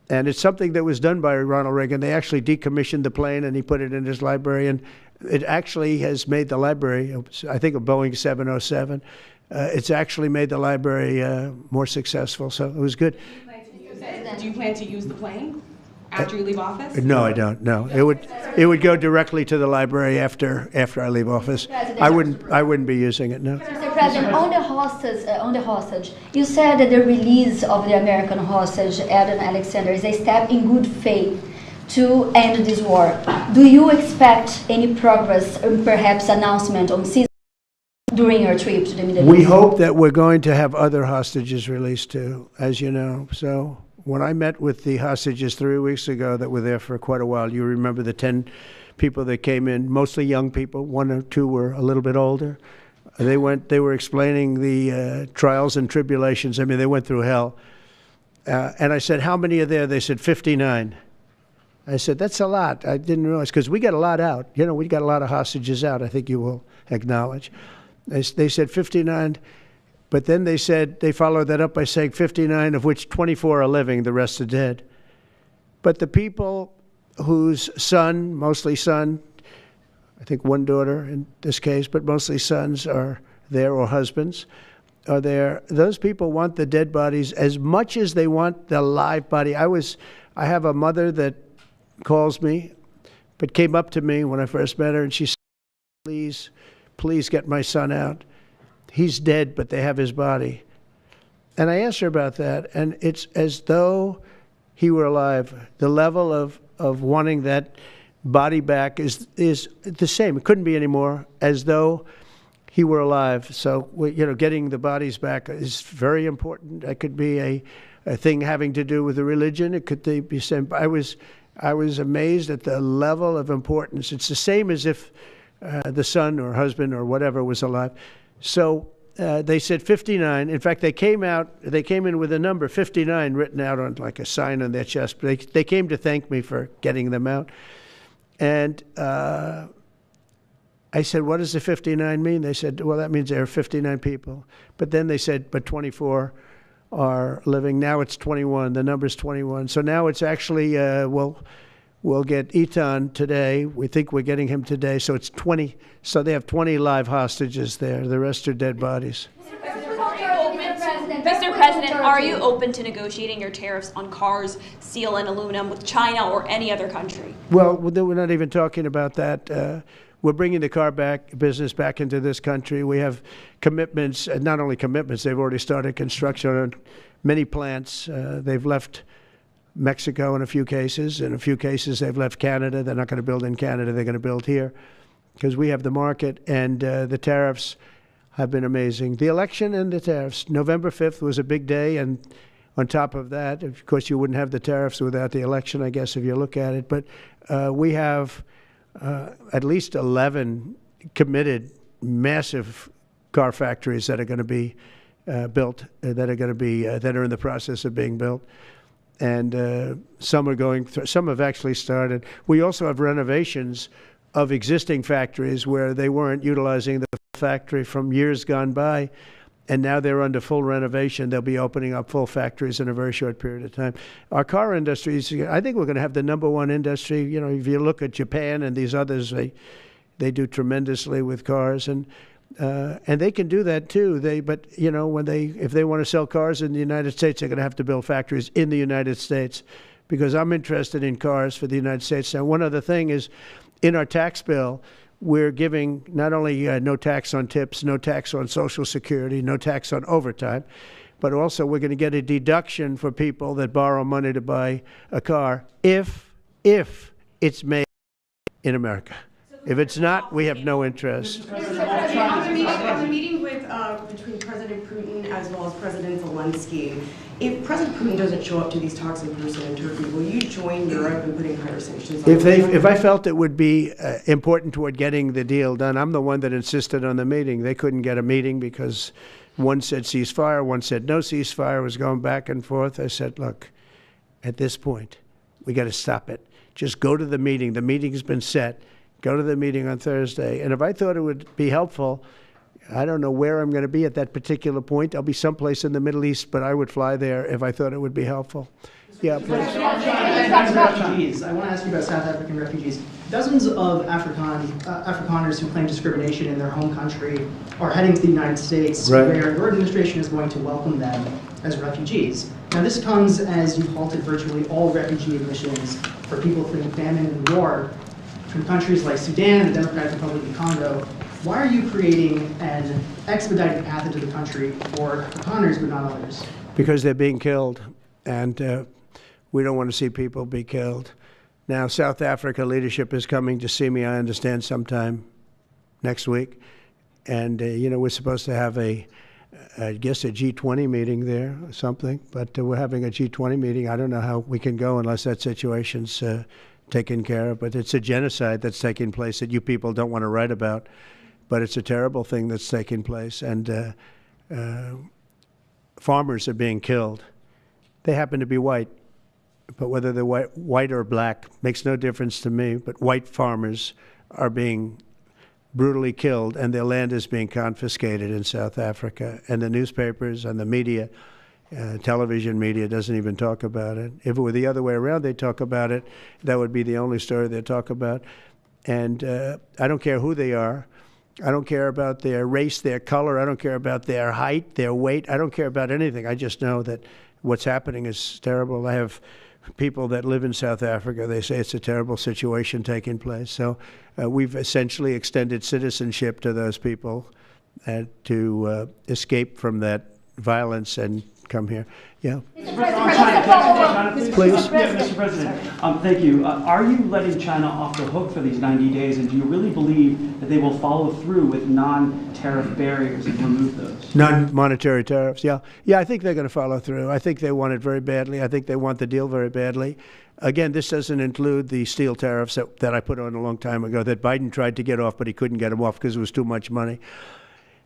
S4: And it's something that was done by Ronald Reagan. They actually decommissioned the plane, and he put it in his library. And it actually has made the library, I think, a Boeing 707. It's actually made the library more successful. So it was good.
S9: Do you plan to use the plane after you leave office?
S4: No, I don't. No, it would go directly to the library after I leave office. I wouldn't be using it. No.
S10: Mr. President, on the hostage, you said that the release of the American hostage, Adon Alexander, is a step in good faith to end this war. Do you expect any progress, or perhaps announcement on season during your trip to the Middle East?
S4: We hope that we're going to have other hostages released too, as you know. So when I met with the hostages 3 weeks ago that were there for quite a while, you remember the 10 people that came in, mostly young people. 1 or 2 were a little bit older. They were explaining the trials and tribulations. I mean, they went through hell. And I said, how many are there? They said 59. I said, that's a lot. I didn't realize, because we got a lot out. You know, we got a lot of hostages out, I think you will acknowledge. They said 59. But then they said, they followed that up by saying 59, of which 24 are living, the rest are dead. But the people whose son, mostly son, I think 1 daughter in this case, but mostly sons are there, or husbands are there, those people want the dead bodies as much as they want the live body. I have a mother that calls me, but came up to me when I first met her, and she said, please get my son out. He's dead, but they have his body. And I asked her about that, and it's as though he were alive. The level of wanting that body back is the same. It couldn't be any more, as though he were alive. So, you know, getting the bodies back is very important. It could be a thing having to do with the religion. It could be same. I was amazed at the level of importance. It's the same as if the son or husband or whatever was alive. So they said 59. In fact, they came in with a number 59 written out on like a sign on their chest. But they came to thank me for getting them out. And I said, what does the 59 mean? They said, well, that means there are 59 people. But then they said, but 24 are living. Now it's 21. The number's 21. So now it's actually, we'll get Adon today. We think we're getting him today. So it's 20. So they have 20 live hostages there. The rest are dead bodies.
S11: Mr. President, are you open to negotiating your tariffs on cars, steel, and aluminum with China or any other country?
S4: Well, we're not even talking about that. We're bringing the car business back into this country. We have commitments, and not only commitments, they've already started construction on many plants. They've left Mexico in a few cases. In a few cases, they've left Canada. They're not going to build in Canada. They're going to build here because we have the market. And the tariffs have been amazing. The election and the tariffs. November 5th was a big day, and on top of that, of course, you wouldn't have the tariffs without the election, I guess, if you look at it. But we have at least 11 committed massive car factories that are going to be built, that are in the process of being built. And some are going through, some have actually started. We also have renovations of existing factories where they weren't utilizing the factory from years gone by, and now they're under full renovation. They'll be opening up full factories in a very short period of time. Our car industries, I think we're going to have the #1 industry. You know, if you look at Japan and these others, they do tremendously with cars, and they can do that too. But you know, if they want to sell cars in the United States, they're going to have to build factories in the United States, because I'm interested in cars for the United States. Now, one other thing is, in our tax bill, we're giving not only no tax on tips, no tax on Social Security, no tax on overtime, but also we're going to get a deduction for people that borrow money to buy a car if it's made in America. If it's not, we have no interest.
S12: On the meeting between President Putin as well as President Zelensky, if President Putin doesn't show up to these talks in person in Turkey, will you join Europe in putting higher sanctions on
S4: If I felt it would be important toward getting the deal done, I'm the one that insisted on the meeting. They couldn't get a meeting because one said ceasefire, one said no ceasefire. It was going back and forth. I said, look, at this point, we got to stop it. Just go to the meeting. The meeting's been set. Go to the meeting on Thursday. And if I thought it would be helpful, I don't know where I'm going to be at that particular point. I'll be someplace in the Middle East, but I would fly there if I thought it would be helpful. Yeah, please.
S13: Refugees. I want to ask you about South African refugees. Dozens of Afrikaners who claim discrimination in their home country are heading to the United States,
S4: right,
S13: where your administration is going to welcome them as refugees. Now, this comes as you've halted virtually all refugee admissions for people fleeing famine and war from countries like Sudan and the Democratic Republic of Congo. Why are you creating an expedited path into the country for Afrikaners but not others?
S4: Because they're being killed, and we don't want to see people be killed. Now, South Africa leadership is coming to see me, I understand, sometime next week. And, you know, we're supposed to have I guess a G20 meeting there or something, but we're having a G20 meeting. I don't know how we can go unless that situation's taken care of, but it's a genocide that's taking place that you people don't want to write about, but it's a terrible thing that's taking place, and farmers are being killed. They happen to be white, but whether they're white or black makes no difference to me, but white farmers are being brutally killed, and their land is being confiscated in South Africa, and the newspapers and the media, television media doesn't even talk about it. If it were the other way around, they'd talk about it. That would be the only story they'd talk about. And I don't care who they are. I don't care about their race, their color. I don't care about their height, their weight. I don't care about anything. I just know that what's happening is terrible. I have people that live in South Africa. They say it's a terrible situation taking place. So we've essentially extended citizenship to those people to escape from that violence and come here. Yeah.
S13: Please. Mr. President, thank you. Are you letting China off the hook for these 90 days, and do you really believe that they will follow through with non-tariff barriers and remove those?
S4: Non-monetary tariffs, yeah. Yeah, I think they're going to follow through. I think they want it very badly. I think they want the deal very badly. Again, this doesn't include the steel tariffs that I put on a long time ago that Biden tried to get off, but he couldn't get them off because it was too much money.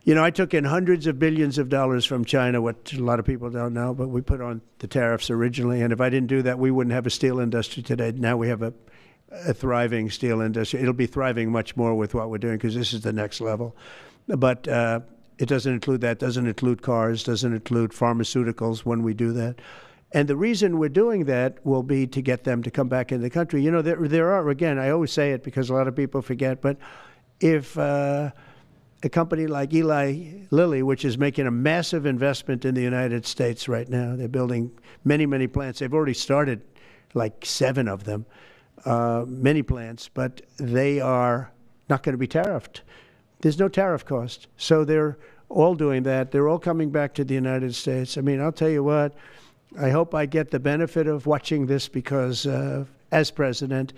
S4: You know, I took in hundreds of billions of dollars from China, what a lot of people don't know, but we put on the tariffs originally. And if I didn't do that, we wouldn't have a steel industry today. Now we have a thriving steel industry. It'll be thriving much more with what we're doing because this is the next level. But it doesn't include that, doesn't include cars, doesn't include pharmaceuticals when we do that. And the reason we're doing that will be to get them to come back in the country. You know, there are, again, I always say it because a lot of people forget, but if a company like Eli Lilly, which is making a massive investment in the United States right now. They're building many, many plants. They've already started like 7 of them, many plants, but they are not going to be tariffed. There's no tariff cost. So they're all doing that. They're all coming back to the United States. I mean, I'll tell you what, I hope I get the benefit of watching this because, as president,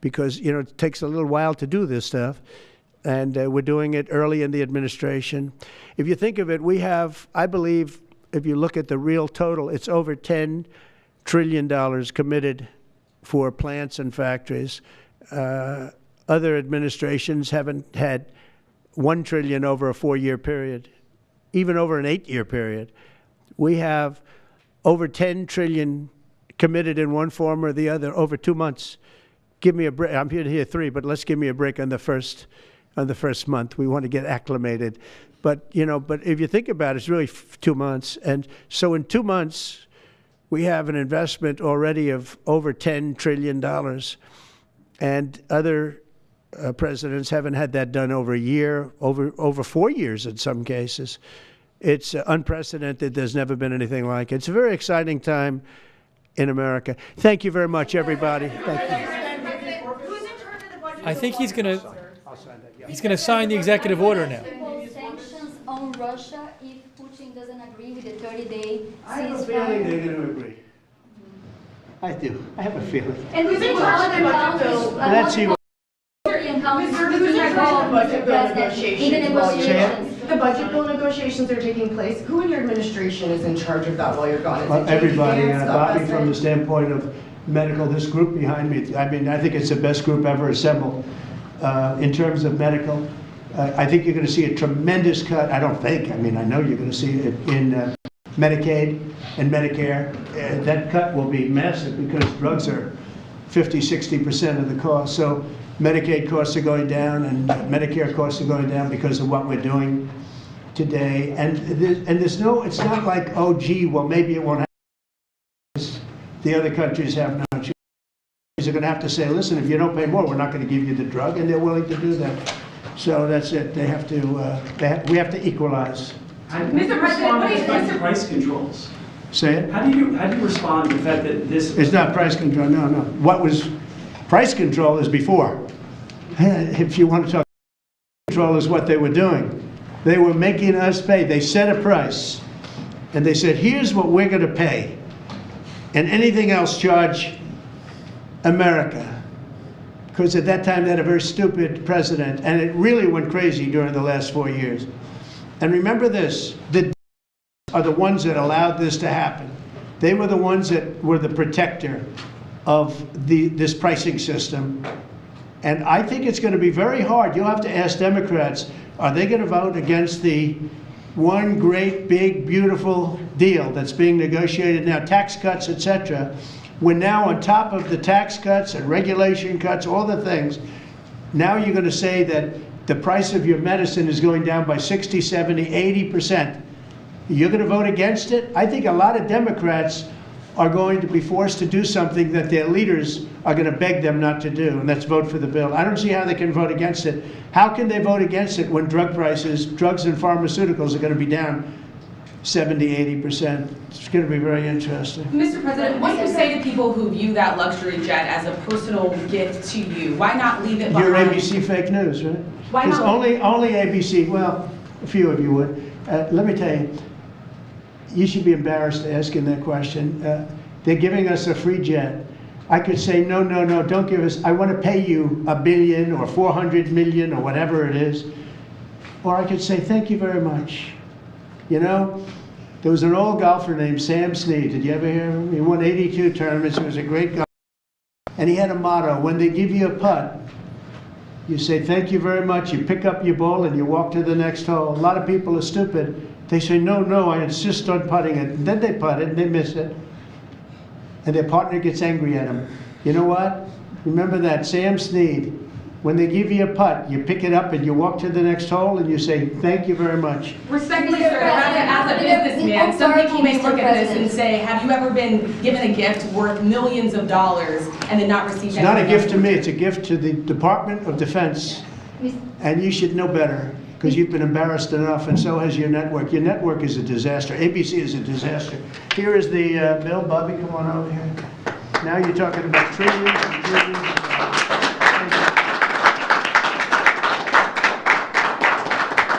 S4: because, you know, it takes a little while to do this stuff. and we're doing it early in the administration. If you think of it, we have, I believe, if you look at the real total, it's over $10 trillion committed for plants and factories. Other administrations haven't had $1 trillion over a 4-year period, even over an 8-year period. We have over $10 trillion committed in one form or the other over 2 months. Give me a break. I'm here to hear 3, but let's give me a break on the first month. We want to get acclimated. But, you know, but if you think about it, it's really 2 months. And so in 2 months, we have an investment already of over $10 trillion. And other presidents haven't had that done over a year, over 4 years in some cases. It's unprecedented. There's never been anything like it. It's a very exciting time in America. Thank you very much, everybody. Thank you.
S1: I think he's going to sign the executive order now.
S10: Sanctions on Russia if Putin doesn't agree with the 30-day ceasefire.
S4: I have a feeling they're going to agree. I do. I have a feeling.
S10: And we've been calling them countries.
S4: Let's see what.
S12: The budget bill negotiations are taking place. Who in your administration is in charge of that while you're gone? Is it
S4: everybody.
S12: Gantz,
S4: Bobby, from the standpoint of medical, this group behind me, I mean, I think it's the best group ever assembled in terms of medical. I think you're going to see a tremendous cut. I don't think. I mean, I know you're going to see it in Medicaid and Medicare. That cut will be massive because drugs are 50–60% of the cost. So Medicaid costs are going down and Medicare costs are going down because of what we're doing today. And there's no, it's not like, oh, gee, well, maybe it won't happen. The other countries have no choice. They're going to have to say, listen, if you don't pay more, we're not going to give you the drug, and they're willing to do that. So that's it. They have to, we have to equalize.
S14: Mr. President, what is price controls?
S4: Say it?
S14: How do you respond to the fact that this...
S4: It's not price control, no. What was price control is before. If you want to talk control is what they were doing. They were making us pay. They set a price, and they said, here's what we're going to pay, and anything else charge America. Because at that time they had a very stupid president, and it really went crazy during the last 4 years. And remember this, the are the ones that allowed this to happen. They were the ones that were the protector of this pricing system. And I think it's going to be very hard. You'll have to ask Democrats, are they going to vote against the one great, big, beautiful deal that's being negotiated now, tax cuts, etc., when now on top of the tax cuts and regulation cuts, all the things, now you're going to say that the price of your medicine is going down by 60, 70, 80%. You're going to vote against it? I think a lot of Democrats are going to be forced to do something that their leaders are going to beg them not to do, and that's vote for the bill. I don't see how they can vote against it. How can they vote against it when drug prices, drugs and pharmaceuticals are going to be down 70, 80%? It's going to be very interesting.
S9: Mr. President, what do you say to people who view that luxury jet as a personal gift to you? Why not leave it behind?
S4: You're ABC fake news, right?
S9: Why not?
S4: Only ABC, well, a few of you would. Let me tell you, you should be embarrassed asking that question. They're giving us a free jet. I could say, no, don't give us, I want to pay you $1 billion or 400 million or whatever it is. Or I could say, thank you very much. You know, there was an old golfer named Sam Snead. Did you ever hear of him? He won 82 tournaments. He was a great golfer. And he had a motto, when they give you a putt, you say, thank you very much. You pick up your ball and you walk to the next hole. A lot of people are stupid. They say, no, I insist on putting it. And then they putt it and they miss it. And their partner gets angry at them. You know what? Remember that, Sam Snead. When they give you a putt, you pick it up and you walk to the next hole and you say, thank you very much.
S9: Respectfully, sir, as a businessman, some people may look at this and say, have you ever been given a gift worth millions of dollars and then not received anything?
S4: It's not a gift to me, it's a gift to the Department of Defense. And you should know better, because you've been embarrassed enough, and so has your network. Your network is a disaster. ABC is a disaster. Here is the bill. Bobby, come on over here. Now you're talking about trillions and trillions.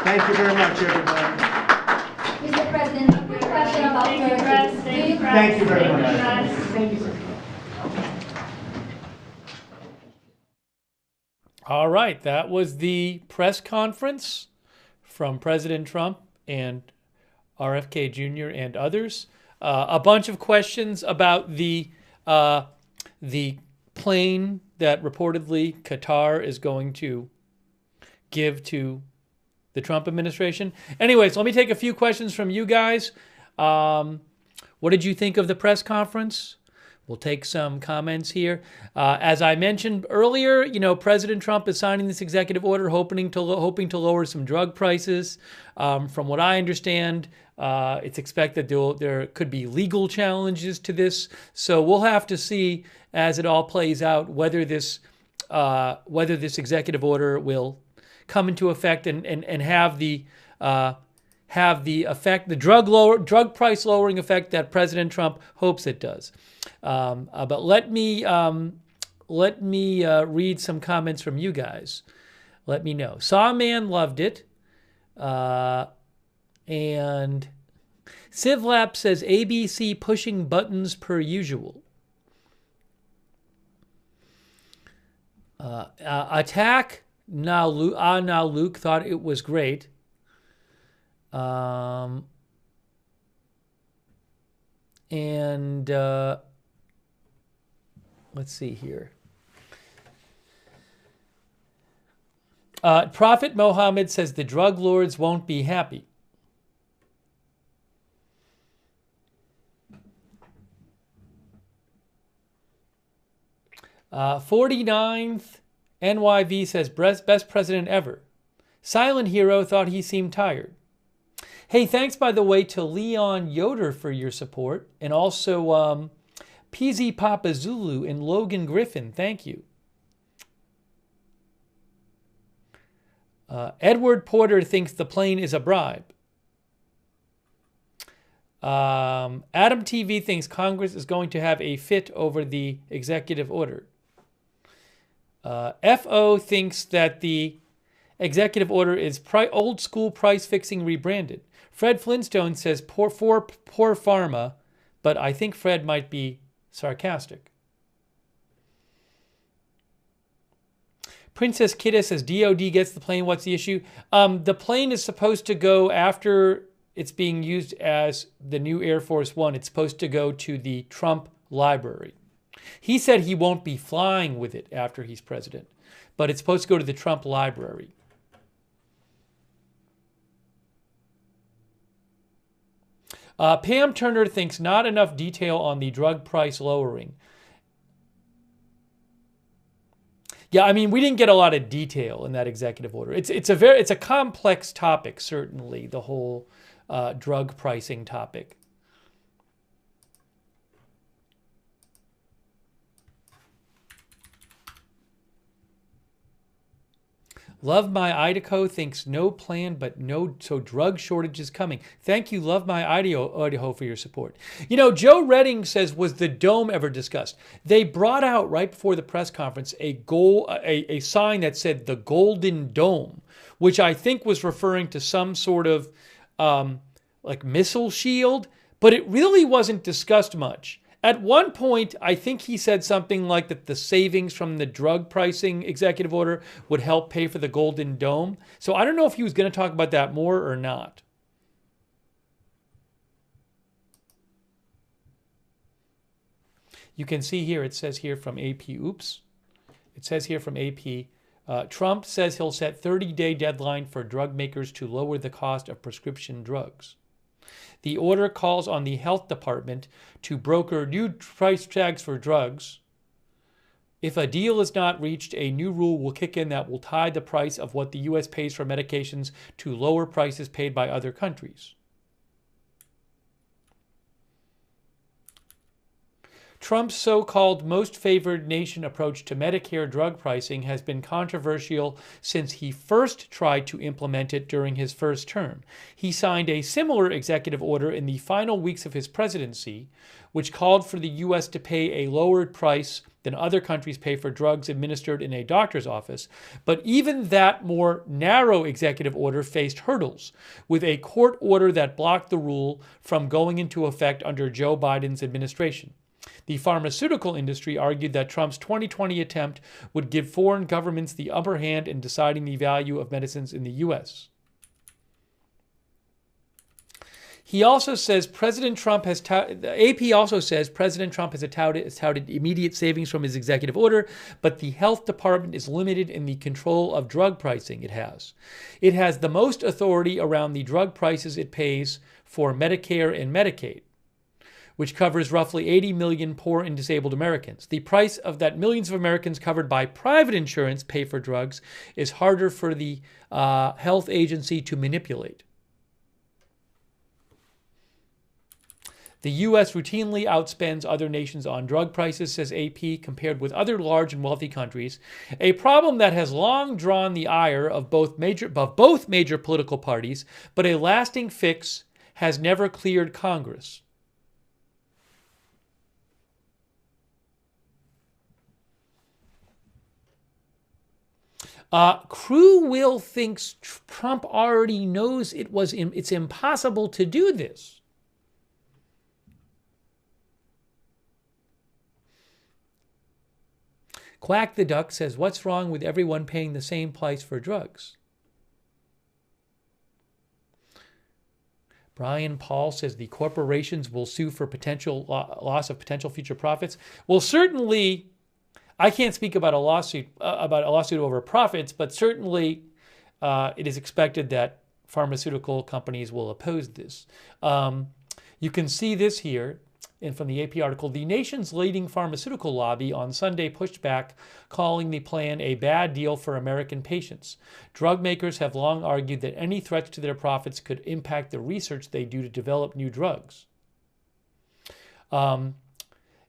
S4: Thank you very much, everybody.
S10: Mr. President, quick question about Turkey.
S4: Thank you very much.
S12: Thank you, sir.
S1: All right, that was the press conference from President Trump and RFK Jr. and others. A bunch of questions about the plane that reportedly Qatar is going to give to the Trump administration. Anyways, let me take a few questions from you guys. What did you think of the press conference? We'll take some comments here. As I mentioned earlier, President Trump is signing this executive order hoping to lower some drug prices. From what I understand, it's expected there could be legal challenges to this. So we'll have to see as it all plays out whether this executive order will come into effect and have the effect, the drug price lowering effect that President Trump hopes it does. But let me read some comments from you guys. Let me know. Sawman loved it. And Civlap says ABC pushing buttons per usual. Attack now Luke thought it was great. Let's see here. Prophet Mohammed says the drug lords won't be happy. Uh, 49th NYV says best president ever. Silent Hero thought he seemed tired. Hey, thanks, by the way, to Leon Yoder for your support. And also PZ Papa Zulu and Logan Griffin. Thank you. Edward Porter thinks the plane is a bribe. Adam TV thinks Congress is going to have a fit over the executive order. FO thinks that the executive order is old school price fixing rebranded. Fred Flintstone says poor pharma, but I think Fred might be sarcastic. Princess Kidda says DOD gets the plane. What's the issue? The plane is supposed to go after it's being used as the new Air Force One. It's supposed to go to the Trump library. He said he won't be flying with it after he's president, but it's supposed to go to the Trump library. Pam Turner thinks not enough detail on the drug price lowering. Yeah, I mean, we didn't get a lot of detail in that executive order. It's a complex topic, certainly, the whole drug pricing topic. Love My Idaho thinks no plan, but so drug shortage is coming. Thank you, Love My Idaho, for your support. Joe Redding says, was the dome ever discussed? They brought out right before the press conference a sign that said the Golden Dome, which I think was referring to some sort of like missile shield, but it really wasn't discussed much. At one point, I think he said something like that the savings from the drug pricing executive order would help pay for the Golden Dome. So I don't know if he was going to talk about that more or not. You can see here, it says here from AP, oops. It says here from AP, Trump says he'll set 30-day deadline for drug makers to lower the cost of prescription drugs. The order calls on the health department to broker new price tags for drugs. If a deal is not reached, a new rule will kick in that will tie the price of what the U.S. pays for medications to lower prices paid by other countries. Trump's so-called most favored nation approach to Medicare drug pricing has been controversial since he first tried to implement it during his first term. He signed a similar executive order in the final weeks of his presidency, which called for the U.S. to pay a lower price than other countries pay for drugs administered in a doctor's office. But even that more narrow executive order faced hurdles, with a court order that blocked the rule from going into effect under Joe Biden's administration. The pharmaceutical industry argued that Trump's 2020 attempt would give foreign governments the upper hand in deciding the value of medicines in the U.S. He also says President Trump has AP also says President Trump has touted immediate savings from his executive order, but the health department is limited in the control of drug pricing it has. It has the most authority around the drug prices it pays for Medicare and Medicaid, which covers roughly 80 million poor and disabled Americans. The price of that millions of Americans covered by private insurance pay for drugs is harder for the health agency to manipulate. The U.S. routinely outspends other nations on drug prices, says AP, compared with other large and wealthy countries, a problem that has long drawn the ire of both major political parties, but a lasting fix has never cleared Congress. Crew Will thinks Trump already knows it's impossible to do this. Quack the Duck says, what's wrong with everyone paying the same price for drugs? Brian Paul says the corporations will sue for potential loss of potential future profits. Well, certainly, I can't speak about a lawsuit over profits, but certainly it is expected that pharmaceutical companies will oppose this. You can see this here. And from the AP article, the nation's leading pharmaceutical lobby on Sunday pushed back, calling the plan a bad deal for American patients. Drug makers have long argued that any threats to their profits could impact the research they do to develop new drugs.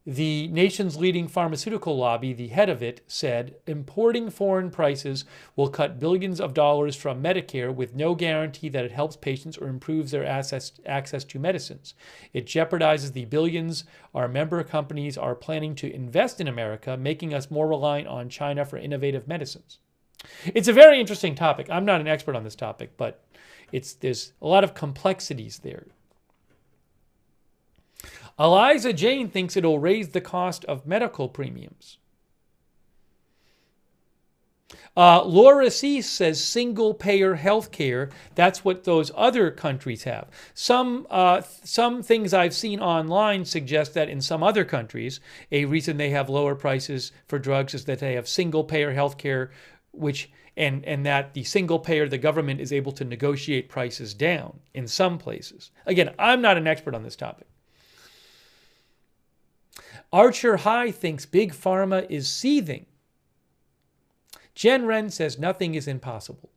S1: The nation's leading pharmaceutical lobby, the head of it, said importing foreign prices will cut billions of dollars from Medicare with no guarantee that it helps patients or improves their access to medicines. It jeopardizes the billions our member companies are planning to invest in America, making us more reliant on China for innovative medicines. It's a very interesting topic. I'm not an expert on this topic, but there's a lot of complexities there. Eliza Jane thinks it'll raise the cost of medical premiums. Laura C. says single-payer health care. That's what those other countries have. Some things I've seen online suggest that in some other countries, a reason they have lower prices for drugs is that they have single-payer health care, and that the single-payer, the government is able to negotiate prices down in some places. Again, I'm not an expert on this topic. Archer High thinks Big Pharma is seething. Jen Wren says nothing is impossible.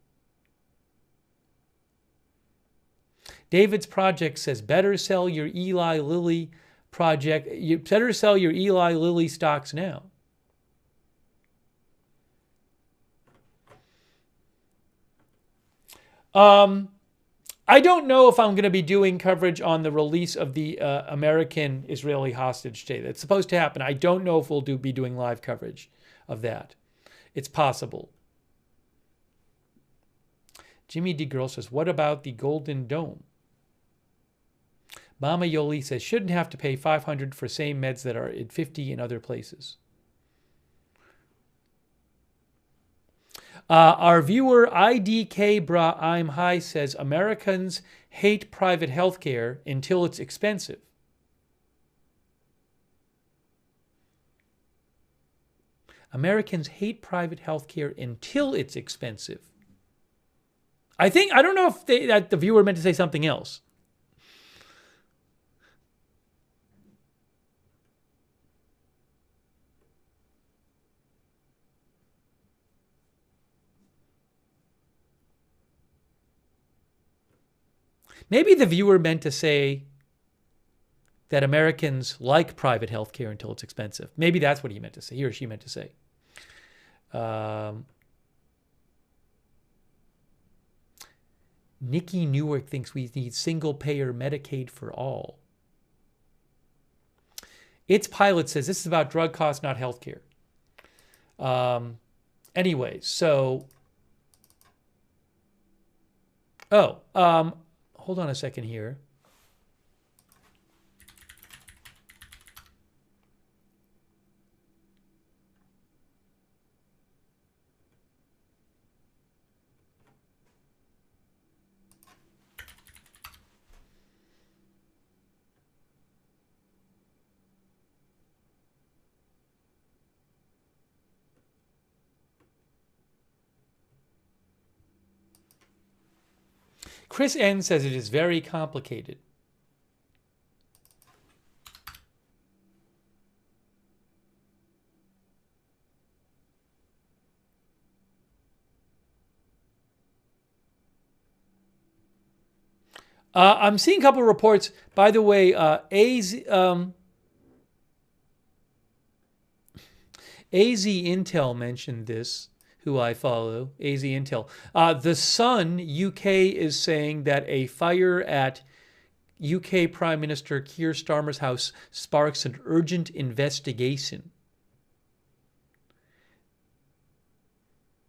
S1: David's Project says better sell your Eli Lilly project. You better sell your Eli Lilly stocks now. I don't know if I'm going to be doing coverage on the release of the American-Israeli hostage state. It's supposed to happen. I don't know if we'll be doing live coverage of that. It's possible. Jimmy D. Girl says, what about the Golden Dome? Mama Yoli says, shouldn't have to pay $500 for same meds that are at $50 in other places. Our viewer IDK Bra I'm High says Americans hate private health care until it's expensive. Americans hate private health care until it's expensive. I don't know if that the viewer meant to say something else. Maybe the viewer meant to say that Americans like private health care until it's expensive. Maybe that's what he meant to say, he or she meant to say. Nikki Newark thinks we need single-payer Medicaid for all. Its Pilot says this is about drug costs, not health care. Anyway, so... hold on a second here. Chris N says it is very complicated. I'm seeing a couple of reports. By the way, AZ Intel mentioned this, who I follow, AZ Intel. The Sun, UK, is saying that a fire at UK Prime Minister Keir Starmer's house sparks an urgent investigation.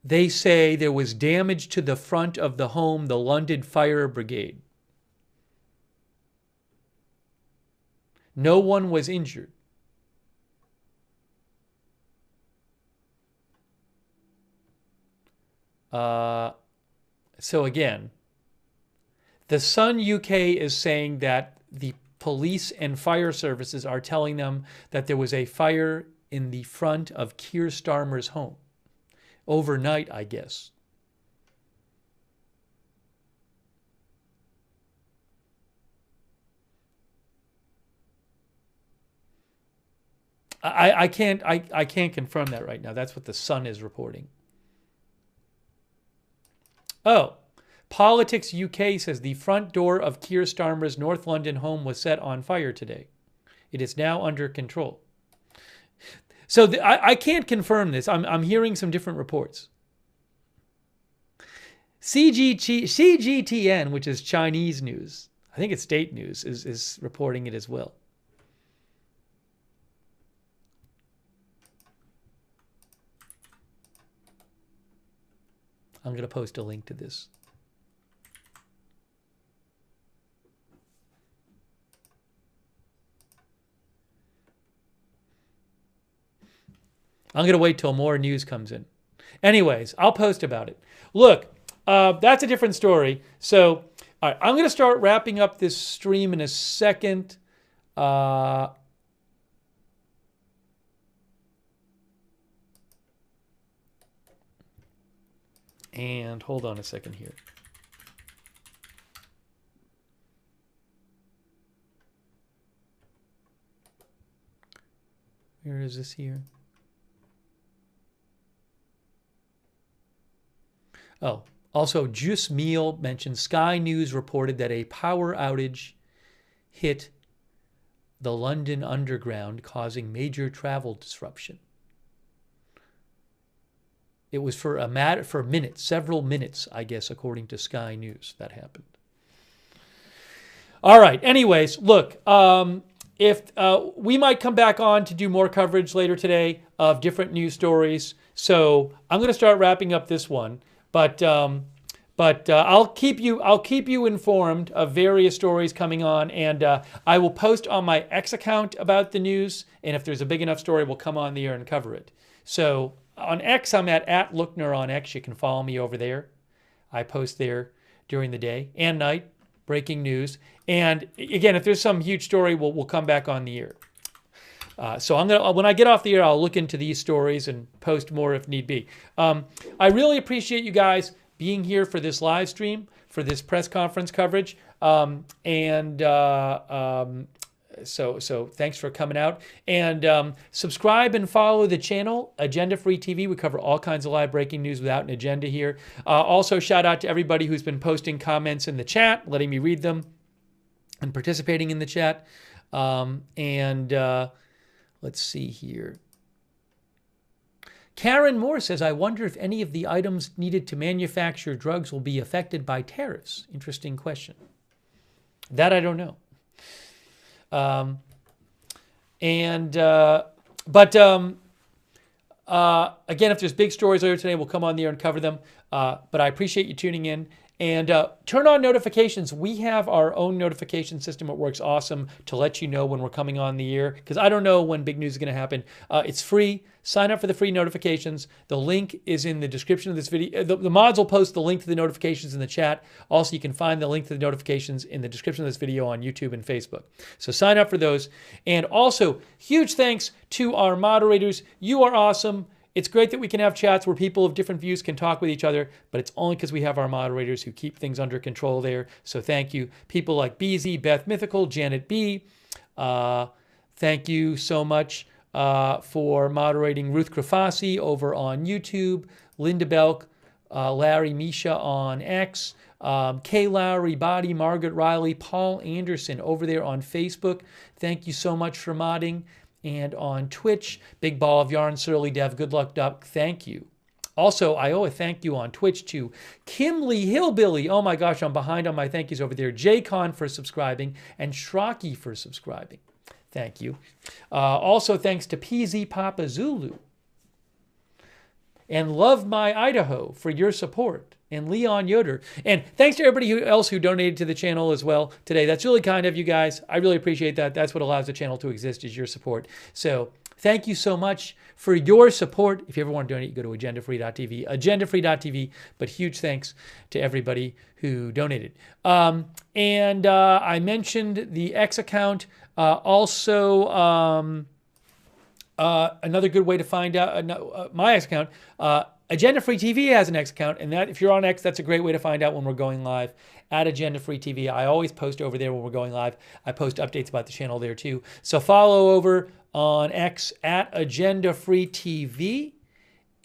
S1: They say there was damage to the front of the home, the London Fire Brigade. No one was injured. So again, the Sun UK is saying that the police and fire services are telling them that there was a fire in the front of Keir Starmer's home. Overnight, I guess. I can't confirm that right now. That's what the Sun is reporting. Oh, Politics UK says the front door of Keir Starmer's North London home was set on fire today. It is now under control. So I can't confirm this. I'm hearing some different reports. CGTN, which is Chinese news, I think it's state news, is reporting it as well. I'm going to post a link to this. I'm going to wait till more news comes in. Anyways, I'll post about it. Look, that's a different story. So, all right, I'm going to start wrapping up this stream in a second. And hold on a second here. Where is this here? Oh, also, Juice Meal mentioned Sky News reported that a power outage hit the London Underground, causing major travel disruption. It was for minutes, several minutes, I guess, according to Sky News, that happened. All right. Anyways, look, if we might come back on to do more coverage later today of different news stories. So I'm going to start wrapping up this one, but I'll keep you informed of various stories coming on, and I will post on my X account about the news. And if there's a big enough story, we'll come on the air and cover it. So on X, I'm at Lookner on X. You can follow me over there. I post there during the day and night, breaking news. And again, if there's some huge story, we'll come back on the air. So when I get off the air, I'll look into these stories and post more if need be. I really appreciate you guys being here for this live stream, for this press conference coverage. So thanks for coming out, and subscribe and follow the channel, Agenda Free TV. We cover all kinds of live breaking news without an agenda here. Also, shout out to everybody who's been posting comments in the chat, letting me read them, and participating in the chat. Let's see here. Karen Moore says, I wonder if any of the items needed to manufacture drugs will be affected by tariffs. Interesting question. That I don't know. Again, if there's big stories later today, we'll come on the air and cover them. But I appreciate you tuning in. And turn on notifications. We have our own notification system. It works awesome to let you know when we're coming on the air, because I don't know when big news is going to happen. It's free. Sign up for the free notifications. The link is in the description of this video. The mods will post the link to the notifications in the chat. Also, you can find the link to the notifications in the description of this video on YouTube and Facebook. So sign up for those. And also, huge thanks to our moderators. You are awesome. It's great that we can have chats where people of different views can talk with each other, but it's only because we have our moderators who keep things under control there. So thank you. People like BZ, Beth Mythical, Janet B. Thank you so much for moderating Ruth Krafasi over on YouTube, Linda Belk, Larry Misha on X, Kay Lowry, Body, Margaret Riley, Paul Anderson over there on Facebook. Thank you so much for modding. And on Twitch, Big Ball of Yarn, Surly Dev, Good Luck Duck, thank you. Also, I owe a thank you on Twitch to Kimley Hillbilly. Oh my gosh, I'm behind on my thank yous over there. J-Con for subscribing and Shraki for subscribing. Thank you. Also, thanks to PZ Papa Zulu. And Love My Idaho for your support. And Leon Yoder. And thanks to everybody else who donated to the channel as well today. That's really kind of you guys. I really appreciate that. That's what allows the channel to exist, is your support. So thank you so much for your support. If you ever want to donate, you go to agendafree.tv, agendafree.tv. But huge thanks to everybody who donated. I mentioned the X account. Another good way to find out my X account. Agenda Free TV has an X account, and that if you're on X, that's a great way to find out when we're going live at Agenda Free TV. I always post over there when we're going live. I post updates about the channel there too. So follow over on X at Agenda Free TV.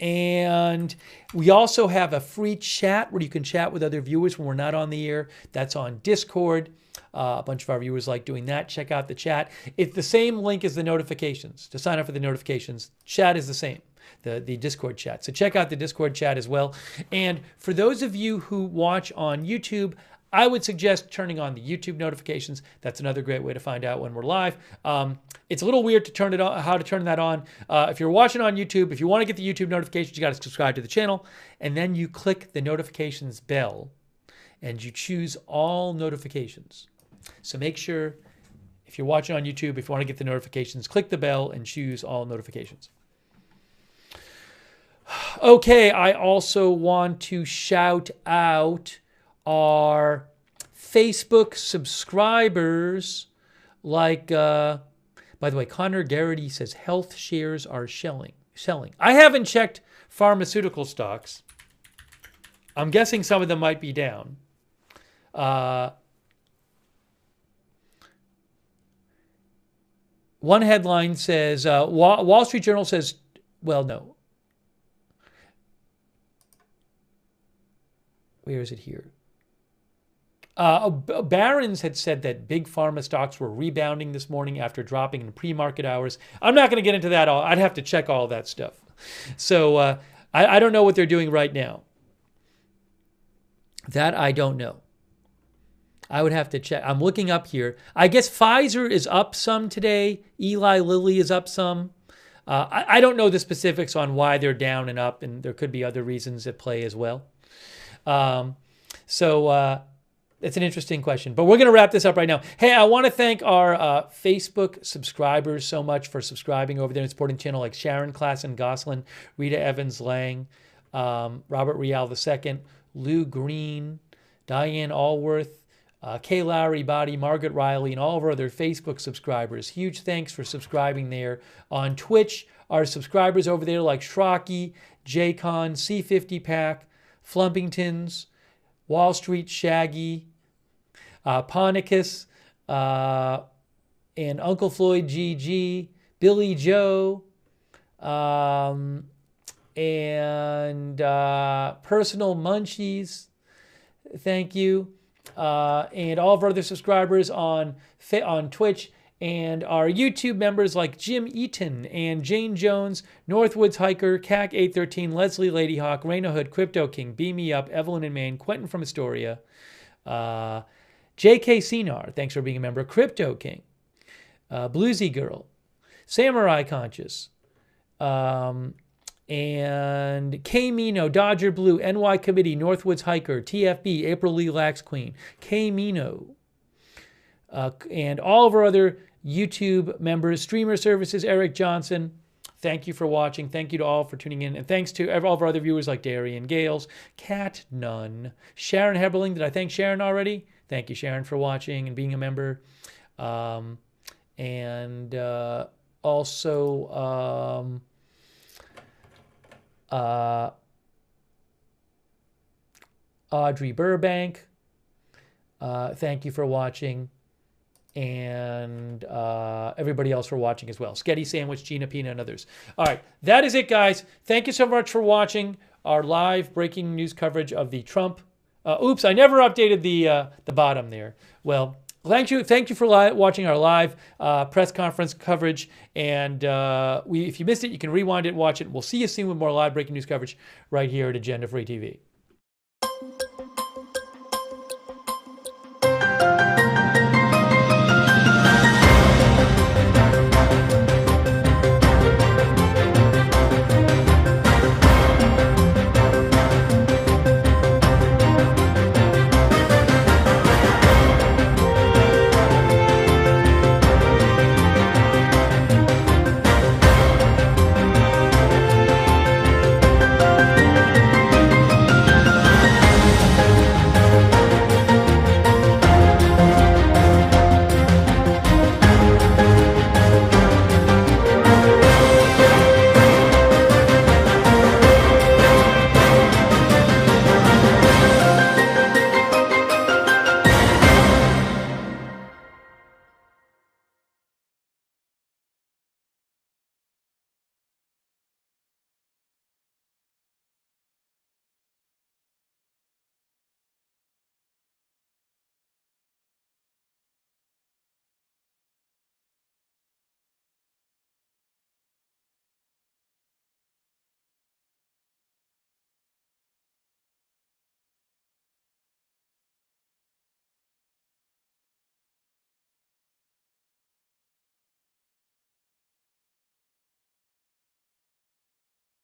S1: And we also have a free chat where you can chat with other viewers when we're not on the air. That's on Discord. A bunch of our viewers like doing that. Check out the chat. It's the same link as the notifications. To sign up for the notifications, chat is the same, the Discord chat. So check out the Discord chat as well. And for those of you who watch on YouTube, I would suggest turning on the YouTube notifications. That's another great way to find out when we're live. It's a little weird to turn it on, how to turn that on. If you're watching on YouTube, if you want to get the YouTube notifications, you got to subscribe to the channel, and then you click the notifications bell, and you choose all notifications. So make sure, if you're watching on YouTube, if you want to get the notifications, click the bell and choose all notifications. Okay, I also want to shout out our Facebook subscribers, like, by the way, Connor Garrity says health shares are selling. I haven't checked pharmaceutical stocks. I'm guessing some of them might be down. One headline says, Wall Street Journal says, well, no. Where is it here? Barron's had said that big pharma stocks were rebounding this morning after dropping in pre-market hours. I'm not going to get into that all. I'd have to check all that stuff. So I don't know what they're doing right now. That I don't know. I would have to check. I'm looking up here. I guess Pfizer is up some today. Eli Lilly is up some. I don't know the specifics on why they're down and up, and there could be other reasons at play as well. It's an interesting question, but we're going to wrap this up right now. Hey, I want to thank our Facebook subscribers so much for subscribing over there and supporting the channel, like Sharon Klassen Goslin, Rita Evans Lang, Robert Rial II, Lou Green, Diane Allworth, Kay Lowry Body, Margaret Riley, and all of our other Facebook subscribers. Huge thanks for subscribing there. On Twitch, our subscribers over there like Shraki, J-Con, C50 Pack, Flumpingtons, Wall Street Shaggy, Ponicus, and Uncle Floyd GG, Billy Joe, and Personal Munchies. Thank you. And all of our other subscribers on Twitch, and our YouTube members like Jim Eaton and Jane Jones, Northwoods Hiker, CAC813, Leslie Ladyhawk, Raina Hood, Crypto King, Beam Me Up, Evelyn in Maine, Quentin from Astoria, JK Cinar, thanks for being a member, Crypto King, Bluesy Girl, Samurai Conscious, and K Mino, Dodger Blue, NY Committee, Northwoods Hiker, TFB, April Lee Lax Queen, K Mino, and all of our other YouTube members, Streamer Services, Eric Johnson. Thank you for watching. Thank you to all for tuning in. And thanks to all of our other viewers like Darian Gales, Cat Nunn, Sharon Heberling. Did I thank Sharon already? Thank you, Sharon, for watching and being a member. Audrey Burbank, thank you for watching. And everybody else for watching as well. Sketty Sandwich, Gina Pina, and others. All right, that is it, guys. Thank you so much for watching our live breaking news coverage of the Trump. Oops, I never updated the bottom there. Well, thank you for watching our live press conference coverage. And if you missed it, you can rewind it and watch it. We'll see you soon with more live breaking news coverage right here at Agenda Free TV.